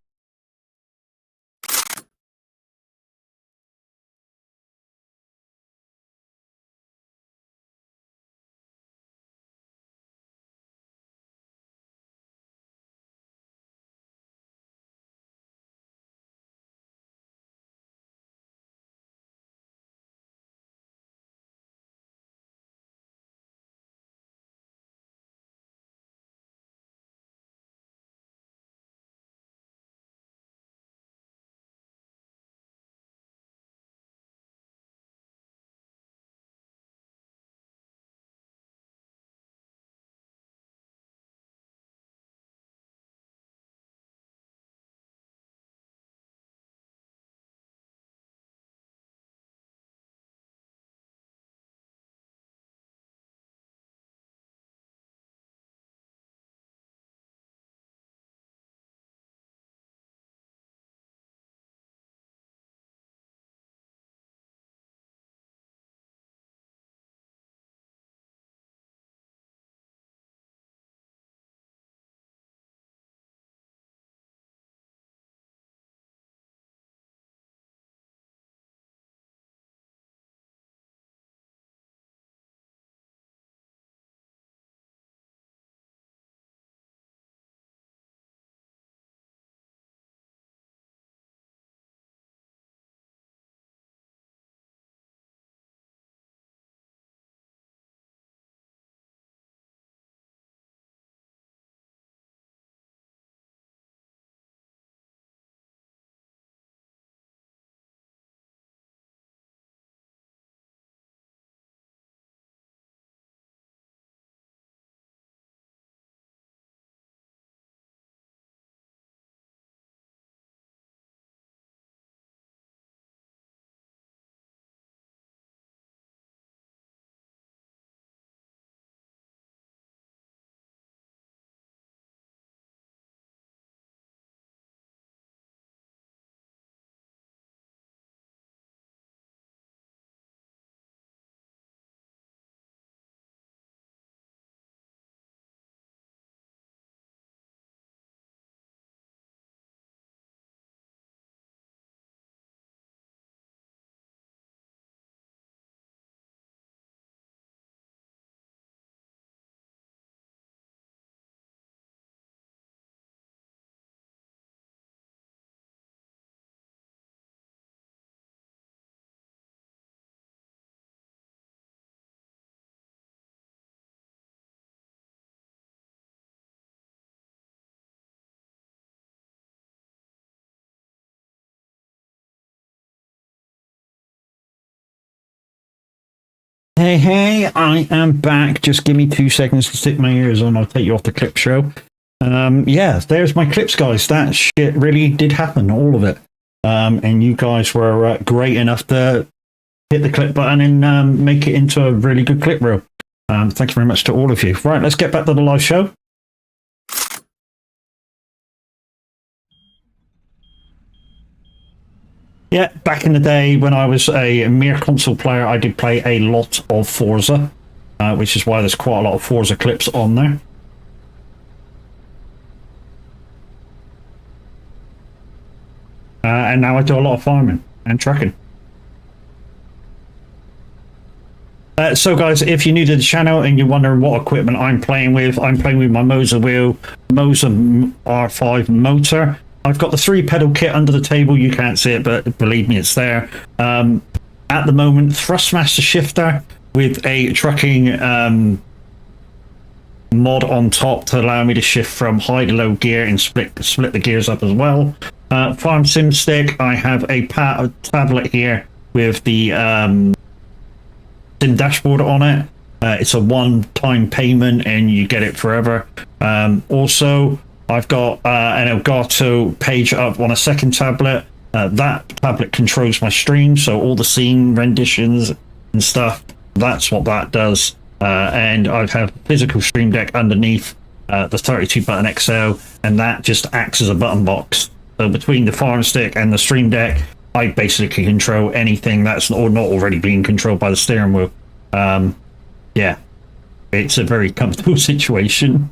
A: Hey, I am back. Just give me 2 seconds to stick my ears on. I'll take you off the clip show. Yeah, there's my clips, guys. That shit really did happen, all of it. And you guys were great enough to hit the clip button and make it into a really good clip reel. Thanks very much to all of you. Right, let's get back to the live show. Yeah, back in the day when I was a mere console player, I did play a lot of Forza, which is why there's quite a lot of Forza clips on there. And now I do a lot of farming and trucking. So guys, if you're new to the channel and you're wondering what equipment I'm playing with my Moser wheel, Moser R5 motor. I've got the 3-pedal kit under the table. You can't see it, but believe me, it's there. At the moment, Thrustmaster shifter with a trucking mod on top to allow me to shift from high to low gear and split the gears up as well. Farm sim stick. I have a tablet here with the sim dashboard on it. It's a one-time payment and you get it forever. Also, I've got an Elgato page up on a second tablet. That tablet controls my stream, so all the scene renditions and stuff, that's what that does. And I have a physical stream deck underneath the 32-button XL, and that just acts as a button box. So between the farm stick and the stream deck, I basically control anything that's not already being controlled by the steering wheel. Yeah, it's a very comfortable situation.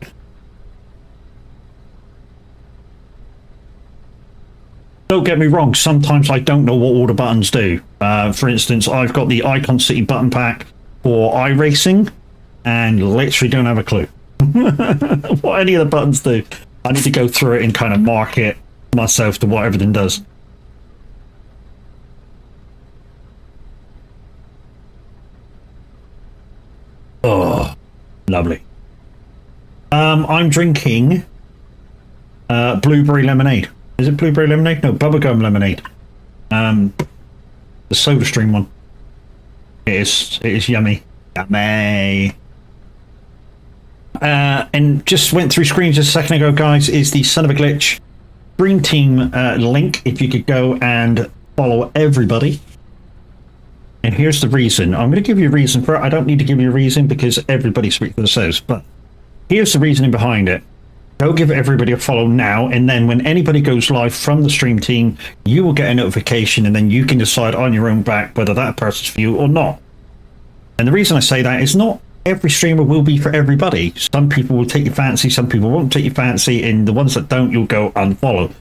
A: Don't get me wrong, sometimes I don't know what all the buttons do. For instance, I've got the Icon City button pack for iRacing and literally don't have a clue what any of the buttons do. I need to go through it and kind of mark it myself to what everything does. Oh, lovely. I'm drinking blueberry lemonade. Is it blueberry lemonade? No, bubblegum lemonade. The soda stream one. It is yummy. Yummy. And just went through screens just a second ago, guys, is the Son of a Glitch Dream Team link. If you could go and follow everybody. And here's the reason. I'm going to give you a reason for it. I don't need to give you a reason because everybody speaks for themselves. But here's the reasoning behind it. Go give everybody a follow now, and then when anybody goes live from the stream team, you will get a notification, and then you can decide on your own back whether that person's for you or not. And the reason I say that is not every streamer will be for everybody. Some people will take your fancy, some people won't take your fancy, and the ones that don't, you'll go unfollow.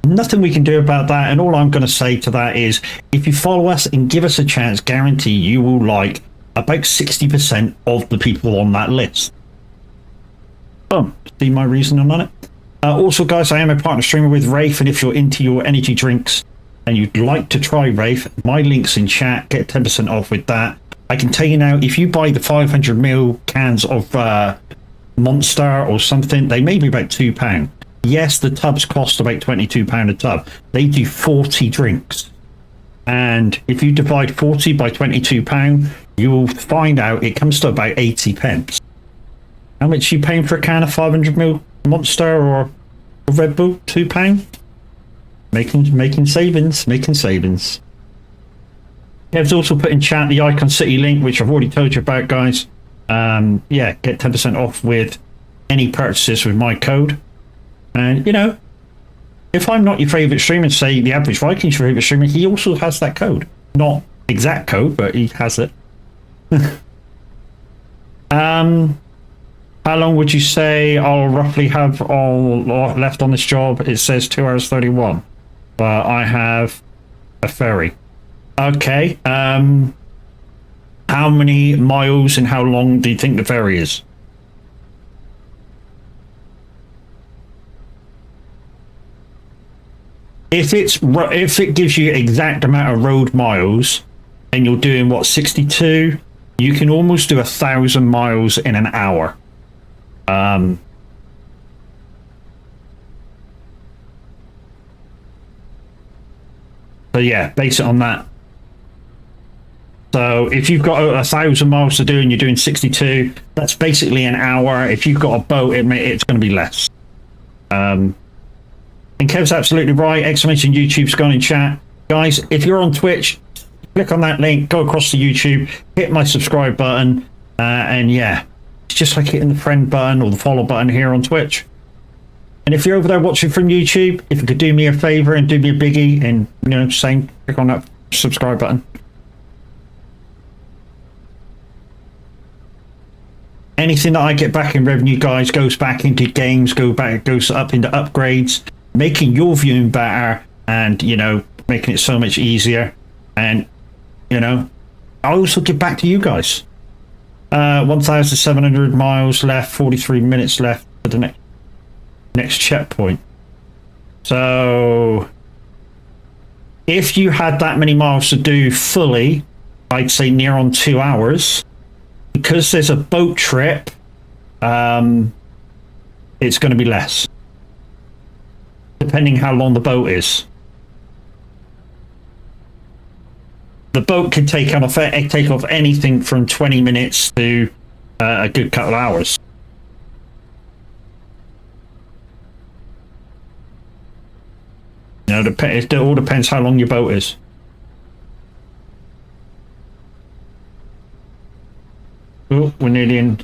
A: Nothing we can do about that, and all I'm going to say to that is, if you follow us and give us a chance, guarantee you will like about 60% of the people on that list. Boom. See my reasoning on it. Also, guys, I am a partner streamer with Wraith, and if you're into your energy drinks and you'd like to try Wraith, my link's in chat. Get 10% off with that. I can tell you now, if you buy the 500ml cans of Monster or something, they may be about £2. Yes, the tubs cost about £22 a tub. They do 40 drinks. And if you divide 40 by £22, you will find out it comes to about 80 pence. How much are you paying for a can of 500ml Monster or Red Bull? £2? Making savings, making savings. Kev's also put in chat the Icon City link, which I've already told you about, guys. Yeah, get 10% off with any purchases with my code. And, you know, if I'm not your favourite streamer, say the average Viking's your favourite streamer, he also has that code. Not exact code, but he has it. How long would you say I'll roughly have all left on this job? It says 2 hours 31, but I have a ferry. Okay. How many miles and how long do you think the ferry is? If it gives you exact amount of road miles and you're doing what, 62, you can almost do 1,000 miles in an hour. So yeah, base it on that. So if you've got 1,000 miles to do and you're doing 62, that's basically an hour. If you've got a boat, it's going to be less. And Kev's absolutely right. Exclamation YouTube's gone in chat. Guys, if you're on Twitch, click on that link, go across to YouTube, hit my subscribe button, and yeah, it's just like hitting the friend button or the follow button here on Twitch. And if you're over there watching from YouTube, if you could do me a favor and do me a biggie and, you know, same, click on that subscribe button. Anything that I get back in revenue, guys, goes back into games, goes up into upgrades, making your viewing better and, you know, making it so much easier. And, you know, I also give back to you guys. 1,700 miles left, 43 minutes left for the next checkpoint. So if you had that many miles to do fully, I'd say near on 2 hours. Because there's a boat trip, it's going to be less, depending how long the boat is. The boat can take off anything from 20 minutes to a good couple of hours. You know, it all depends how long your boat is. Oh, we're nearly in.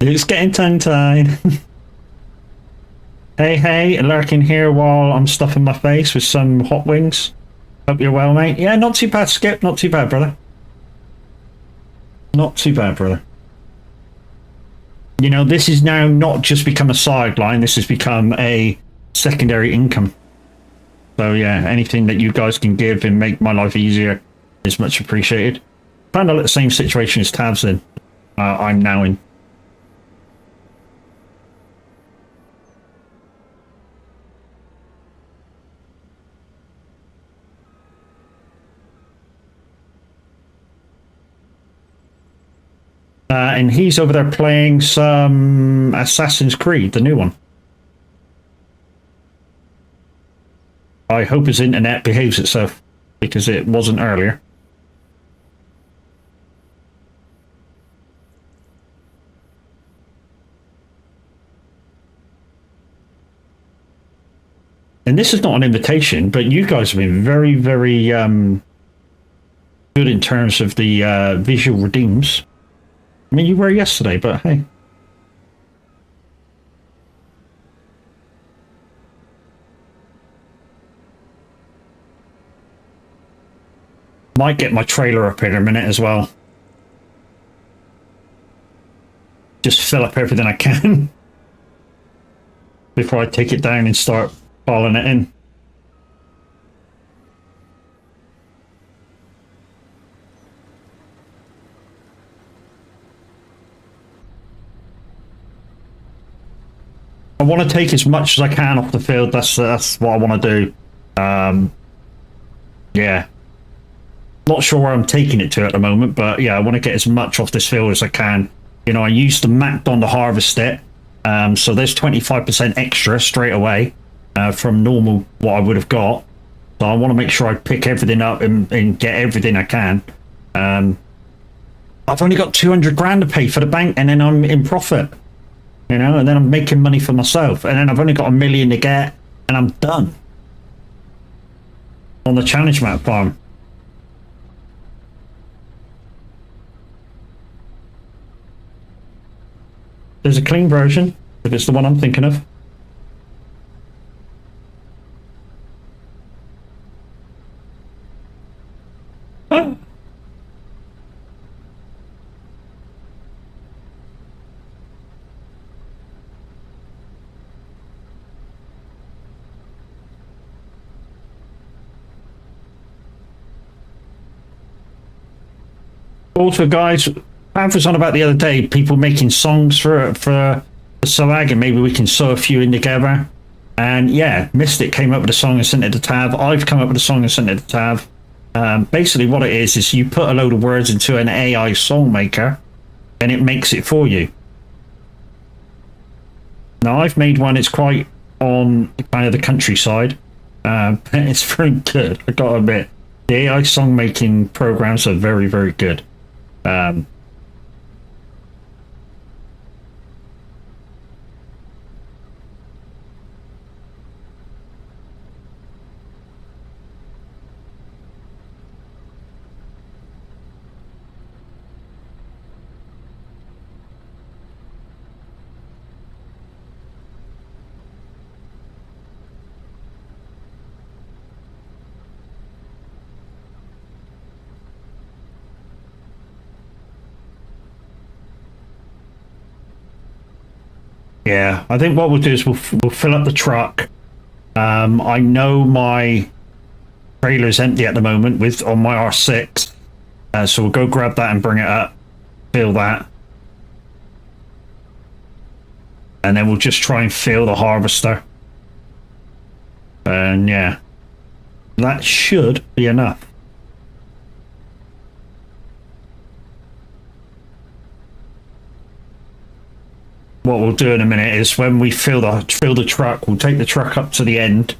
A: It's getting tongue-tied. Hey, lurking here while I'm stuffing my face with some hot wings. Hope you're well, mate. Yeah, not too bad, Skip. Not too bad, brother. Not too bad, brother. You know, this is now not just become a sideline. This has become a secondary income. So yeah, anything that you guys can give and make my life easier is much appreciated. Kind of the same situation as Tav's in. I'm now in. And he's over there playing some Assassin's Creed, the new one. I hope his internet behaves itself, because it wasn't earlier. And this is not an invitation, but you guys have been very, very good in terms of the visual redeems. I mean, you were yesterday, but hey. Might get my trailer up in a minute as well. Just fill up everything I can before I take it down and start piling it in. I want to take as much as I can off the field. That's what I want to do. Yeah. Not sure where I'm taking it to at the moment, but yeah, I want to get as much off this field as I can. You know, I used the Mac on to harvest it. So there's 25% extra straight away from normal what I would have got. So I want to make sure I pick everything up and get everything I can. I've only got 200 grand to pay for the bank and then I'm in profit. You know, and then I'm making money for myself. And then I've only got $1 million to get and I'm done. On the challenge map farm. There's a clean version, if it's the one I'm thinking of. Oh. Also, guys, Pav was on about the other day, people making songs for soag, and maybe we can sew a few in together. And yeah, Mystic came up with a song and sent it to Tav. I've come up with a song and sent it to Tav. Basically what it is you put a load of words into an AI song maker and it makes it for you. Now I've made one, it's quite on kind of the countryside. It's very good, I gotta admit. The AI song making programs are very, very good. Yeah, I think what we'll do is we'll fill up the truck. I know my trailer's empty at the moment with on my R6, so we'll go grab that and bring it up, fill that, and then we'll just try and fill the harvester. And yeah, that should be enough. What we'll do in a minute is when we fill the truck, we'll take the truck up to the end,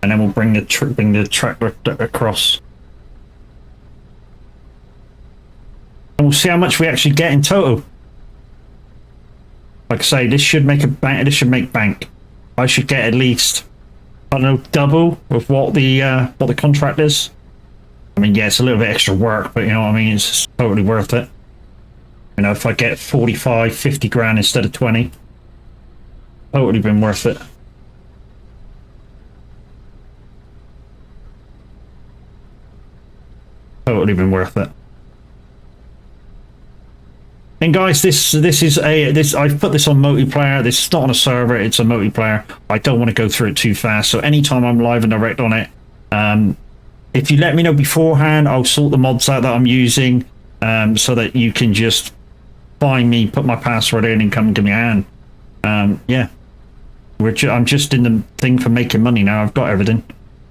A: and then we'll bring the truck across, and we'll see how much we actually get in total. Like I say, this should make a bank. This should make bank. I should get at least, I don't know, double of what the contract is. I mean, yeah, it's a little bit extra work, but you know what I mean. It's totally worth it. You know, if I get 45, 50 grand instead of 20, totally been worth it. Totally been worth it. And guys, this is I've put this on multiplayer. This is not on a server, it's a multiplayer. I don't want to go through it too fast, so anytime I'm live and direct on it, if you let me know beforehand, I'll sort the mods out that I'm using, so that you can just find me, put my password in, and come and give me a hand. Yeah, I'm just in the thing for making money now. I've got everything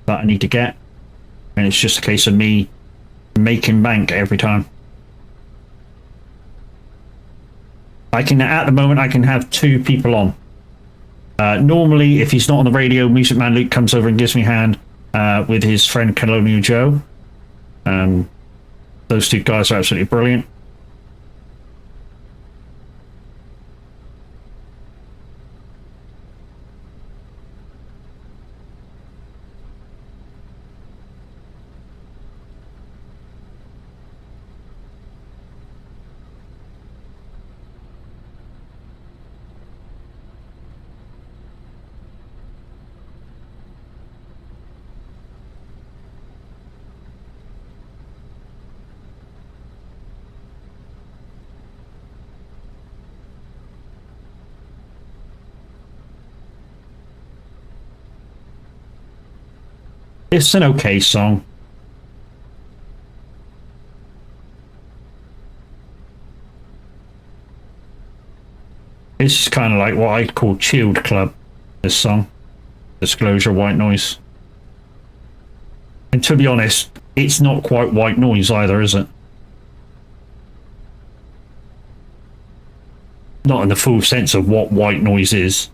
A: that I need to get, and it's just a case of me making bank every time. At the moment, I can have 2 people on. Normally, if he's not on the radio, Music Man Luke comes over and gives me a hand with his friend Colonial Joe. Those 2 guys are absolutely brilliant. It's an okay song. It's kind of like what I'd call chilled club, this song. Disclosure, white noise. And to be honest, it's not quite white noise either, is it? Not in the full sense of what white noise is.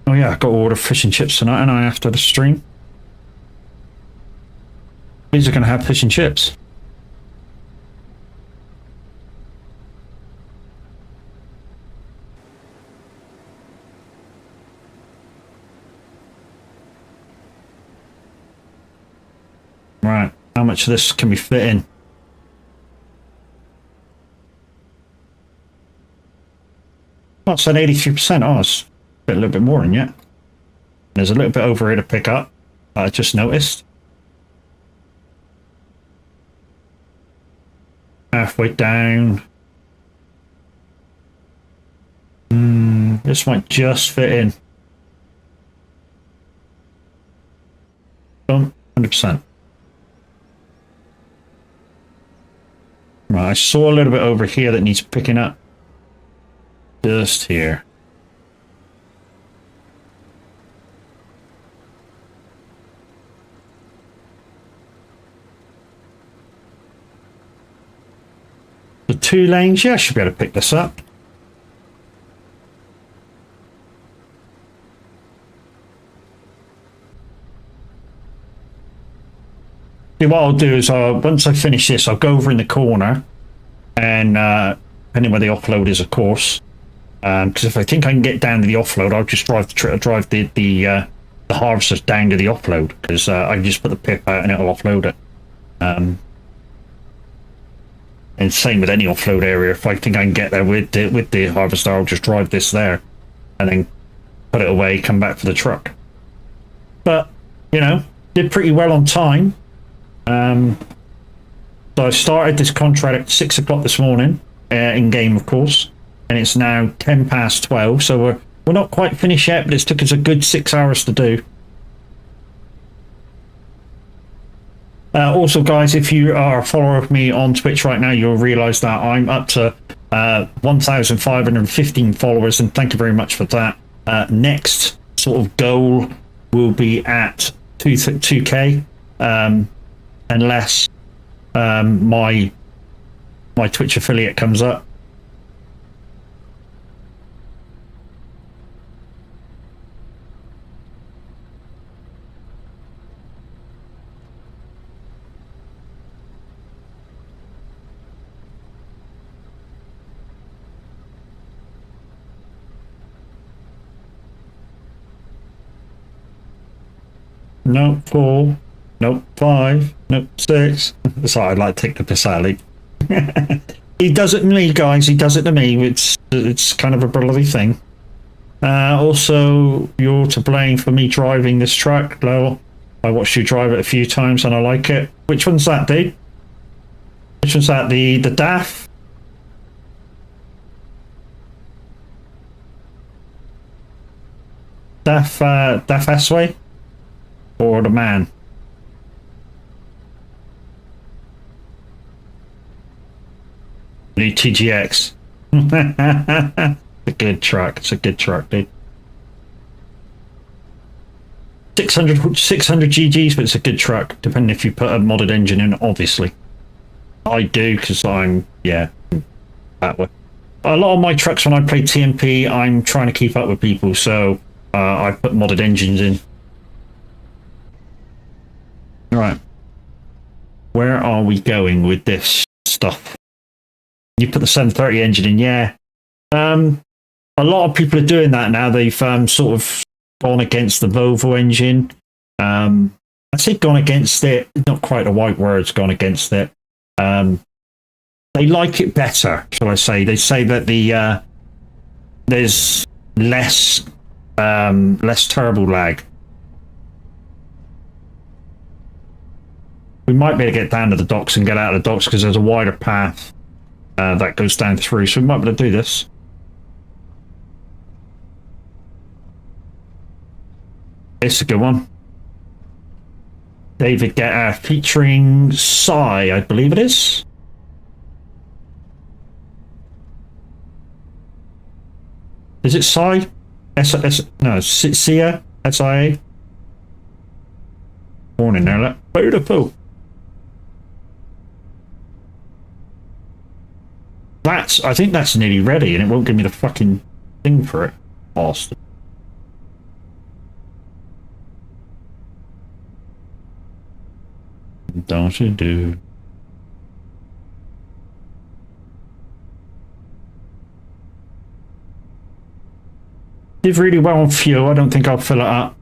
A: Oh yeah, I've got to order fish and chips tonight, and I after the stream. These are going to have fish and chips. Right, how much of this can we fit in? Oh, it's at 83%. Oh, it's a little bit more in yet. There's a little bit over here to pick up. I just noticed. Halfway down. This might just fit in. Boom, 100%. Right, I saw a little bit over here that needs picking up. Just here. The 2 lanes, yeah, I should be able to pick this up. See, what I'll do is once I finish this, I'll go over in the corner, and depending where the offload is, of course, because if I think I can get down to the offload, I'll just drive the harvesters down to the offload, because I can just put the pip out and it'll offload it. And same with any offload area. If I think I can get there with the harvester, I'll just drive this there, and then put it away, come back for the truck. But, you know, did pretty well on time. So I started this contract at 6 o'clock this morning, in game, of course, and it's now 10 past 12. So we're not quite finished yet, but it's took us a good 6 hours to do. Also, guys, if you are a follower of me on Twitch right now, you'll realise that I'm up to 1,515 followers, and thank you very much for that. Next sort of goal will be at 2K, unless my Twitch affiliate comes up. Nope, 4. Nope, 5. Nope, 6. Sorry, I'd like to take the piss out of Lee. He does it to me, guys. He does it to me. It's kind of a brotherly thing. Also, you're to blame for me driving this truck, Lowell. I watched you drive it a few times and I like it. Which one's that, dude? Which one's that? The DAF? DAF S-Way? Or the man? New TGX. It's a good truck. It's a good truck, dude. 600 GGs, but it's a good truck, depending if you put a modded engine in, obviously. I do, because I'm, yeah, that way. A lot of my trucks, when I play TMP, I'm trying to keep up with people, so I put modded engines in. Right. Where are we going with this stuff? You put the 730 engine in, yeah. A lot of people are doing that now. They've sort of gone against the Volvo engine. I say gone against it, not quite the right words, gone against it. They like it better, shall I say. They say that the there's less turbo lag. We might be able to get down to the docks and get out of the docks because there's a wider path that goes down through, so we might be able to do this. It's a good one. David Guetta featuring Psy, I believe it is. Is it Psy? No, Sia? S-I-A? Morning there, look. Beautiful. I think that's nearly ready, and it won't give me the fucking thing for it. Bastard. Don't you do? Did really well on fuel. I don't think I'll fill it up.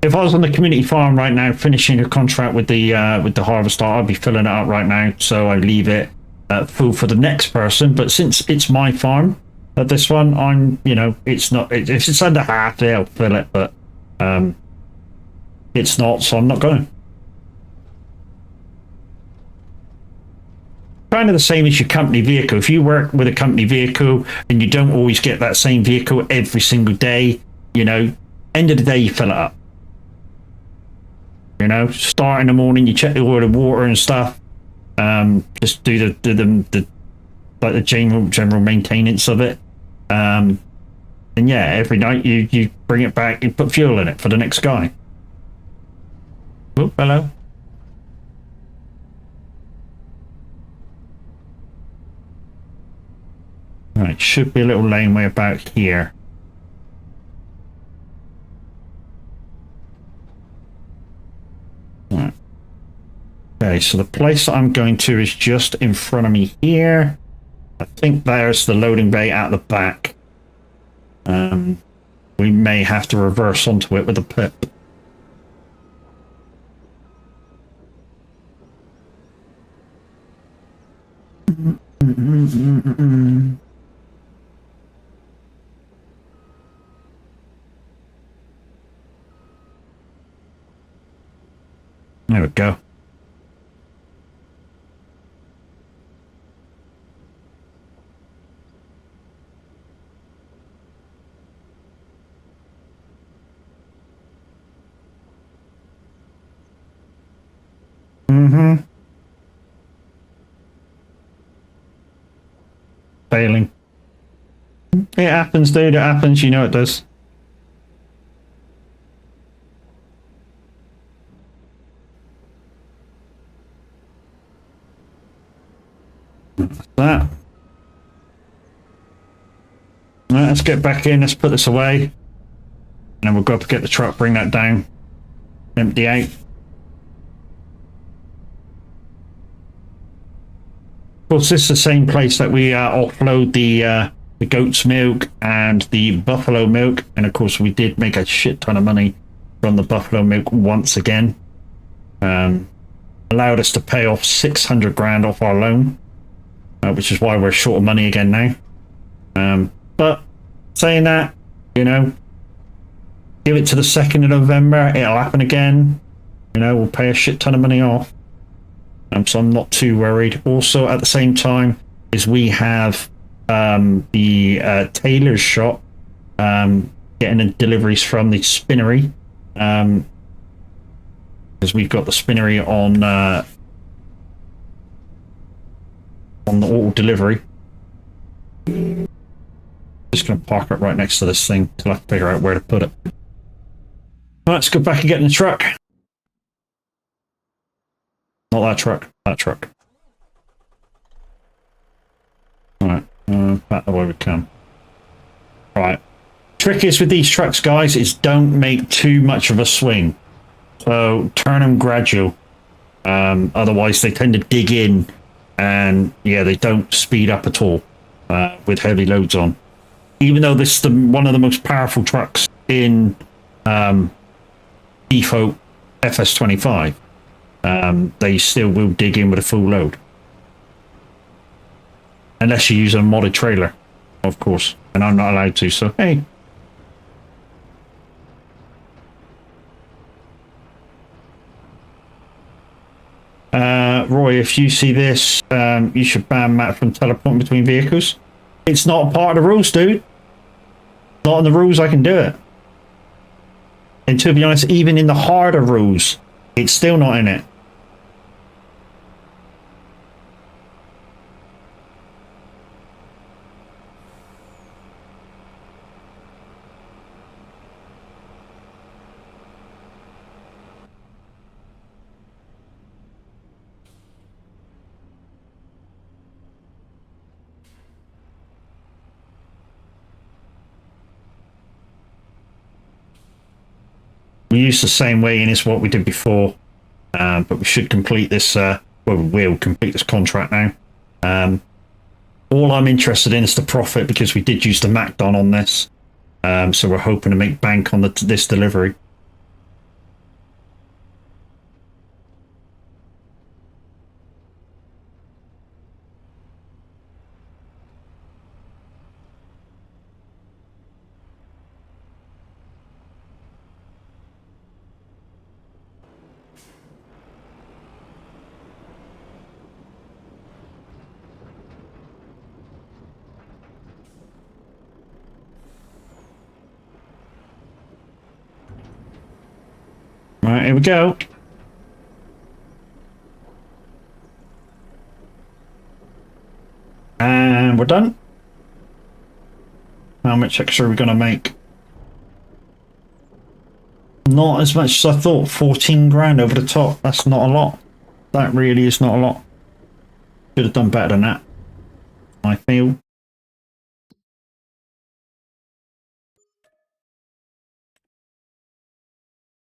A: If I was on the community farm right now, finishing a contract with the harvester, I'd be filling it up right now. So I leave it full for the next person. But since it's my farm, at this one, I'm, you know, it's not. If it's under half, they'll fill it, but it's not. So I'm not going. Kind of the same as your company vehicle. If you work with a company vehicle and you don't always get that same vehicle every single day, you know, end of the day you fill it up. You know, start in the morning, you check all the water and stuff. Just do the like the general maintenance of it. And yeah, every night you bring it back, you put fuel in it for the next guy. Oh, hello. Right, should be a little laneway about here. Right. Okay, so the place that I'm going to is just in front of me here. I think there's the loading bay at the back. We may have to reverse onto it with a pip. There we go. Mm-hmm. Failing. It happens, dude. It happens. You know it does. That. Right, let's get back in. Let's put this away. And then we'll go up and get the truck, bring that down. Empty out. Of course, this is the same place that we offload the goat's milk and the buffalo milk. And of course, we did make a shit ton of money from the buffalo milk once again. Allowed us to pay off 600 grand off our loan, which is why we're short of money again now. But saying that, you know, give it to the 2nd of November, it'll happen again. You know, we'll pay a shit ton of money off. So I'm not too worried. Also, at the same time, is we have the tailor's shop getting the deliveries from the spinnery. Because we've got the spinnery on the auto delivery. Just going to park it right next to this thing till I figure out where to put it. Right, let's go back and get in the truck. Not that truck, that truck. Alright, back the way we come. Right. Trick is with these trucks, guys, is don't make too much of a swing. So turn them gradual. Otherwise they tend to dig in and yeah, they don't speed up at all with heavy loads on. Even though this is one of the most powerful trucks in default FS25, they still will dig in with a full load. Unless you use a modded trailer, of course. And I'm not allowed to, so hey. Roy, if you see this, you should ban Matt from teleporting between vehicles. It's not a part of the rules, dude. Not in the rules I can do it. And to be honest, even in the harder rules, it's still not in it. We use the same way in as what we did before, but we should complete this, well, we will complete this contract now. All I'm interested in is the profit because we did use the MacDon on this, so we're hoping to make bank on this delivery. Right, here we go. And we're done. How much extra are we going to make? Not as much as I thought. 14 grand over the top. That's not a lot. That really is not a lot. Should have done better than that, I feel.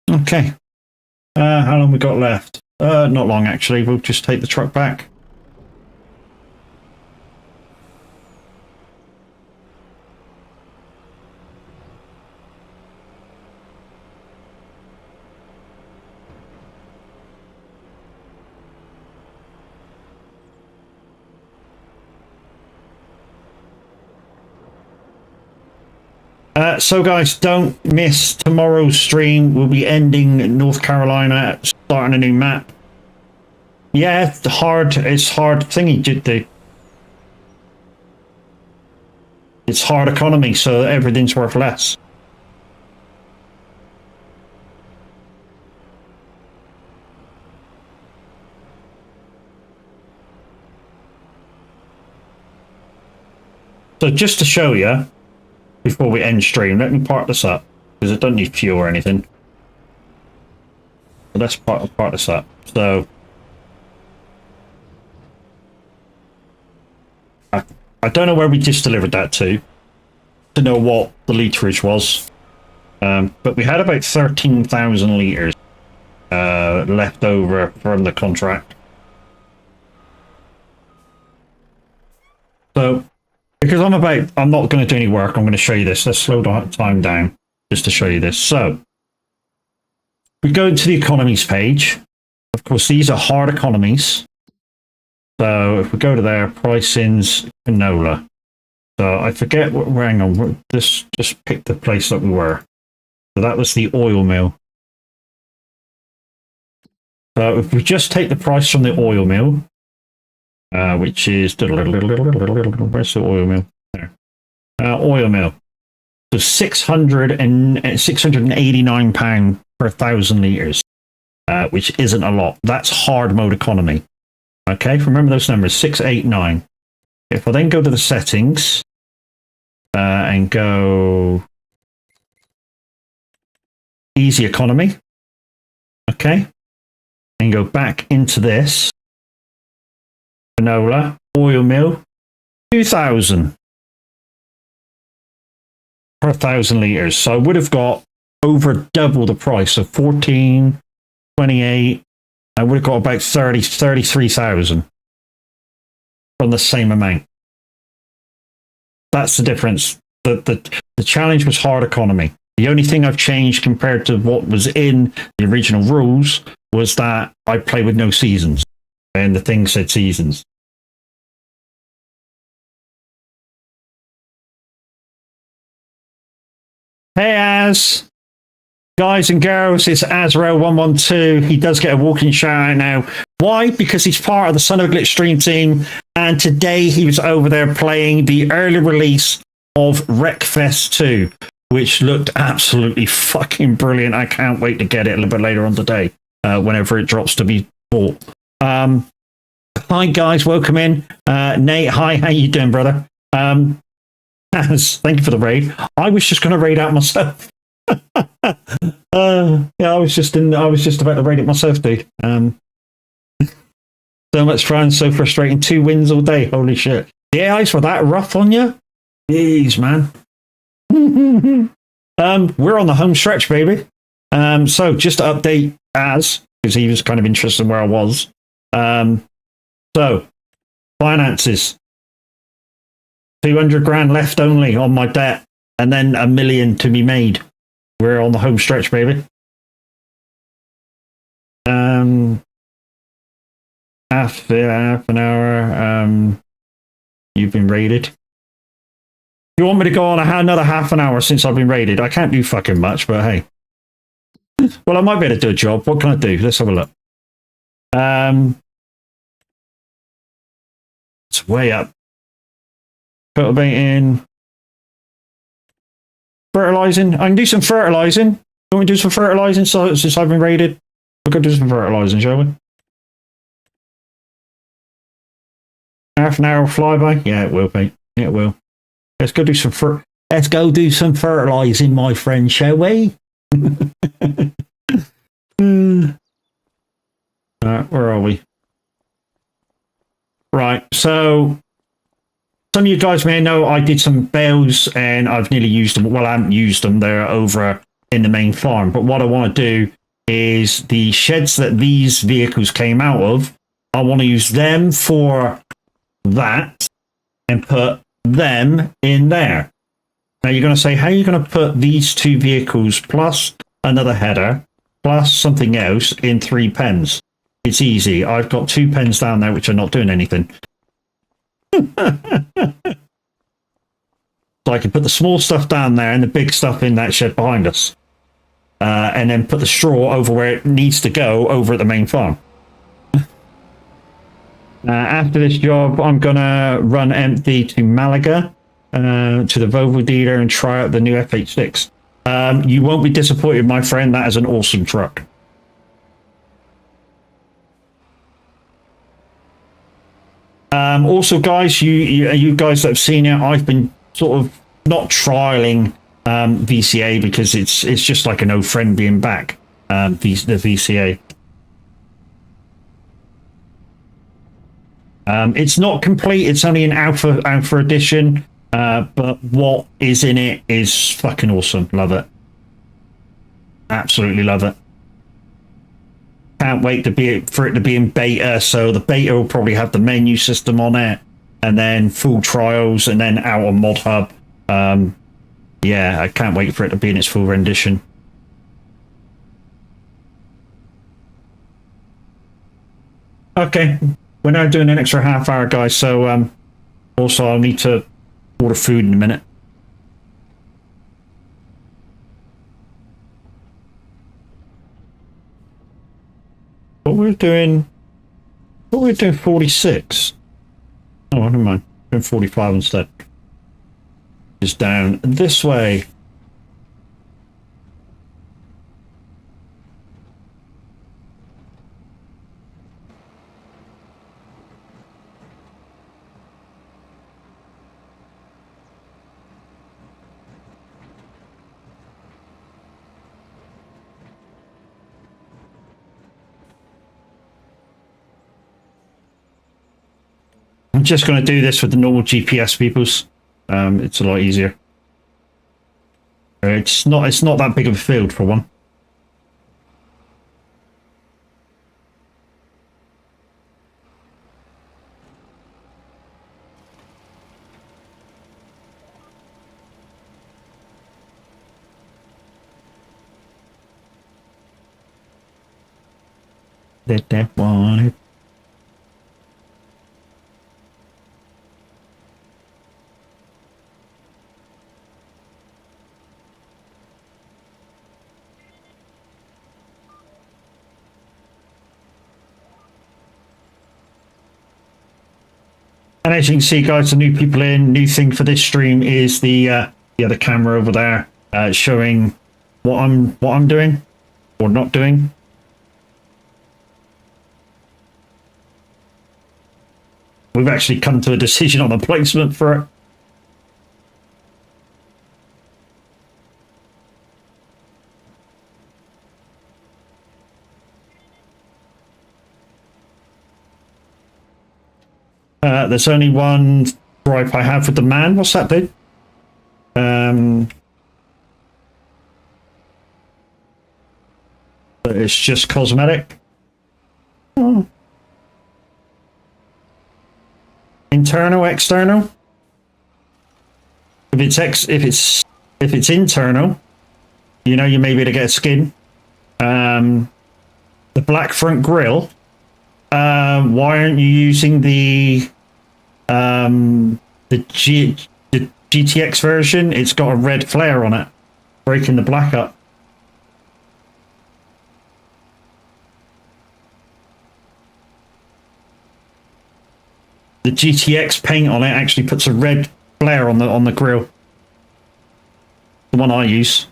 A: Okay. How long we got left? Not long, actually. We'll just take the truck back. So guys, don't miss tomorrow's stream. We'll be ending North Carolina, starting a new map. Yeah, it's hard thingy. It's hard economy, so everything's worth less. So just to show you, before we end stream, let me part this up, because it doesn't need fuel or anything. So let's part this up. So I don't know where we just delivered that to know what the literage was. But we had about 13,000 litres left over from the contract. So, because I'm not going to do any work, I'm going to show you this. Let's slow time down just to show you this. So, we go into the economies page. Of course, these are hard economies. So, if we go to there, pricings, canola. So, I forget what, hang on, just pick the place that we were. So, that was the oil mill. So, if we just take the price from the oil mill, which is where's the oil mill? There. Oil mill. So £689 per 1,000 litres, which isn't a lot. That's hard mode economy. Okay, remember those numbers, 689. If I then go to the settings and go easy economy, okay, and go back into this. Canola, oil mill, 2,000 per 1,000 litres. So I would have got over double the price of 14.28. I would have got about 33,000 from the same amount. That's the difference. The challenge was hard economy. The only thing I've changed compared to what was in the original rules was that I play with no seasons. And the thing said seasons. Hey, Az. Guys and girls, it's Azrael112. He does get a walking shout out now. Why? Because he's part of the Son of a Glitch stream team. And today he was over there playing the early release of Wreckfest 2, which looked absolutely fucking brilliant. I can't wait to get it a little bit later on today, whenever it drops to be bought. Hi guys, welcome in. Nate, hi, how you doing, brother? Thank you for the raid. I was just going to raid out myself. Yeah, I was just about to raid it myself, dude. So much fun, so frustrating. 2 wins all day. Holy shit. The AIs were that rough on you? Jeez, man. We're on the home stretch, baby. So just to update Az, because he was kind of interested in where I was. So finances. 200 grand left only on my debt, and then $1 million to be made. We're on the home stretch, baby. Half an hour. You've been raided. You want me to go on another half an hour since I've been raided? I can't do fucking much, but hey. Well, I might be able to do a job. What can I do? Let's have a look. It's way up. Cultivating. Fertilizing. I can do some fertilizing. You want me to do some fertilizing since I've been raided? We could do some fertilizing, shall we? Half an hour flyby? Yeah, it will, mate. Yeah, it will. Let's go do some fertilizing, my friend, shall we? Where are we? Right, so some of you guys may know I did some bales and I've nearly used them. Well, I haven't used them. They're over in the main farm. But what I want to do is the sheds that these vehicles came out of, I want to use them for that and put them in there. Now you're going to say, how are you going to put these 2 vehicles plus another header plus something else in 3 pens? It's easy. I've got 2 pens down there which are not doing anything. So I can put the small stuff down there and the big stuff in that shed behind us. And then put the straw over where it needs to go over at the main farm. After this job, I'm going to run empty to Malaga, to the Volvo dealer and try out the new FH6. You won't be disappointed, my friend. That is an awesome truck. Also, guys, you guys that have seen it, I've been sort of not trialing VCA because it's just like an old friend being back. The VCA. It's not complete. It's only an alpha edition. But what is in it is fucking awesome. Love it. Absolutely love it. Can't wait for it to be in beta. So the beta will probably have the menu system on it, and then full trials, and then out on Mod Hub. Yeah, I can't wait for it to be in its full rendition. Okay, we're now doing an extra half hour, guys. So also I'll need to order food in a minute. What we're doing 46. Oh, never mind. We're doing 45 instead. Just down this way. I'm just going to do this with the normal GPS, peoples. It's a lot easier. It's not that big of a field for one. That one. And as you can see, guys, the new people in, new thing for this stream is the other camera over there, showing what I'm doing or not doing. We've actually come to a decision on the placement for it. There's only one gripe I have with the man. What's that, dude? But it's just cosmetic. Oh. Internal, external. If it's internal, you know you may be able to get a skin. The black front grille. Why aren't you using the GTX version? It's got a red flare on it, breaking the black up. The GTX paint on it actually puts a red flare on the grille. The one I use.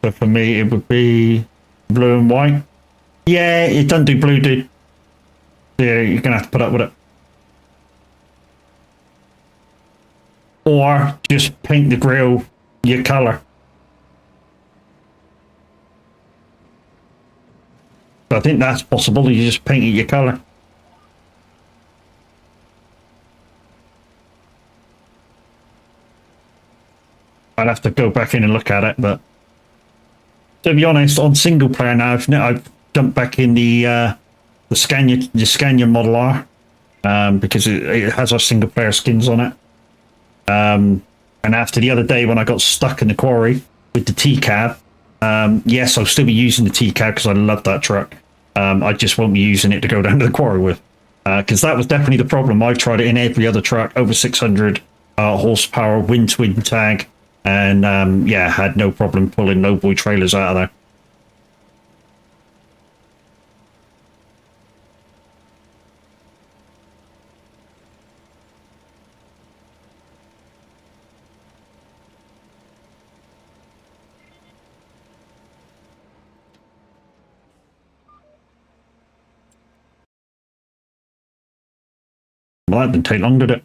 A: So for me, it would be blue and white. Yeah, it doesn't do blue, dude. Yeah, you're gonna have to put up with it. Or just paint the grille your color. So I think that's possible. You just paint it your color. I'd have to go back in and look at it, but to be honest, on single player now, jumped back in the Scania Model R, because it has our single player skins on it. And after the other day when I got stuck in the quarry with the T-cab, yes, I'll still be using the T-cab because I love that truck. I just won't be using it to go down to the quarry with, because that was definitely the problem. I've tried it in every other truck, over 600 horsepower, wind-to-wind tag, and yeah, had no problem pulling lowboy trailers out of there. Well, that didn't take long, did it?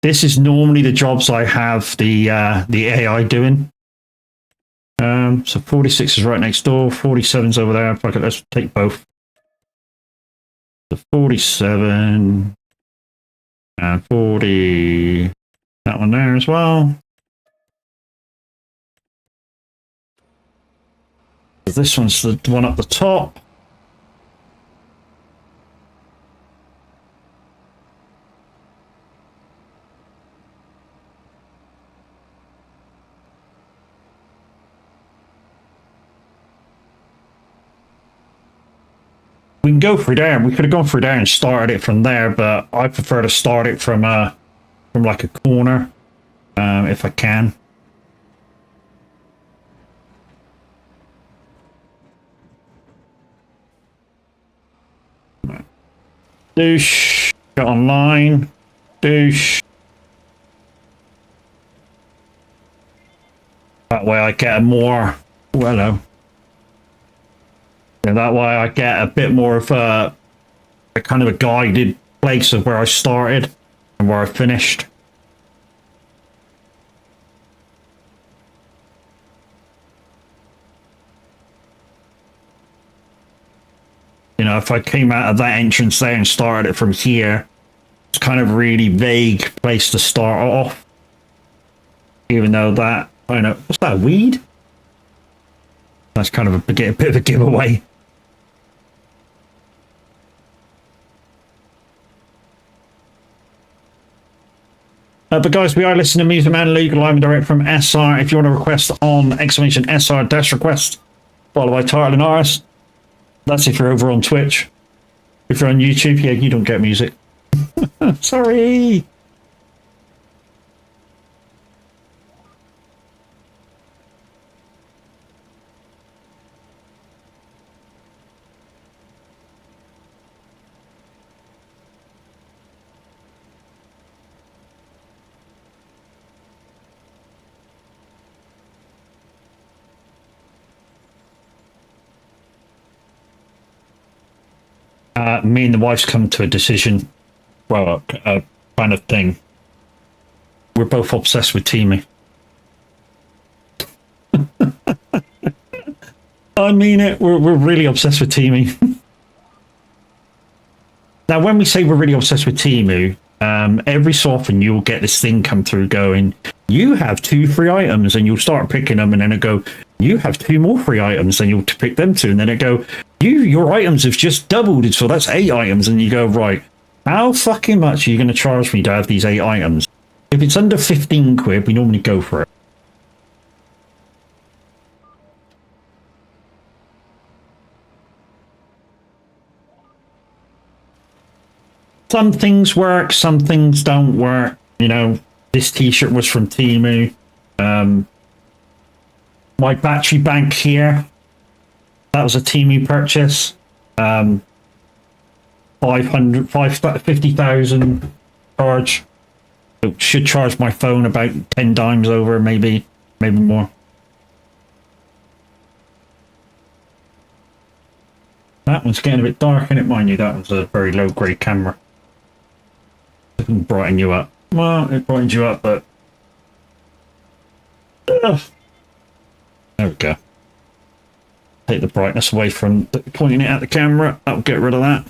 A: This is normally the jobs I have the AI doing. So 46 is right next door, 47's over there. Okay, let's take both. The 47 and 40, that one there as well. This one's the one up the top. We can go through there. We could have gone through there and started it from there, but I prefer to start it from like a corner, if I can. Douche. Get online. Douche. That way I get a more... Oh, hello. And that way I get a bit more of a kind of a guided place of where I started and where I finished. You know, if I came out of that entrance there and started it from here, it's kind of a really vague place to start off. Even though that, I don't know, what's that, weed? That's kind of a bit of a giveaway. But guys, we are listening to Music Man Legal live and direct from SR. If you want to request on !SR dash request, followed by title and artist. That's if you're over on Twitch. If you're on YouTube, yeah, you don't get music. Sorry. Me and the wife's come to a decision, well, a kind of thing. We're both obsessed with Teamy. I mean it, we're really obsessed with Teamy. Now, when we say we're really obsessed with Temu, every so often you'll get this thing come through going, you have 2 free items, and you'll start picking them, and then it go, you have 2 more free items, and you'll pick them 2, and then it go, your items have just doubled, so that's 8 items, and you go, right, how fucking much are you going to charge me to have these 8 items? If it's under 15 quid, we normally go for it. Some things work, some things don't work. You know, this t-shirt was from Temu. My battery bank here, that was a Temu purchase. 50,000 charge. It should charge my phone about 10 times over, maybe more. That one's getting a bit dark, and it, mind you, that was a very low grade camera. It can brighten you up. Well, it brightens you up, but there we go. Take the brightness away from pointing it at the camera. That'll get rid of that.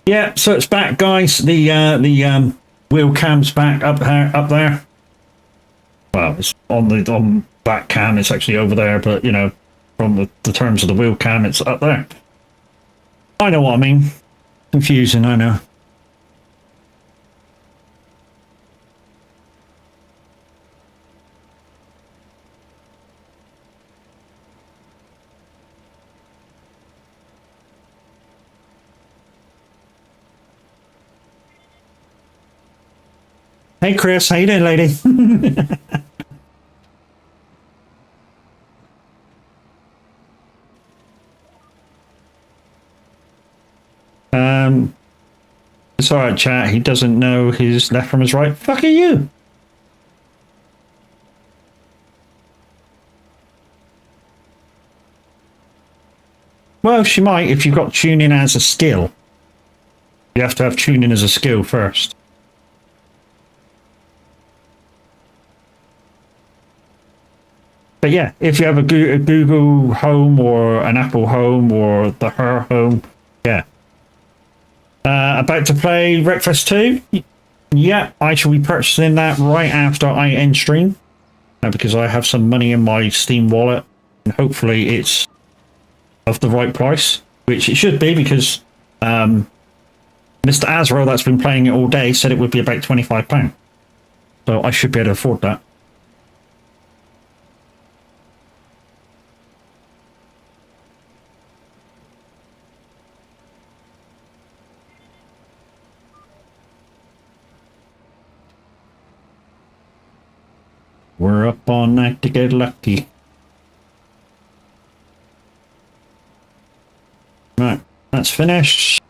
A: Yeah, so it's back, guys. The wheel cam's back up there. Up there. Well, it's on the back cam. It's actually over there, but you know, from the terms of the wheel cam, it's up there. I know what I mean. Confusing, I know. Hey Chris, how you doing, lady? It's alright, chat. He doesn't know his left from his right. Fuck are you? Well, she might if you've got tuning as a skill. You have to have tuning as a skill first. But yeah, if you have a Google Home or an Apple Home or the Her Home, yeah. About to play Wreckfest 2? Yeah, I shall be purchasing that right after I end stream. Because I have some money in my Steam wallet. And hopefully it's of the right price. Which it should be because Mr. Azro that's been playing it all day said it would be about £25. So I should be able to afford that. We're up all night to get lucky. Right, that's finished.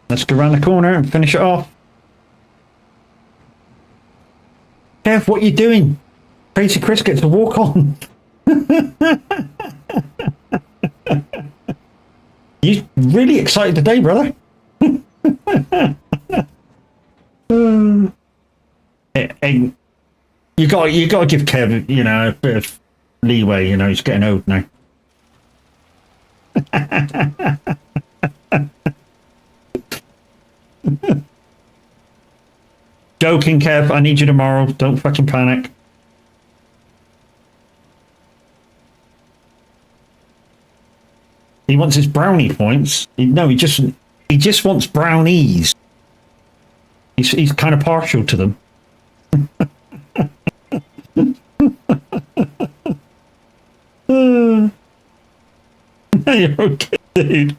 A: Let's go around the corner and finish it off. Kev, what are you doing? Crazy Chris gets to walk on. You really excited today, brother? And you got to give Kev, you know, a bit of leeway. You know, he's getting old now. Joking, Kev. I need you tomorrow. Don't fucking panic. He wants his brownie points. No, he just wants brownies. He's kind of partial to them. You're okay, dude.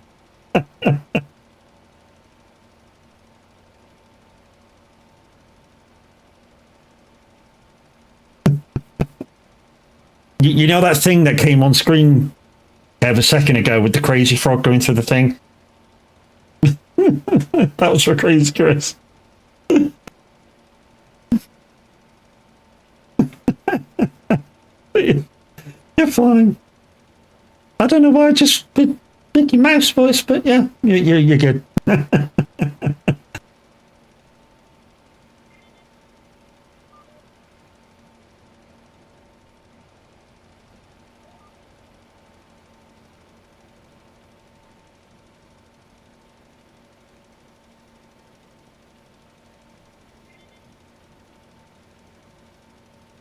A: You know that thing that came on screen a second ago with the crazy frog going through the thing? That was for Crazy Chris. You're fine. I don't know why I just did Mickey Mouse voice, but yeah, you're good.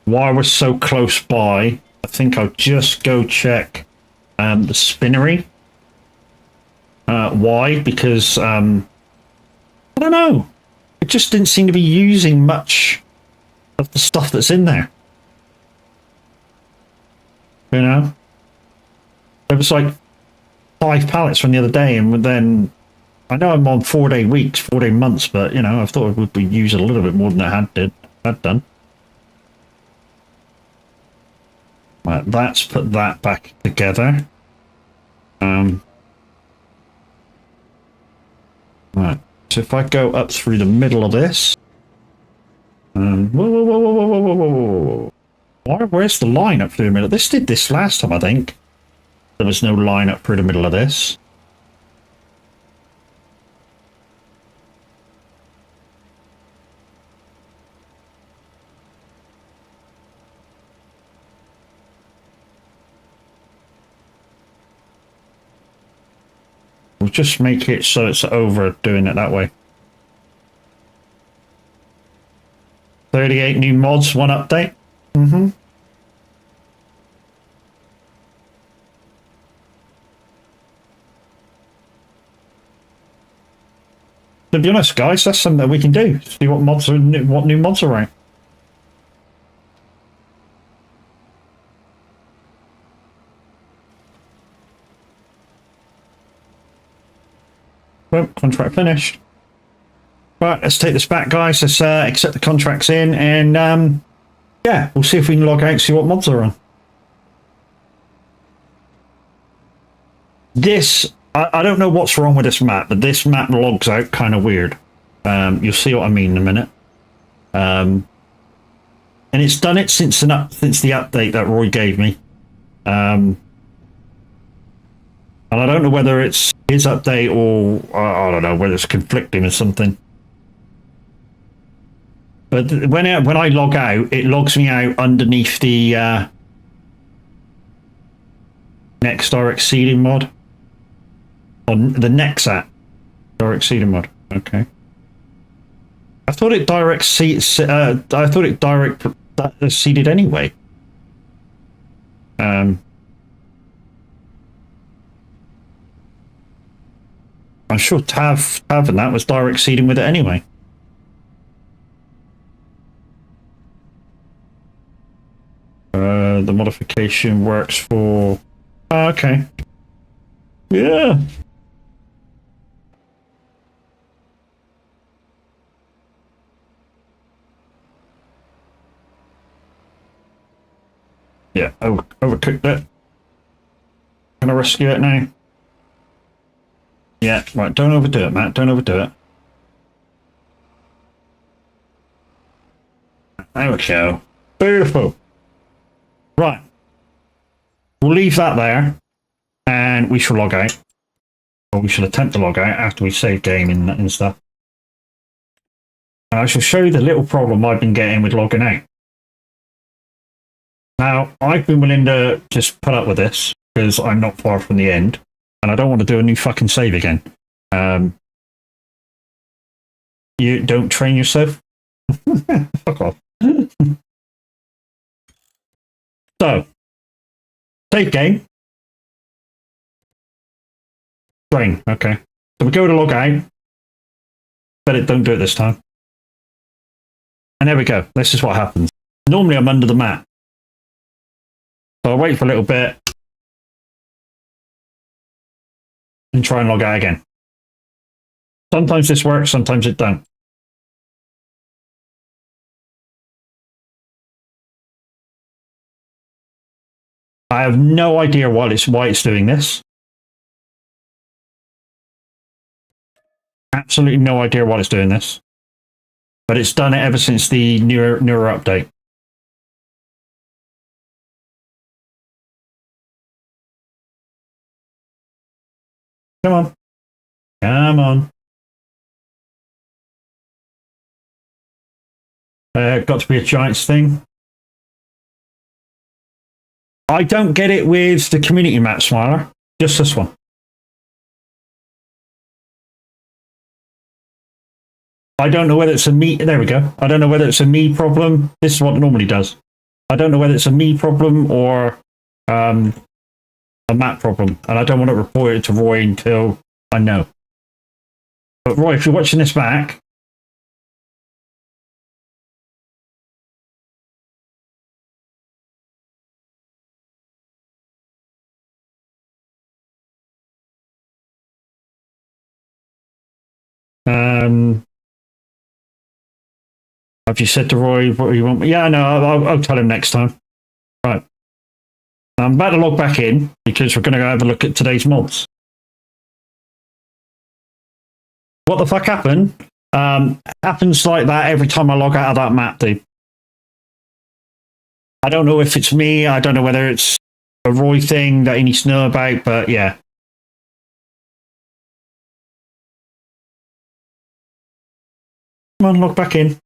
A: While we're so close by, I think I'll just go check the spinnery. Why? Because I don't know. It just didn't seem to be using much of the stuff that's in there. You know, there was like 5 pallets from the other day, and then I know I'm on 4-day weeks, 4-day months, but you know, I thought it would be using a little bit more than it had done. Right, let's put that back together. Right, so if I go up through the middle of this, whoa. Where's the line up through the middle? This did this last time, I think. There was no line up through the middle of this. We'll just make it so it's over doing it that way. 38 new mods, one update. Mm-hmm. To be honest, guys, that's something that we can do. See what mods are, what new mods are around. Well, contract finished. Right, let's take this back, guys. Let's accept the contracts in, and yeah, we'll see if we can log out, see what mods are on. This, I don't know what's wrong with this map, but this map logs out kind of weird. You'll see what I mean in a minute. And it's done it since the update that Roy gave me. And I don't know whether it's his update or I don't know whether it's conflicting or something. But when I log out, it logs me out underneath the next direct seeding mod. On the Nexat direct seeding mod. Okay. I thought it direct seeded anyway. I'm sure Tav and that was direct seeding with it anyway. The modification works for... okay. Yeah. Yeah, overcooked it. Gonna rescue it now. Yeah, right, don't overdo it, Matt. Don't overdo it. There we go. Beautiful. Right. We'll leave that there, and we shall log out. Or we shall attempt to log out after we save game and stuff. And I shall show you the little problem I've been getting with logging out. Now, I've been willing to just put up with this, because I'm not far from the end, and I don't want to do a new fucking save again. You don't train yourself? Fuck off. So, save game. Train, okay. So we go to log out, but it don't do it this time. And there we go. This is what happens. Normally I'm under the map. So I'll wait for a little bit and try and log out again. Sometimes this works, sometimes it don't. I have no idea why it's doing this. Absolutely no idea why it's doing this. But it's done it ever since the newer update. Come on. Come on. Got to be a Giants thing. I don't get it with the community map, Smiler. Just this one. I don't know whether it's a me... There we go. I don't know whether it's a me problem. This is what it normally does. I don't know whether it's a me problem or a map problem. And I don't want to report it to Roy until I know. But Roy, if you're watching this back... have you said to Roy what you want? Yeah, no, I'll tell him next time. Right. I'm about to log back in because we're going to go have a look at today's mods. What the fuck happened? Happens like that every time I log out of that map, dude. I don't know if it's me. I don't know whether it's a Roy thing that he needs to know about, but yeah. Come on, log back in.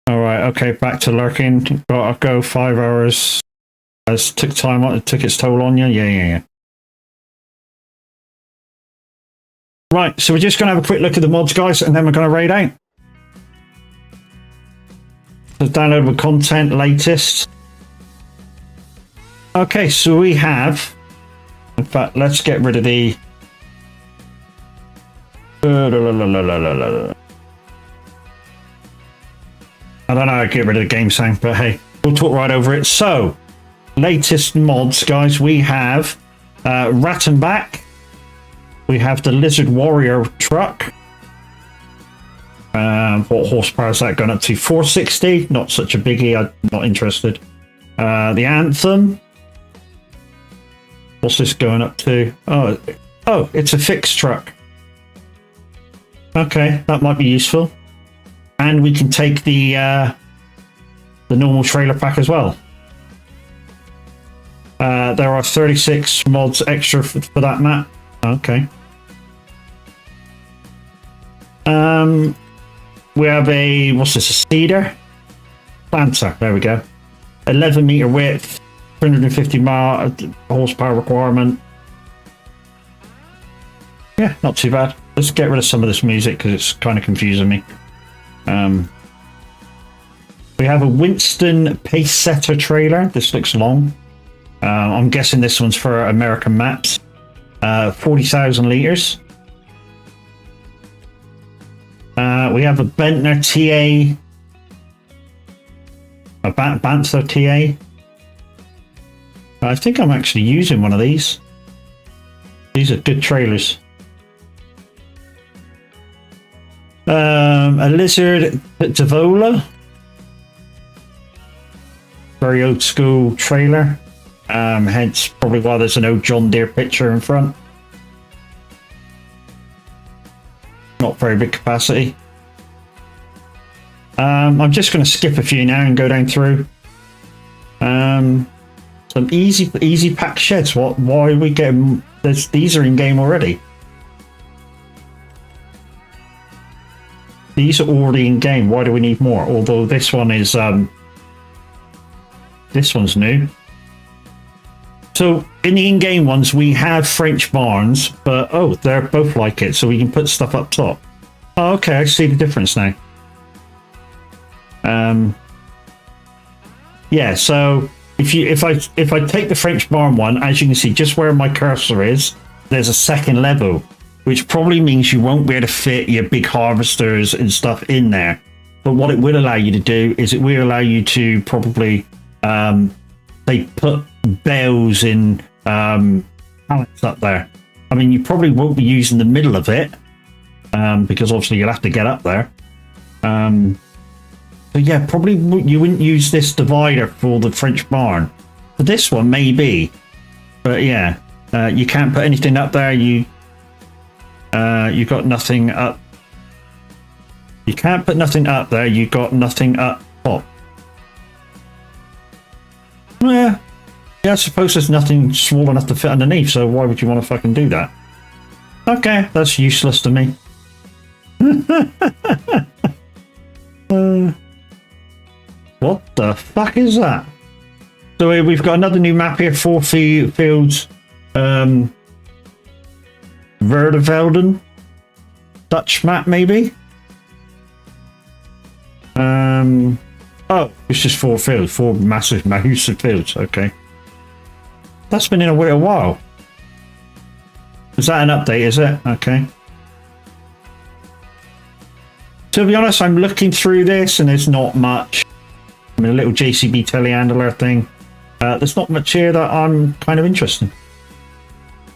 A: All right, okay, back to lurking. Gotta go 5 hours. It took time on it, took its toll on you. Yeah. Right, so we're just gonna have a quick look at the mods, guys, and then we're gonna raid out. The downloadable content, latest. Okay, so we have... In fact, let's get rid of the... I don't know how to get rid of the game sound, but hey, we'll talk right over it. So, latest mods, guys. We have Rat and Back. We have the Lizard Warrior truck. What horsepower is that going up to? 460. Not such a biggie. I'm not interested. The Anthem. What's this going up to? Oh, it's a fixed truck. Okay, that might be useful. And we can take the normal trailer pack as well. There are 36 mods extra for that map. Okay. We have a, what's this, a cedar? Planter, there we go. 11 meter width, 250 mile horsepower requirement. Yeah, not too bad. Let's get rid of some of this music because it's kind of confusing me. We have a Winston Pace Setter trailer. This looks long. I'm guessing this one's for American maps. 40,000 litres. We have a Bentner TA. A Banther TA. I think I'm actually using one of these. These are good trailers. A Lizard Davola. Very old school trailer. Hence probably why there's an old John Deere picture in front. Not very big capacity. I'm just going to skip a few now and go down through. Some easy pack sheds. Why are we getting this? These are in game already. These are already in game. Why do we need more? Although this one is this one's new. So in the in-game ones we have French barns, but oh, they're both like it, so we can put stuff up top. Oh, okay, I see the difference now. Yeah, so if I take the French barn one, as you can see, just where my cursor is, there's a second level, which probably means you won't be able to fit your big harvesters and stuff in there. But what it will allow you to do is it will allow you to probably they put bales in pallets up there. I mean, you probably won't be using the middle of it because obviously you'll have to get up there. But yeah, probably you wouldn't use this divider for the French barn. For this one, maybe. But yeah, you can't put anything up there. You got nothing up. You can't put nothing up there. You got nothing up top. Yeah, I suppose there's nothing small enough to fit underneath. So why would you want to fucking do that? Okay, that's useless to me. What the fuck is that? So we've got another new map here, 4 fields. Verdevelden. Dutch map, maybe? Oh, it's just 4 fields. 4 massive fields. Okay. That's been in a while. Is that an update, is it? Okay. To be honest, I'm looking through this and there's not much. I mean, a little JCB telehandler thing. There's not much here that I'm kind of interested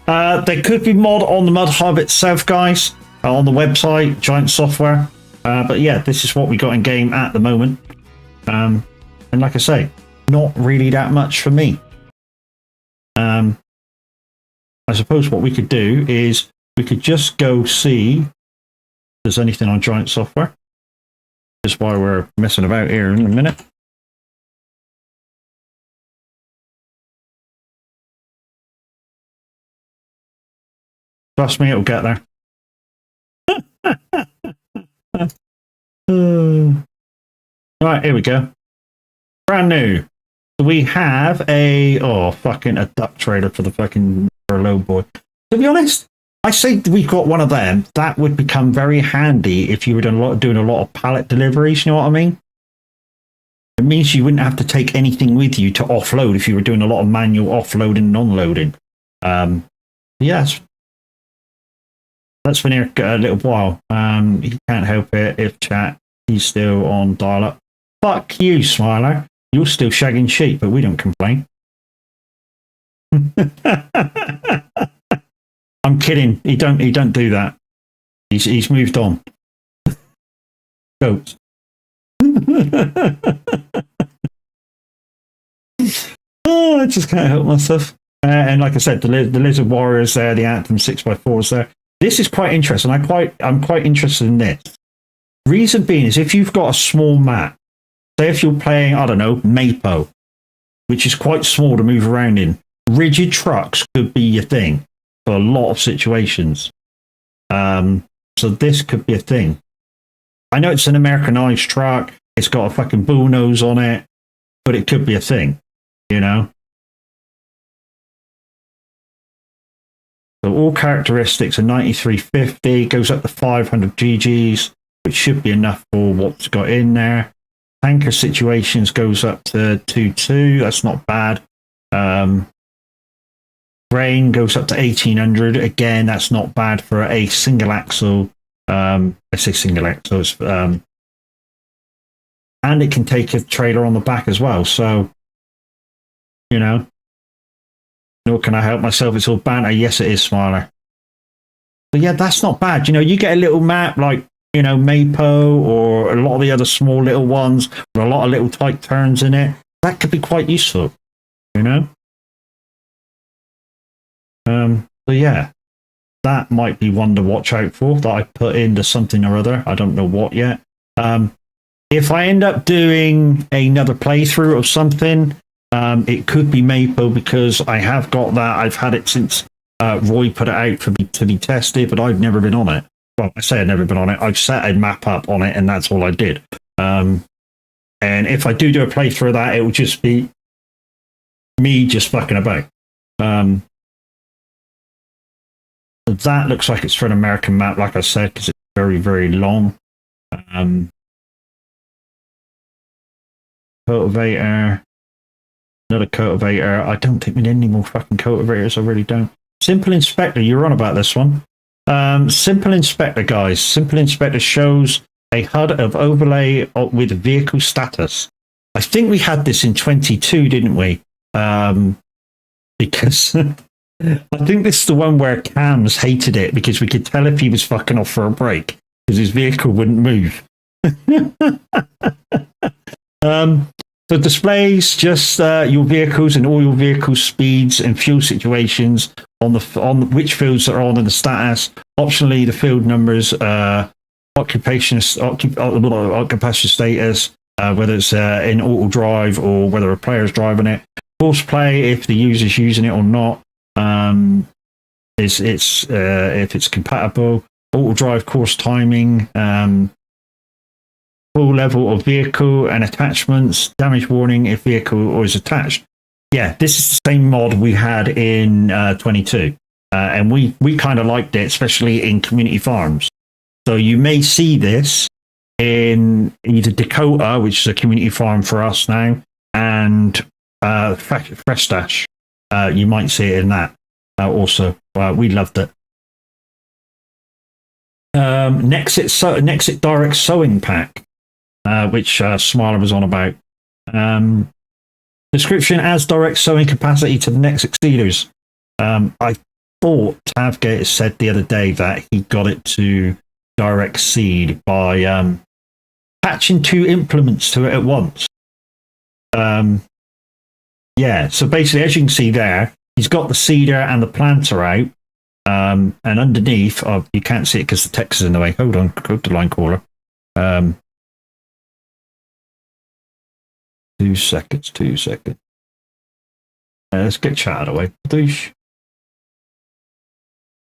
A: in. There could be mod on the Mud Hub itself, guys, on the website, Giant Software. But yeah, this is what we got in game at the moment. And like I say, not really that much for me. I suppose what we could do is we could just go see if there's anything on Giant Software. Just while we're messing about here in a minute. Trust me, it'll get there. Right, here we go. Brand new. We have a duck trailer for the fucking low boy. To be honest, I say we've got one of them. That would become very handy if you were doing a lot of pallet deliveries. You know what I mean? It means you wouldn't have to take anything with you to offload if you were doing a lot of manual offloading and unloading. Yes, that's been here a little while. He can't help it if chat. He's still on dial-up. Fuck you, Smiler. You're still shagging sheep, but we don't complain. I'm kidding. He don't do that. He's moved on. Goats. Oh, I just can't help myself. And like I said, the Lizard Warriors there, the Anthem 6x4s there. This is quite interesting. I'm quite interested in this. Reason being is if you've got a small map, say if you're playing, I don't know, Mapo, which is quite small to move around in, rigid trucks could be your thing for a lot of situations. So this could be a thing. I know it's an Americanized truck. It's got a fucking bull nose on it, but it could be a thing, you know? So all characteristics are 9350, goes up to 500 GGs, which should be enough for what's got in there. Tanker situations goes up to 2.2, that's not bad. Grain goes up to 1800, again, that's not bad for a single axle. I say single axle, and it can take a trailer on the back as well, so, you know. Nor can I help myself, it's all banter. Yes, it is, Smiler. But yeah, that's not bad. You know, you get a little map like, you know, Mapo or a lot of the other small little ones with a lot of little tight turns in it. That could be quite useful, you know? So yeah, that might be one to watch out for that I put into something or other. I don't know what yet. If I end up doing another playthrough of something, it could be Mapo because I have got that. I've had it since Roy put it out for me to be tested, but I've never been on it. Well, I say I've never been on it. I've set a map up on it, and that's all I did. And if I do a playthrough of that, it will just be me just fucking about. That looks like it's for an American map, like I said, because it's very, very long. Cultivator. Another cultivator. I don't think we need any more fucking cultivators. I really don't. Simple Inspector. You're on about this one. Simple Inspector, guys. Simple Inspector shows a HUD of overlay with vehicle status. I think we had this in 22, didn't we? Because I think this is the one where Cams hated it because we could tell if he was fucking off for a break because his vehicle wouldn't move. So displays just your vehicles and all your vehicle speeds and fuel situations on which fields are on in the status. Optionally, the field numbers, occupation status, whether it's in auto drive or whether a player's driving it. Force play if the user's using it or not. If it's compatible. Auto drive course timing. Full level of vehicle and attachments, damage warning if vehicle is attached. Yeah, this is the same mod we had in 22. And we kind of liked it, especially in community farms. So you may see this in either Dakota, which is a community farm for us now, and Fresh Stash. You might see it in that also. We loved it. Nexit Direct Sewing Pack. Which Smiler was on about. Description as direct sewing capacity to the Nexit seeders. I thought Tavgate said the other day that he got it to direct seed by patching 2 implements to it at once. Yeah, so basically, as you can see there, he's got the seeder and the planter out. And underneath, you can't see it because the text is in the way. Hold on, go to line caller. 2 seconds. Let's get chat out of the way. Douche.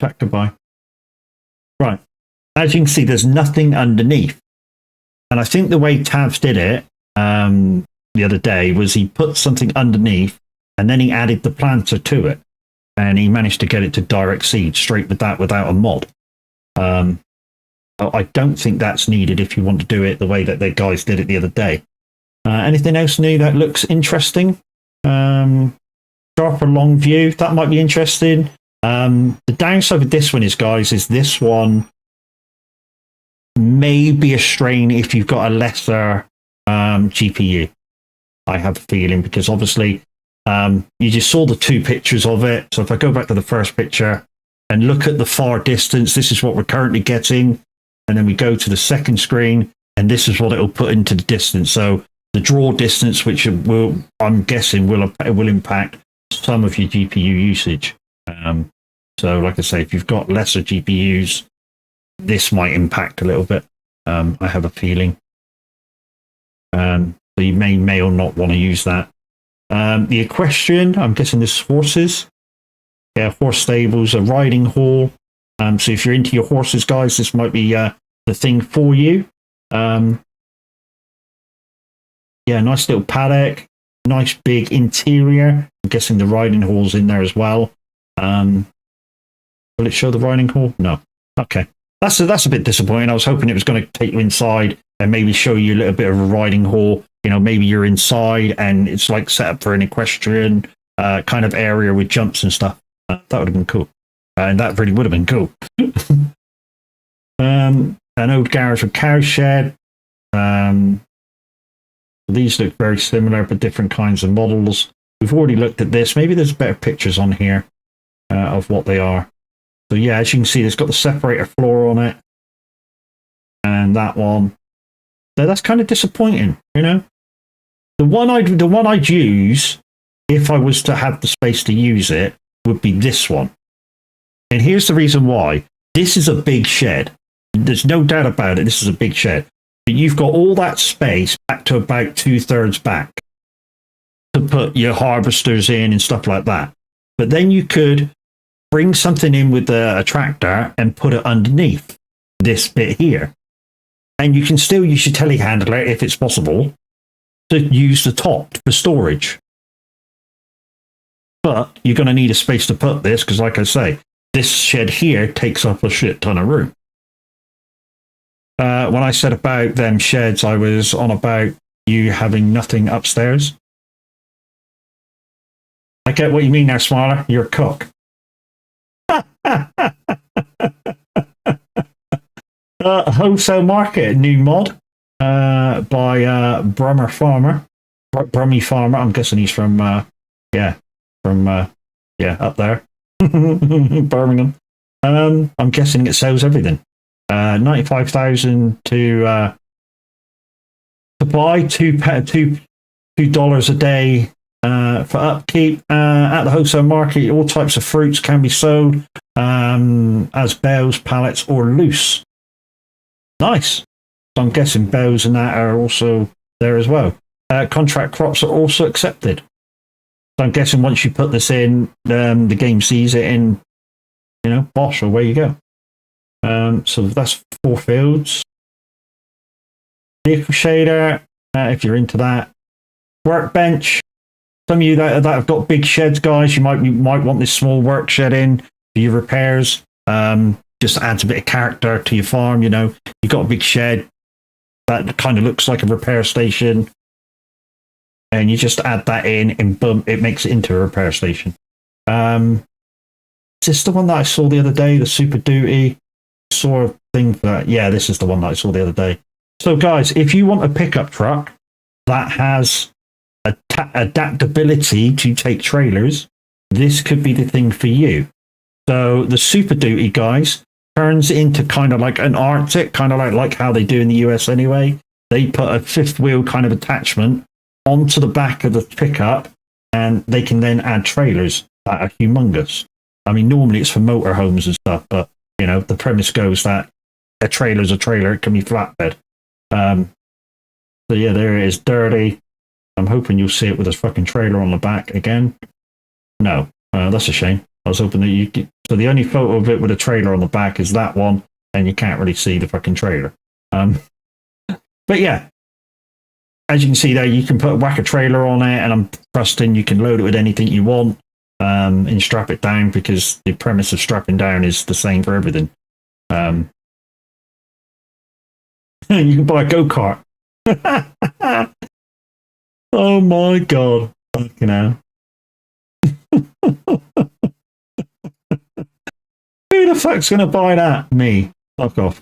A: Chat goodbye. Right. As you can see, there's nothing underneath. And I think the way Tavs did it the other day was he put something underneath and then he added the planter to it. And he managed to get it to direct seed straight with that without a mod. I don't think that's needed if you want to do it the way that the guys did it the other day. Anything else new that looks interesting? Sharper long view, that might be interesting. The downside with this one is, guys, is this one may be a strain if you've got a lesser GPU. I have a feeling, because obviously you just saw the two pictures of it. So if I go back to the first picture and look at the far distance, this is what we're currently getting. And then we go to the second screen, and this is what it'll put into the distance. So the draw distance, which will, I'm guessing, will impact some of your GPU usage. So like I say, if you've got lesser GPUs, this might impact a little bit. I have a feeling. So you may or not want to use that. The equestrian, I'm guessing this is horses. Yeah, horse stables, a riding hall. So if you're into your horses, guys, this might be the thing for you. Yeah, nice little paddock, nice big interior. I'm guessing the riding hall's in there as well. Will it show the riding hall? No. Okay. That's a bit disappointing. I was hoping it was going to take you inside and maybe show you a little bit of a riding hall. You know, maybe you're inside and it's like set up for an equestrian kind of area with jumps and stuff. That would have been cool. And that really would have been cool. An old garage with cow shed. These look very similar, but different kinds of models. We've already looked at this. Maybe there's better pictures on here of what they are. So yeah, as you can see, it's got the separator floor on it. And that one. So that's kind of disappointing, you know? The one I'd use, if I was to have the space to use it, would be this one. And here's the reason why. This is a big shed. There's no doubt about it. This is a big shed. But you've got all that space back to about 2/3 back to put your harvesters in and stuff like that. But then you could bring something in with a tractor and put it underneath this bit here. And you can still use your telehandler, if it's possible, to use the top for storage. But you're going to need a space to put this, because like I say, this shed here takes up a shit ton of room. When I said about them sheds, I was on about you having nothing upstairs. I get what you mean now, Smiler. You're a cook. Wholesale Market, new mod by Brummy Farmer. I'm guessing he's from, up there. Birmingham. I'm guessing it sells everything. 95,000 to buy, $2 a day for upkeep at the wholesale market. All types of fruits can be sold as bales, pallets, or loose. Nice. So I'm guessing bales and that are also there as well. Contract crops are also accepted. So I'm guessing once you put this in, the game sees it in, bosh, away you go. So that's 4 fields. Vehicle shader, if you're into that. Workbench. Some of you that have got big sheds, guys, you might want this small work shed in for your repairs. Just adds a bit of character to your farm. You've got a big shed that kind of looks like a repair station, and you just add that in, and boom, it makes it into a repair station. Is this the one that I saw the other day? The Super Duty. Saw a thing for that. Yeah, this is the one that I saw the other day. So guys, if you want a pickup truck that has adaptability to take trailers, this could be the thing for you. So the Super Duty, guys, turns into kind of like an Arctic, kind of like how they do in the US anyway. They put a 5th wheel kind of attachment onto the back of the pickup, and they can then add trailers that are humongous. I mean, normally it's for motorhomes and stuff, but the premise goes that a trailer's a trailer. It can be flatbed. So yeah, there it is, dirty. I'm hoping you'll see it with a fucking trailer on the back again. No, that's a shame. I was hoping that you could. So the only photo of it with a trailer on the back is that one, and you can't really see the fucking trailer. But yeah, as you can see there, you can whack a trailer on it, and I'm trusting you can load it with anything you want. And strap it down, because the premise of strapping down is the same for everything. You can buy a go-kart. Oh my god. Fucking hell. Who the fuck's gonna buy that? Me. Fuck off.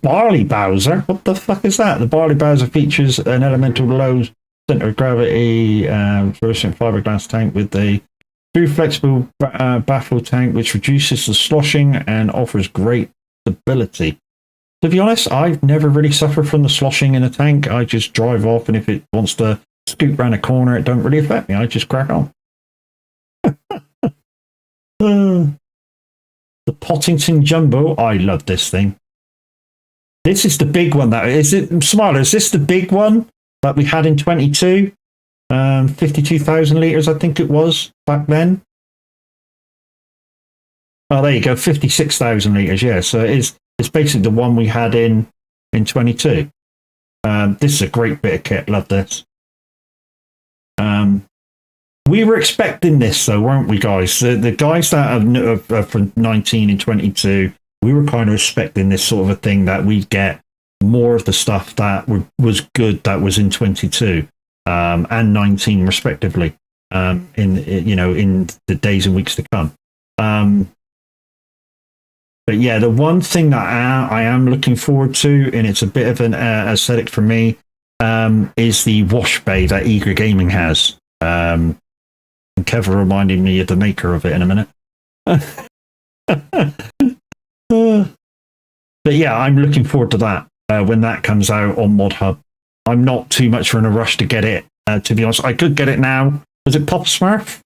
A: Barley Bowser? What the fuck is that? The Barley Bowser features an elemental low center of gravity fluorescent fiberglass tank with a true flexible baffle tank which reduces the sloshing and offers great stability. To be honest, I've never really suffered from the sloshing in a tank. I just drive off, and if it wants to scoot round a corner, it don't really affect me. I just crack on. The Pottington Jumbo. I love this thing. This is the big one. That is it. Smiler, is this the big one that we had in 22? 52,000 litres, I think it was back then. Oh, there you go, 56,000 litres. Yeah, so it's basically the one we had in 22. This is a great bit of kit. Love this. We were expecting this, though, weren't we, guys? The guys that are from 19 and 22, we were kind of expecting this sort of a thing, that we'd get more of the stuff that was good that was in 22 and 19, respectively, in the days and weeks to come. But yeah, the one thing that I am looking forward to, and it's a bit of an aesthetic for me, is the wash bay that Eager Gaming has. And Kev reminding me of the maker of it in a minute. But yeah, I'm looking forward to that when that comes out on Mod Hub. I'm not too much in a rush to get it, to be honest. I could get it now. Was it Papa Smurf,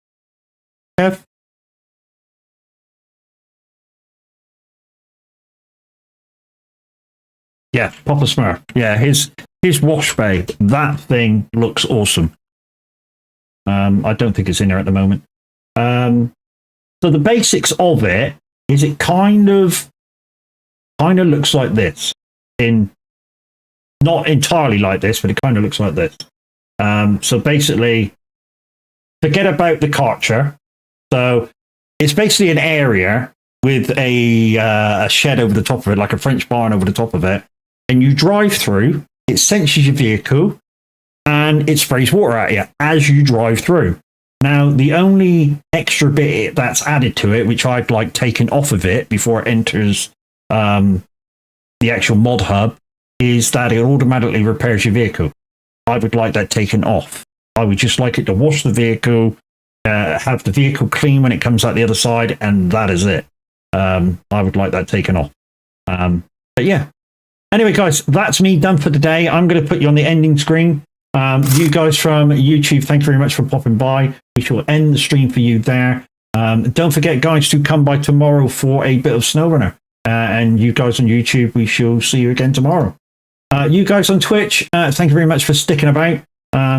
A: Kev? Yeah, Papa Smurf. Yeah, his wash bay. That thing looks awesome. I don't think it's in there at the moment. So the basics of it is it kind of looks like this. Not entirely like this, but it kind of looks like this. So basically, forget about the Karcher. So it's basically an area with a shed over the top of it, like a French barn over the top of it. And you drive through, it senses your vehicle, and it sprays water at you as you drive through. Now, the only extra bit that's added to it, which I'd like taken off of it before it enters the actual mod hub, is that it automatically repairs your vehicle. I would like that taken off. I would just like it to wash the vehicle, have the vehicle clean when it comes out the other side, and that is it. I would like that taken off. But yeah. Anyway, guys, that's me done for today. I'm going to put you on the ending screen. You guys from YouTube, thank you very much for popping by. We shall end the stream for you there. Don't forget, guys, to come by tomorrow for a bit of SnowRunner. And you guys on YouTube, we shall see you again tomorrow. You guys on Twitch, thank you very much for sticking about.